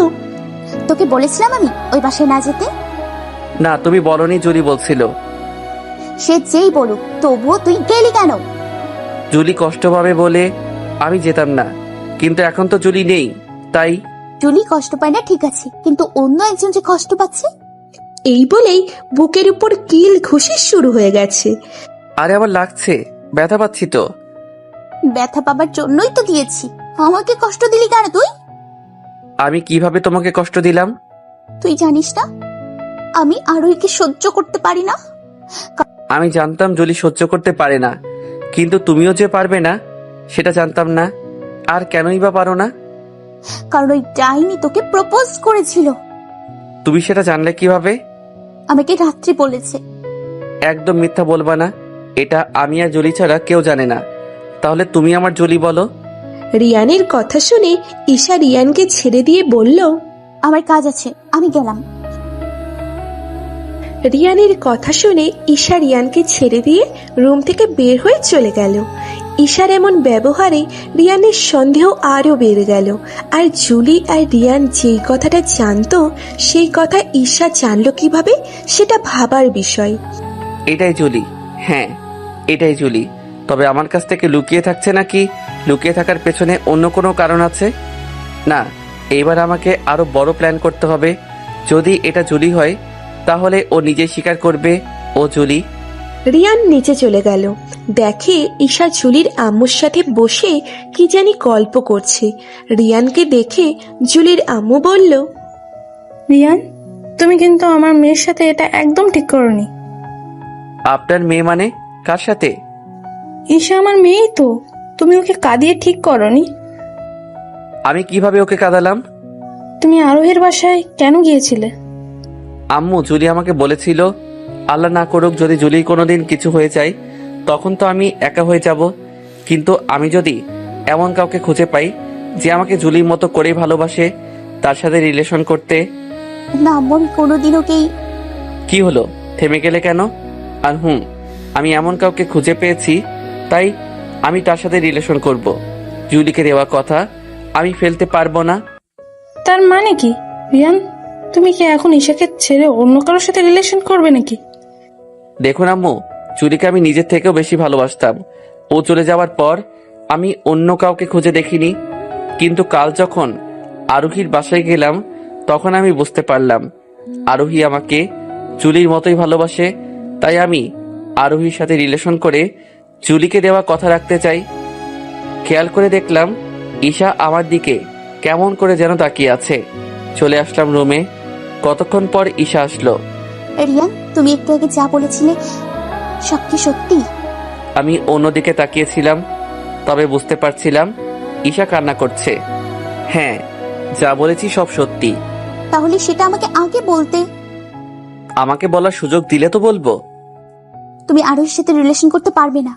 [SPEAKER 1] তোকে বলেছিলাম আমি ওই বাসায় না যেতে।
[SPEAKER 8] না, তুমি বলনি, জুলি বলছিল।
[SPEAKER 1] সে যেই বলুক, তবুও তুই গেলি কেন?
[SPEAKER 8] জুলি কষ্ট পাবে বলে আমি যেতাম না, কিন্তু এখন তো জুলি নেই, তাই।
[SPEAKER 1] জুলি কষ্ট পায় না ঠিক আছে, কিন্তু অন্য একজন যে কষ্ট পাচ্ছে।
[SPEAKER 3] এই বলেই বুকের উপর কিল ঘুষি শুরু হয়ে গেছে।
[SPEAKER 8] আরে আমার লাগছে, ব্যথা পাচ্ছি তো।
[SPEAKER 1] ব্যথা পাবার জন্যই তো দিয়েছি, আমাকে কষ্ট দিলি কেন তুই?
[SPEAKER 8] আমি কিভাবে তোমাকে কষ্ট দিলাম?
[SPEAKER 1] তুই জানিস না আমি আরোহীকে সহ্য করতে পারি না।
[SPEAKER 8] আমি জানতাম জুলি সহ্য করতে পারে না, কিন্তু তুমিও যে পারবে না সেটা জানতাম না। আর কেনই বা পারো না?
[SPEAKER 1] কারণ ওই ডাইনি তোকে প্রপোজ করেছিল।
[SPEAKER 8] তুমি সেটা জানলে কিভাবে?
[SPEAKER 1] আমাকে রাত্রি বলেছে।
[SPEAKER 8] একদম মিথ্যা বলবা না, এটা আমি আর জুলি ছাড়া কেউ জানে না। তাহলে তুমি আমার জুলি বলো।
[SPEAKER 3] রিয়ানের কথা শুনে ঈশা রিয়ানকে ছেড়ে দিয়ে বলল,
[SPEAKER 1] আমার কাজ আছে, আমি গেলাম।
[SPEAKER 3] রিয়ানের কথা শুনে ঈশা রিয়ানকে ছেড়ে দিয়ে রুম থেকে বের হয়ে চলে গেল। ঈশার এমন ব্যবহারে রিয়ানের সন্দেহ আরও বেড়ে গেল। আর জুলি আর রিয়ান যেই কথাটা জানতো সেই কথা ঈশা জানলো কিভাবে, সেটা ভাবার বিষয়।
[SPEAKER 8] এটাই জুলি, হ্যাঁ এটাই জুলি। তবে আমার কাছ থেকে লুকিয়ে থাকছে নাকি লুকিয়ে থাকার পেছনে অন্য কোনো কারণ আছে? না, এইবার আমাকে আরো বড় প্ল্যান করতে হবে। যদি এটা জুলি হয় তাহলে ও নিজে স্বীকার করবে ও জুলি।
[SPEAKER 3] রিয়ান নিচে চলে গেল, দেখে ঈশা জুলির আম্মুর সাথে বসে কি জানি গল্প করছে। রিয়ানকে দেখে জুলির আম্মু বলল,
[SPEAKER 10] রিয়ান, তুমি কিন্তু আমার মেয়ের সাথে এটা একদম ঠিক করনি।
[SPEAKER 8] আপনার মেয়ে মানে? কার সাথে?
[SPEAKER 10] ঈশা আমার মেয়েই তো, তুমি ওকে কাঁদিয়ে ঠিক করনি।
[SPEAKER 8] আমি কিভাবে ওকে কাঁদালাম?
[SPEAKER 10] তুমি আরোহের বাসায় কেন গিয়েছিলে?
[SPEAKER 8] আম্মু, জুলি আমাকে বলেছিল আল্লাহ না করুক যদি জুলি কোনোদিন কিছু হয়ে যায় তখন তো আমি একা হয়ে যাব। কিন্তু আমি যদি এমন কাউকে খুঁজে পাই যে আমাকে জুলির মতো করে ভালোবাসে, তার সাথে রিলেশন করতে।
[SPEAKER 1] না আম্মু, আমি কোনোদিন ওকেই।
[SPEAKER 8] কি হলো, থেমে গেলে কেন? আর আমি এমন কাউকে খুঁজে পেয়েছি, তাই আমি তার সাথে রিলেশন করব। জুলিকে দেওয়া কথা আমি ফেলতে পারবো না।
[SPEAKER 10] তার মানে কি রিয়ান, তুমি কি এখন ঈশাকে ছেড়ে অন্য কারোর সাথে রিলেশন করবে নাকি?
[SPEAKER 8] দেখুন আম্মু, জুলিকে আমি নিজের থেকেও বেশি ভালোবাসতাম। ও চলে যাওয়ার পর আমি অন্য কাউকে খুঁজে দেখিনি। কিন্তু কাল যখন আরোহীর বাসায় গেলাম তখন আমি বুঝতে পারলাম আরোহী আমাকে জুলির মতোই ভালোবাসে। তাই আমি আরোহীর সাথে রিলেশন করে জুলিকে দেওয়া কথা রাখতে চাই। খেয়াল করে দেখলাম ঈশা আমার দিকে কেমন করে যেন তাকিয়ে আছে। চলে আসলাম রুমে। কতক্ষণ পর ঈশা আসলো।
[SPEAKER 1] রিয়ান, তুমি একটু আগে যা বলেছিলে সব কি সত্যি?
[SPEAKER 8] আমি অন্যদিকে তাকিয়েছিলাম, তবে বুঝতে পারছিলাম ঈশা কান্না করছে। হ্যাঁ, যা বলেছি সব সত্যি।
[SPEAKER 1] তাহলে সেটা আমাকে আগে বলতে।
[SPEAKER 8] আমাকে বলার সুযোগ দিলে তো বলবো।
[SPEAKER 1] তুমি আরোহীর সাথে রিলেশন করতে পারবে না।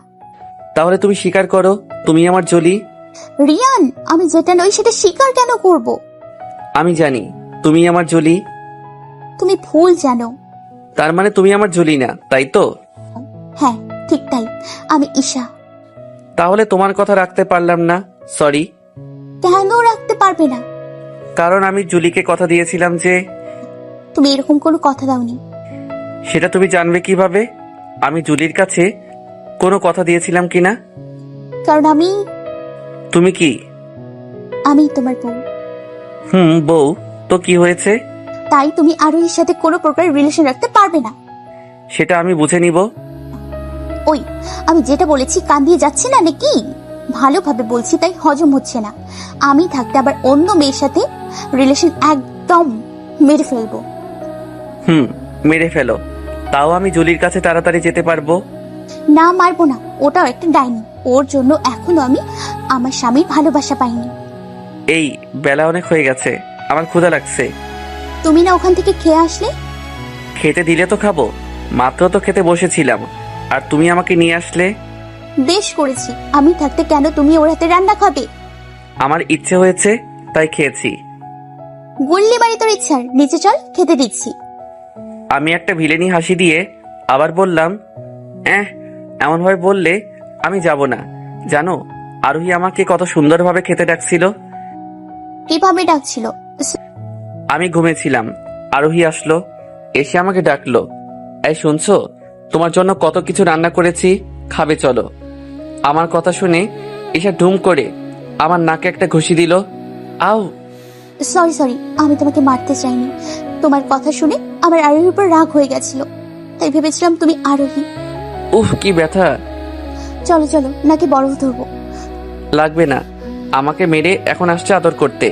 [SPEAKER 8] তাহলে তুমি স্বীকার করো তুমি আমার জুলি।
[SPEAKER 1] রিয়ান, আমি যেটা নই সেটা স্বীকার কেন করব?
[SPEAKER 8] আমি জানি তুমি আমার জুলি।
[SPEAKER 1] তুমি ভুল জানো।
[SPEAKER 8] তার মানে তুমি আমার জুলি না, তাই তো?
[SPEAKER 1] হ্যাঁ, ঠিক তাই। আমি ঈশা।
[SPEAKER 8] তাহলে তোমার কথা রাখতে পারলাম না, সরি।
[SPEAKER 1] কেন রাখতে পারবে না?
[SPEAKER 8] কারণ আমি জুলিকে কথা দিয়েছিলাম যে।
[SPEAKER 1] তুমি এরকম কোনো কথা দাওনি।
[SPEAKER 8] সেটা তুমি জানবে কিভাবে আমি জুলির কাছে কোনো কথা দিয়েছিলাম কিনা?
[SPEAKER 1] কারণ
[SPEAKER 8] তুমি কি?
[SPEAKER 1] আমি তোমার বউ।
[SPEAKER 8] বউ তো কি হয়েছে?
[SPEAKER 1] তাই তুমি আরোহীর সাথে কোনো প্রকার রিলেশন রাখতে পারবে না।
[SPEAKER 8] সেটা আমি বুঝে নিব।
[SPEAKER 1] ওই, আমি যেটা বলেছি কান দিয়ে যাচ্ছে না নাকি? ভালোভাবে বলছি তাই হজম হচ্ছে না। আমি থাকতে আবার অন্য মেয়ের সাথে রিলেশন একদম মেরে ফেলবো।
[SPEAKER 8] মেরে ফেলো, তাও আমি জুলির কাছে তাড়াতাড়ি যেতে পারবো।
[SPEAKER 1] না, মারবো না। ওটাও একটা ডাইনি। ওর জন্য এখনো আমি আমার স্বামীর ভালোবাসা পাইনি।
[SPEAKER 8] এই বেলা অনেক হয়ে গেছে, আমার ক্ষুধা লাগছে।
[SPEAKER 1] তুমি না ওখান থেকে খেয়ে আসলে?
[SPEAKER 8] খেতে দিলে তো খাবো, মাত্র তো খেতে বসেছিলাম আর তুমি আমাকে নিয়ে আসলে।
[SPEAKER 1] বেশ করেছি। আমি থাকতে কেন তুমি ওর হাতে রান্না খাবে?
[SPEAKER 8] আমার ইচ্ছে হয়েছে তাই খেয়েছি।
[SPEAKER 1] গুল্লি বাড়ি তোর ইচ্ছার, নিচে চল, খেতে দিচ্ছি।
[SPEAKER 8] আমি একটা ভিলেনি হাসি দিয়ে আবার বললাম, এমন ভাবে বললে আমি যাব না। জানো আরোহী আমাকে কত সুন্দরভাবে খেতে ডাকছিল।
[SPEAKER 1] কিভাবে ডাকছিল?
[SPEAKER 8] আমি ঘুমেছিলাম, আরোহী আসলো, এসে আমাকে ডাকলো, এই শুনছো, তোমার জন্য কত কিছু রান্না করেছি, খাবে চলো। আমার কথা শুনে এসে ঢুম করে আমার নাকে একটা ঘুষি দিল। আউ!
[SPEAKER 1] সরি, আমি তোমাকে মারতে চাইনি। তোমার কথা শুনে আমার আরোহীর উপর রাগ হয়ে গেছিল, তাই ভেবেছিলাম তুমি আরোহী।
[SPEAKER 8] উফ, কি ব্যথা!
[SPEAKER 1] চলো নাকি বরফ ধরবো?
[SPEAKER 8] লাগবে না, আমাকে মেরে এখন আসছে আদর করতে।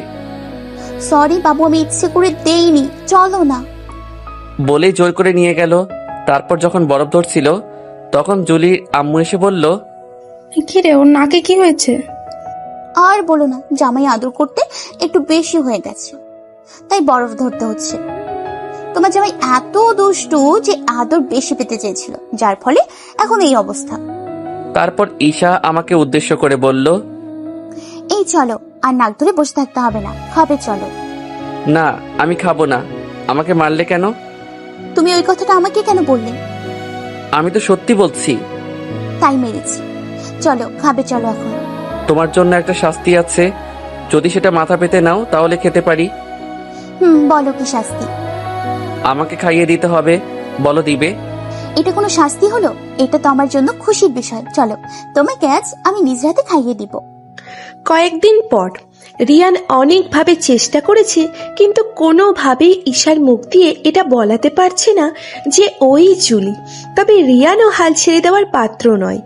[SPEAKER 1] সরি বাবু, আমি ইচ্ছে করে দেইনি, চলো না।
[SPEAKER 8] বলেই জোর করে নিয়ে গেল। তারপর যখন বরফ ধরছিল তখন জুলির আম্মু এসে বলল,
[SPEAKER 10] কি রে, ওর নাকে কি হয়েছে?
[SPEAKER 1] আর বলো না, জামাই আদর করতে একটু বেশি হয়ে গেছে, তাই বরফ ধরতে হচ্ছে। তোমার জামাই এত দুষ্টু যে আদর বেশি পেতে চেয়েছিল, যার ফলে এখন এই অবস্থা।
[SPEAKER 8] তারপর ঈশা আমাকে উদ্দেশ্য করে বলল,
[SPEAKER 1] এই চলো, আর নাক ধরে বসে থাকতে হবে না, খাবে চলো।
[SPEAKER 8] না, আমি খাবো না। আমাকে মারলে কেন?
[SPEAKER 1] তুমি ওই কথাটা আমাকে কেন বললে?
[SPEAKER 8] আমি তো সত্যি বলছি।
[SPEAKER 1] তাই মেরেছি। চলো খাবে, চলো এখন।
[SPEAKER 8] তোমার জন্য একটা শাস্তি আছে, যদি সেটা মাথা পেতে নাও তাহলে খেতে পারি।
[SPEAKER 1] বলো কি শাস্তি?
[SPEAKER 8] আমাকে খাইয়ে দিতে হবে। বলো দিবে?
[SPEAKER 1] এটা কোনো শাস্তি হলো? এটা তো আমার জন্য খুশির বিষয়। চলো, তোমাকে আজ আমি নিজ হাতে খাইয়ে দিব।
[SPEAKER 3] কয়েকদিন পর রিয়ান অনেকভাবে চেষ্টা করেছে, কিন্তু কোনোভাবেই ঈশার মুখ দিয়ে এটা বলাতে পারছে না যে ওই জুলি। তবে রিয়ানও হাল ছেড়ে দেওয়ার পাত্র নয়।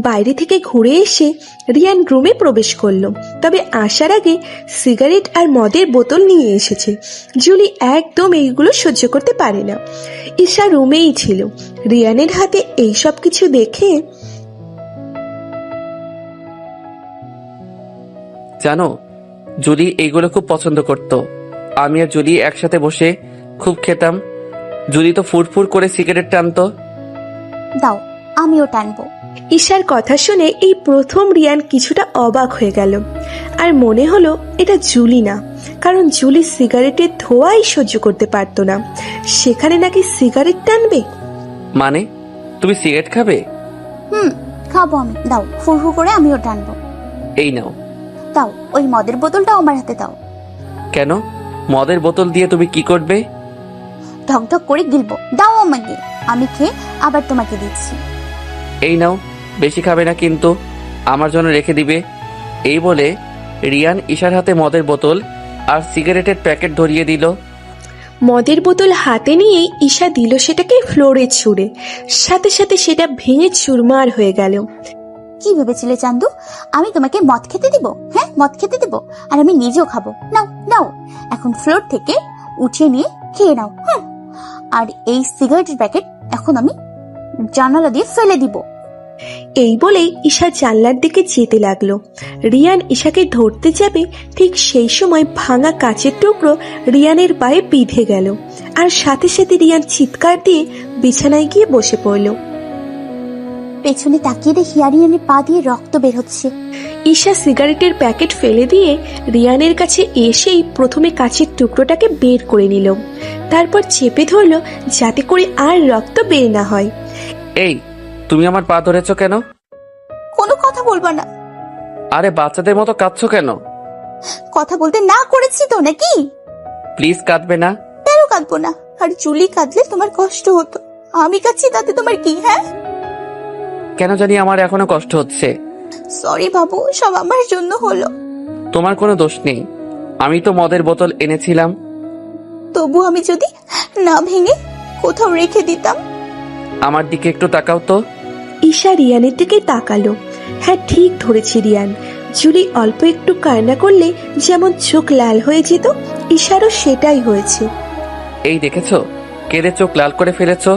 [SPEAKER 3] বাইরে থেকে ঘুরে এসে রিয়ান রুমে প্রবেশ করলো, তবে আসার আগে সিগারেট আর মদের বোতল নিয়ে এসেছে। জুলি একদম এইগুলো সহ্য করতে পারে না। ঈশা রুমেই ছিল। রিয়ানের হাতে এইসব কিছু দেখে,
[SPEAKER 8] জানো, জুলি এইগুলো খুব পছন্দ করত। আমি আর জুলি একসাথে বসে খুব খেতাম। জুলি তো ফুরফুর করে সিগারেট টানতো।
[SPEAKER 1] দাও, আমিও টানবো।
[SPEAKER 3] ঈশার কথা শুনে এই প্রথম রিয়ান কিছুটা অবাক হয়ে গেল, আর মনে হলো এটা জুলি না, কারণ জুলি সিগারেটের ধোঁয়াই সহ্য করতে পারতো না, সেখানে নাকি সিগারেট টানবে।
[SPEAKER 8] মানে তুমি সিগারেট খাবে?
[SPEAKER 1] খাবো আমি। দাও, ফুরফু করে আমিও টানবো।
[SPEAKER 8] এই নাও।
[SPEAKER 1] দাও, ওই মদের বোতলটাও আমার হাতে দাও।
[SPEAKER 8] কেন? মদের বোতল দিয়ে তুমি কি করবে?
[SPEAKER 1] ঢক ঢক করে গিলবো। দাও আমাকে, আমি খেয়ে আবার তোমাকে দিচ্ছি।
[SPEAKER 8] এই নাও, বেশি খাবে না কিন্তু, আমার জন্য রেখে দিবে। এই বলে রিয়ান ঈশার হাতে মদের বোতল আর সিগারেটের প্যাকেট ধরিয়ে দিল।
[SPEAKER 3] মদের বোতল হাতে নিয়েই ঈশা দিল সেটাকে ফ্লোরে ছুঁড়ে, সাথে সাথে সেটা ভেঙে চুরমার হয়ে গেল।
[SPEAKER 1] কি ভেবেছিলে চান্দু, আমি তোমাকে মদ খেতে দিব? হ্যাঁ, মদ খেতে দিব, আর আমি নিজেও খাবো। নাও নাও, এখন ফ্লোর থেকে উঠিয়ে নিয়ে খেয়ে নাও। আর এই সিগারেটের প্যাকেট এখন আমি জানালা দিয়ে ফেলে দিব।
[SPEAKER 3] এই বলেই ঈশা জানলার দিকে যেতে লাগলো। রিয়ান ঈশাকে ধরতে যাবে, ঠিক সেই সময় ভাঙা কাচের টুকরো রিয়ানের পায়ে বিঁধে গেল, আর সাথে সাথে রিয়ান চিৎকার দিয়ে বিছানায় গিয়ে বসে পড়ল।
[SPEAKER 1] পেছনে তাকিয়ে দেখি রিয়ানের পা দিয়ে রক্ত বের হচ্ছে।
[SPEAKER 3] ঈশা সিগারেটের প্যাকেট ফেলে দিয়ে রিয়ানের কাছে এসেই প্রথমে কাচের টুকরোটাকে বের করে নিল, তারপর চেপে ধরলো যাতে করে আর রক্ত বের না হয়।
[SPEAKER 8] এই, তুমি আমার পা ধরেছো কেন?
[SPEAKER 1] কোনো কথা বলবা না।
[SPEAKER 8] আরে বাচ্চাদের মতো কাঁদছো কেন?
[SPEAKER 1] কথা বলতে না করেছি তো নাকি?
[SPEAKER 8] প্লিজ কাঁদবে না।
[SPEAKER 1] কেন কাঁদবো না? আর জুলি কাঁদলে তোমার কষ্ট হতো, আমি কাঁদছি তাতে তোমার কি? হ্যাঁ,
[SPEAKER 8] কেন জানি আমার এখনো কষ্ট হচ্ছে।
[SPEAKER 1] সরি বাবু, সব আমার জন্য হলো।
[SPEAKER 8] তোমার কোনো দোষ নেই, আমি তো মদের বোতল এনেছিলাম।
[SPEAKER 1] তবু আমি যদি না ভেঙে কোথাও রেখে দিতাম।
[SPEAKER 8] আমার দিকে একটু তাকাও তো।
[SPEAKER 3] ঈশা রিয়ানের দিকে তাকালো। হ্যাঁ, ঠিক ধরেছি রিয়ান। জুলি অল্প একটু কান্না করলে যেমন চোখ লাল হয়ে যেত, ঈশারও সেটাই হয়েছে।
[SPEAKER 8] এই দেখেছো, কেঁদে চোখ লাল করে ফেলেছো।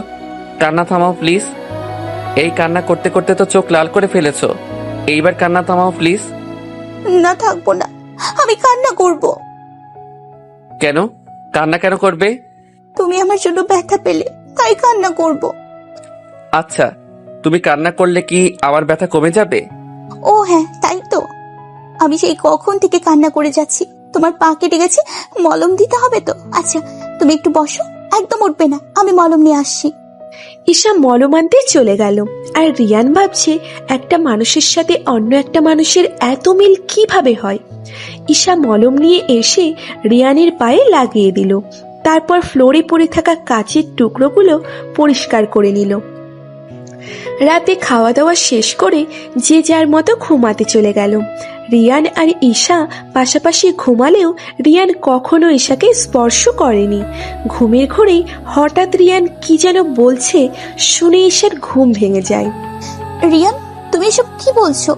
[SPEAKER 8] কান্না থামাও প্লিজ। এই কান্না করতে করতে তো চোখ লাল করে ফেলেছো, এইবার কান্না থামাও প্লিজ।
[SPEAKER 1] না, থাকবো না, আমি কান্না করব।
[SPEAKER 8] কেন? কান্না কেন করবে?
[SPEAKER 1] তুমি আমার জন্য ব্যথা পেলে, তাই কান্না করব।
[SPEAKER 8] আচ্ছা, তুমি কান্না করলে কি আমার ব্যথা কমে যাবে?
[SPEAKER 1] ও হ্যাঁ, তাই তো। আমি সেই কখন থেকে কান্না করে যাচ্ছি। তোমার পা কেটে গেছে, মলম দিতে হবে তো। আচ্ছা, তুমি একটু বসো, একদম উঠবে না, আমি মলম নিয়ে আসছি।
[SPEAKER 3] ঈশা মলম আনতে চলে গেল, আর রিয়ান ভাবছে একটা মানুষের সাথে অন্য একটা মানুষের এত মিল কিভাবে হয়। ঈশা মলম নিয়ে এসে রিয়ানের পায়ে লাগিয়ে দিল, তারপর ফ্লোরে পড়ে থাকা কাচের টুকরোগুলো পরিষ্কার করে নিল। রাতে খাওয়া দাওয়া শেষ করে যে যার মতো ঘুমাতে চলে গেল। রিয়ান আর ঈশা পাশাপাশি ঘুমালেও রিয়ান কখনো ঈশাকে স্পর্শ করেনি। ঘুমের ঘোরেই হঠাৎ রিয়ান কি যেন বলছে শুনে ঈশার ঘুম ভেঙে যায়।
[SPEAKER 1] রিয়ান, তুমি এসব কি বলছো?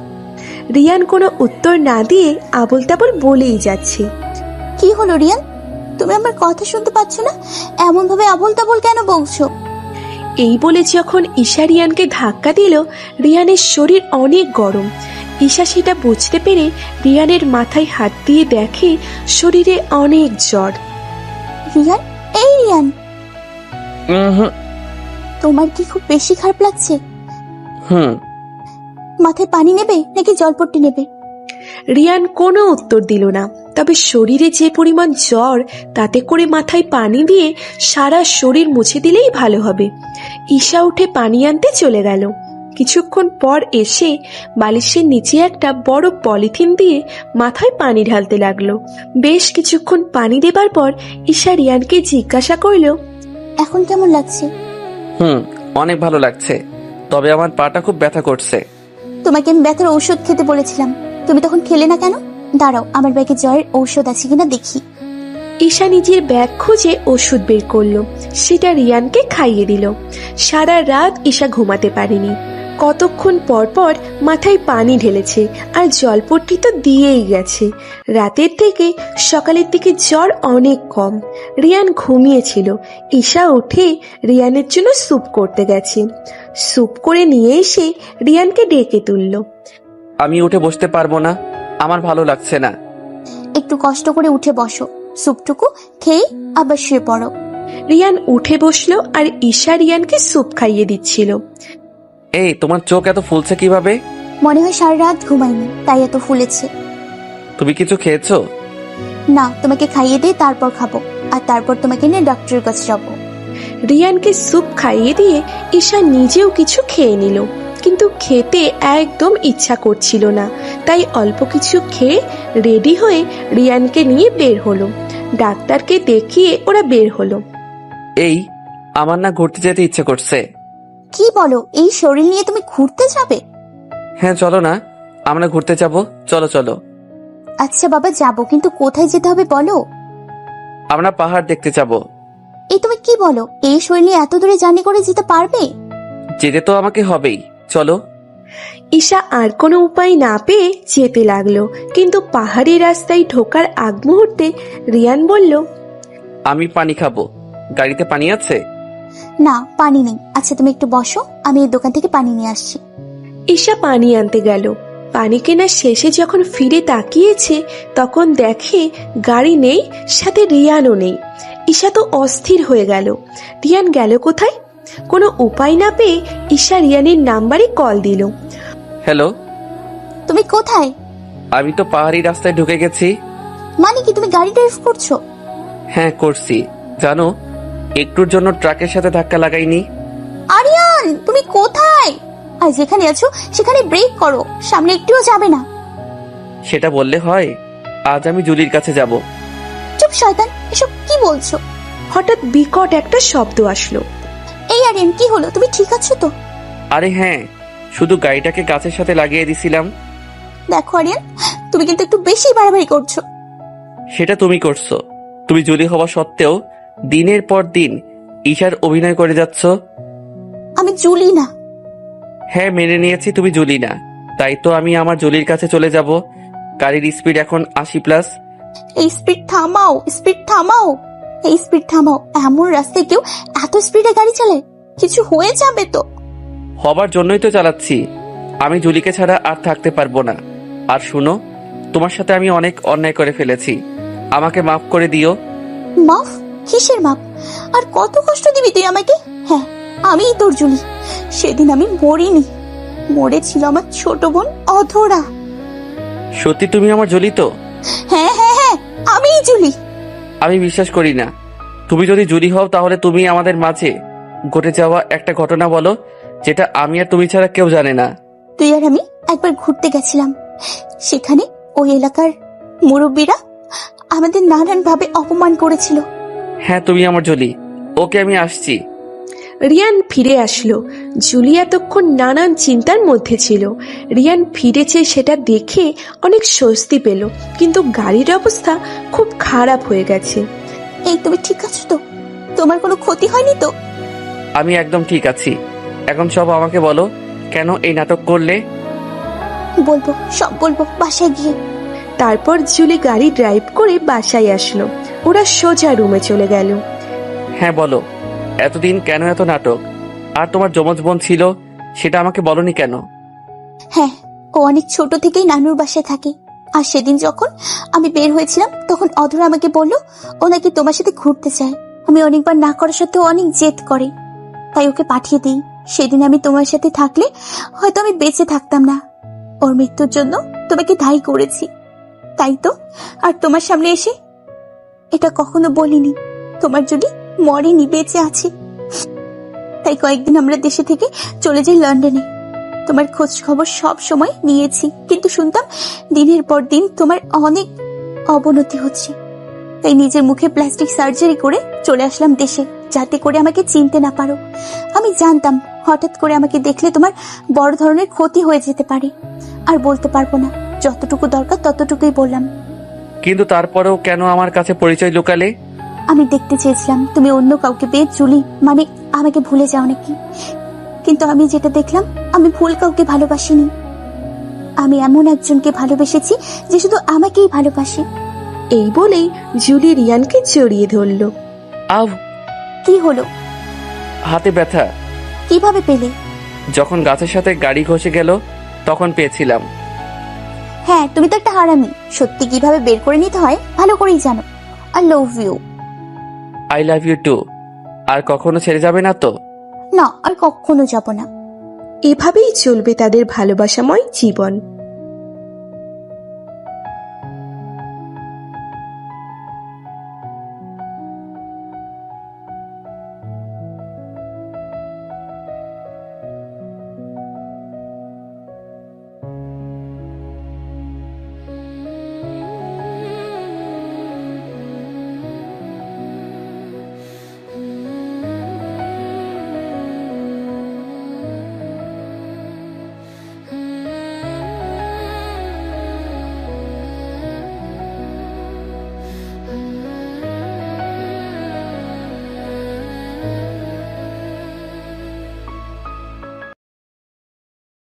[SPEAKER 3] রিয়ান কোনো উত্তর না দিয়ে আবোল তাবোল বলেই যাচ্ছে।
[SPEAKER 1] কি হলো রিয়ান, তুমি আমার কথা শুনতে পাচ্ছ না? এমন ভাবে আবোল তাবোল কেন বলছো?
[SPEAKER 3] এই বলে যখন ঈশা রিয়ানকে ধাক্কা দিল, রিয়ানের শরীর অনেক গরম। ঈশা সেটা বুঝতে পেরে রিয়ানের মাথায় হাত দিয়ে দেখে শরীরে অনেক জ্বর।
[SPEAKER 1] রিয়ান, এই রিয়ান, তোমার কি খুব বেশি খারাপ লাগছে? মাথায় পানি নেবে নাকি জলপট্টি নেবে?
[SPEAKER 3] রিয়ান কোনো উত্তর দিল না, তবে শরীরে যে পরিমাণ জ্বর, তাতে করে মাথায় পানি দিয়ে সারা শরীর মুছে দিলেই ভালো হবে। ঈশা উঠে পানি আনতে চলে গেল। কিছুক্ষণ পর এসে বালিশের নিচে একটা বড় পলিথিন দিয়ে মাথায় পানি ঢালতে লাগলো। বেশ কিছুক্ষণ পানি দেবার পর ঈশা রিয়ানকে জিজ্ঞাসা করলো,
[SPEAKER 1] এখন কেমন লাগছে?
[SPEAKER 8] অনেক ভালো লাগছে, তবে আমার পাটা খুব ব্যথা করছে।
[SPEAKER 1] তোমাকে আমি ব্যথার ঔষধ খেতে বলেছিলাম, তুমি তখন খেলে না কেন? দাঁড়াও, আমার ব্যাগে জ্বরের ঔষধ আছে কিনা দেখি।
[SPEAKER 3] ঈশা নিজের ব্যাগ খুঁজে ওষুধ বের করলো, সেটা রিয়ানকে খাইয়ে দিল। সারা রাত ঈশা ঘুমাতে পারেনি। কতক্ষণ পর পর মাথায় পানি ঢেলেছে, আর জলপট্টি তো দিয়েই গেছে। রাতের থেকে সকালের দিকে জ্বর অনেক কম। রিয়ান ঘুমিয়েছিল। ঈশা উঠে রিয়ানের জন্য স্যুপ করতে গেছে। স্যুপ করে নিয়ে এসে রিয়ানকে ডেকে তুলল।
[SPEAKER 8] আমি উঠে বসতে পারবো না, আমার ভালো লাগছে না।
[SPEAKER 1] একটু কষ্ট করে উঠে বসো, স্যুপটুকু খেয়ে আবার শুয়ে পড়ো।
[SPEAKER 3] রিয়ান উঠে বসলো আর ঈশা রিয়ানকে স্যুপ খাইয়ে দিচ্ছিল।
[SPEAKER 8] এই, তোমার চোখ এত ফুলছে কিভাবে?
[SPEAKER 1] মনে হয় সারা রাত ঘুমাইনি, তাই এত ফুলেছে।
[SPEAKER 8] তুমি কিছু খেয়েছো?
[SPEAKER 1] না, তোমাকে খাইয়ে দিয়ে তারপর খাবো, আর তারপর তোমাকে নিয়ে ডক্টরের কাছে যাবো।
[SPEAKER 3] রিয়ানকে স্যুপ খাইয়ে দিয়ে ঈশা নিজেও কিছু খেয়ে নিল, কিন্তু খেতে একদম ইচ্ছা করছিল না। তাই অল্প কিছু খেয়ে রেডি হয়ে রিয়ানকে নিয়ে বের হলো। ডাক্তারকে দেখিয়ে ওরা বের হলো।
[SPEAKER 8] এই, আমার না ঘুরতে যেতে ইচ্ছে করছে।
[SPEAKER 1] কি বলো, এই শরীর নিয়ে তুমি ঘুরতে যাবে?
[SPEAKER 8] হ্যাঁ চলো না, আমরা ঘুরতে যাব। চলো চলো।
[SPEAKER 1] আচ্ছা বাবা, যাবো, কিন্তু কোথায় যেতে হবে বলো।
[SPEAKER 8] আমরা পাহাড় দেখতে যাব।
[SPEAKER 1] এই তুমি কি বলো, এই শরীর নিয়ে এত দূরে জার্নি করে যেতে পারবে?
[SPEAKER 8] যেতে তো আমাকে হবেই, চলো।
[SPEAKER 3] ঈশা আর কোনো উপায় না পেয়ে যেতে লাগলো, কিন্তু পাহাড়ি রাস্তায় ঢোকার আগ মুহূর্তে রিয়ান বলল,
[SPEAKER 8] আমি পানি খাবো। গাড়িতে পানি আছে?
[SPEAKER 1] না, পানি নেই। আচ্ছা তুমি একটু বসো, আমি এই দোকান থেকে পানি নিয়ে আসছি।
[SPEAKER 3] ঈশা পানি আনতে গেল। পানি কেনার শেষে যখন ফিরে তাকিয়েছে, তখন দেখে গাড়ি নেই, সাথে রিয়ানও নেই। ঈশা তো অস্থির হয়ে গেল। রিয়ান গেল কোথায়? কোনো উপায় না পেয়ে ঈশা রিয়ানের নাম্বারে কল দিল।
[SPEAKER 8] হ্যালো,
[SPEAKER 1] তুমি কোথায়?
[SPEAKER 8] আমি তো পাহাড়ি রাস্তায় ঢুকে গেছি।
[SPEAKER 1] মানে কি, তুমি গাড়ি ড্রাইভ করছো?
[SPEAKER 8] হ্যাঁ করছি, জানো একটুর জন্য ট্রাকের সাথে ধাক্কা লাগাইনি।
[SPEAKER 1] আরিয়ান, তুমি কোথায়? আর যেখানে আছো সেখানে ব্রেক করো, সামনে একটুও যাবে না।
[SPEAKER 8] সেটা বললে হয়? আজ আমি জুলির কাছে যাব।
[SPEAKER 1] চুপ শয়তান, এসব কি বলছো?
[SPEAKER 3] হঠাৎ বিকট একটা শব্দ আসলো।
[SPEAKER 1] এই আরিয়ান, কি হলো? তুমি ঠিক আছো তো?
[SPEAKER 8] আরে হ্যাঁ, শুধু গাড়িটাকে গাছের সাথে লাগিয়ে দিছিলাম।
[SPEAKER 1] দেখো আরিয়ান, তুমি কিন্তু একটু বেশি বাড়াবাড়ি করছো।
[SPEAKER 8] সেটা তুমি করছো। তুমি জুলি হওয়া সত্ত্বেও দিনের পর দিন ঈশার অভিনয় করে যাচ্ছ।
[SPEAKER 1] আমি জুলি না।
[SPEAKER 8] হ্যাঁ মেনে নিয়েছি তুমি জুলি না, তাই তো আমি আমার জুলির কাছে চলে যাব। গাড়ির স্পিড এখন 80+।
[SPEAKER 1] এই স্পিড থামাও, স্পিড থামাও, এই স্পিড থামাও। এমন রাস্তায় কেউ এত স্পিডে গাড়ি চালায়? কিছু হয়ে যাবে তো।
[SPEAKER 8] হবার জন্যই তো চালাচ্ছি। আমি জুলিকে ছাড়া আর থাকতে পারবো না। আর শুনো, তোমার সাথে আমি অনেক অন্যায় করে ফেলেছি, আমাকে মাফ করে দিও।
[SPEAKER 1] মাফ? কিসের মাপ? আর কত কষ্ট দিবি তুই আমাকে? হ্যাঁ, আমিই তোর জুলি। সেদিন আমি মরিনি, মরেছিল আমার ছোট বোন অধরা।
[SPEAKER 8] সত্যি তুমি আমার জুলি তো?
[SPEAKER 1] হ্যাঁ হ্যাঁ হ্যাঁ, আমিই জুলি।
[SPEAKER 8] আমি বিশ্বাস করি না। তুমি যদি জুলি হও, তাহলে তুমি আমাদের মাঝে ঘটে যাওয়া একটা ঘটনা বলো, যেটা আমি আর তুমি ছাড়া কেউ জানে না।
[SPEAKER 1] তুই আর আমি একবার ঘুরতে গেছিলাম, সেখানে ওই এলাকার মুরব্বীরা আমাদের নানান ভাবে অপমান করেছিল।
[SPEAKER 8] হ্যাঁ তুমি আমার জুলি। ওকে, আমি আসছি।
[SPEAKER 3] রিয়ান ফিরে আসলো। জুলি এতক্ষণ নানান চিন্তার মধ্যে ছিল। রিয়ান ফিরেছে সেটা দেখে অনেক স্বস্তি পেল, কিন্তু গাড়ির অবস্থা খুব খারাপ হয়ে গেছে।
[SPEAKER 1] এই তুমি ঠিক আছো তো? তোমার কোনো ক্ষতি হয়নি তো?
[SPEAKER 8] আমি একদম ঠিক আছি। এখন সব আমাকে বলো, কেন এই নাটক করলে?
[SPEAKER 1] বলবো, সব বলবো বাসায় গিয়ে।
[SPEAKER 3] তারপর জুলি গাড়ি ড্রাইভ করে বাসায় আসলো। ওরা সোজা রুমে চলে গেল।
[SPEAKER 8] হ্যাঁ বলো, এতদিন কেন এত নাটক? আর তোমার যমজ বোন ছিল, সেটা আমাকে বলনি কেন?
[SPEAKER 1] হ্যাঁ, ও অনেক ছোট থেকেই নানুর বাসায় থাকে। আর সেদিন যখন আমি বের হয়েছিলাম, তখন অধরা আমাকে বললো ও নাকি তোমার সাথে ঘুরতে চায়। আমি অনেকবার না করা সত্ত্বেও অনেক জেদ করে, তাই ওকে পাঠিয়ে দিই। সেদিন আমি তোমার সাথে থাকলে হয়তো আমি বেঁচে থাকতাম না। ওর মৃত্যুর জন্য তোমাকে দায়ী করেছি, তাই তো। আর তোমার সামনে এসে এটা কখনো বলিনি, তোমার যদি মরেনি, বেঁচে আছে। তাই কয়েকদিন আমরা দেশে থেকে চলে যাই লন্ডনে। তোমার খোঁজ খবর সব সময় নিয়েছি, কিন্তু শুনতাম দিনের পর দিন তোমার অনেক অবনতি হচ্ছে। তাই নিজের মুখে প্লাস্টিক সার্জারি করে চলে আসলাম দেশে, যাতে করে আমাকে চিনতে না পারো। আমি জানতাম হঠাৎ করে আমাকে দেখলে তোমার বড় ধরনের ক্ষতি হয়ে যেতে পারে, আর বলতে পারবো না। যতটুকু দরকার ততটুকুই বললাম।
[SPEAKER 8] কিন্তু তারপরেও কেন আমার কাছে পরিচয় লুকালে?
[SPEAKER 1] আমি দেখতে চেয়েছিলাম তুমি অন্য কাউকে পেয়ে জুলি মানে আমাকে ভুলে যাও নাকি, কিন্তু আমি যেটা দেখলাম, আমি ভুল কাউকে ভালোবাসিনি। আমি এমন একজনকে ভালোবেসেছি যে শুধু আমাকেই ভালোবাসে।
[SPEAKER 3] এই বলেই জুলি রিয়ানকে জড়িয়ে ধরল।
[SPEAKER 8] আহ,
[SPEAKER 1] কি হলো?
[SPEAKER 8] হাতে ব্যথা।
[SPEAKER 1] কিভাবে পেলে?
[SPEAKER 8] যখন গাছের সাথে গাড়ি ঘষে গেল তখন পেয়েছিলাম।
[SPEAKER 1] হ্যাঁ, তুমি তো একটা হারামি। সত্যি কিভাবে বের করে নিতে হয় ভালো করেই জানো। I love you.
[SPEAKER 8] I love you too. আর কখনো ছেড়ে যাবে না তো?
[SPEAKER 1] না, আর কখনো যাব না।
[SPEAKER 3] এভাবেই চলবে তাদের ভালোবাসাময় জীবন।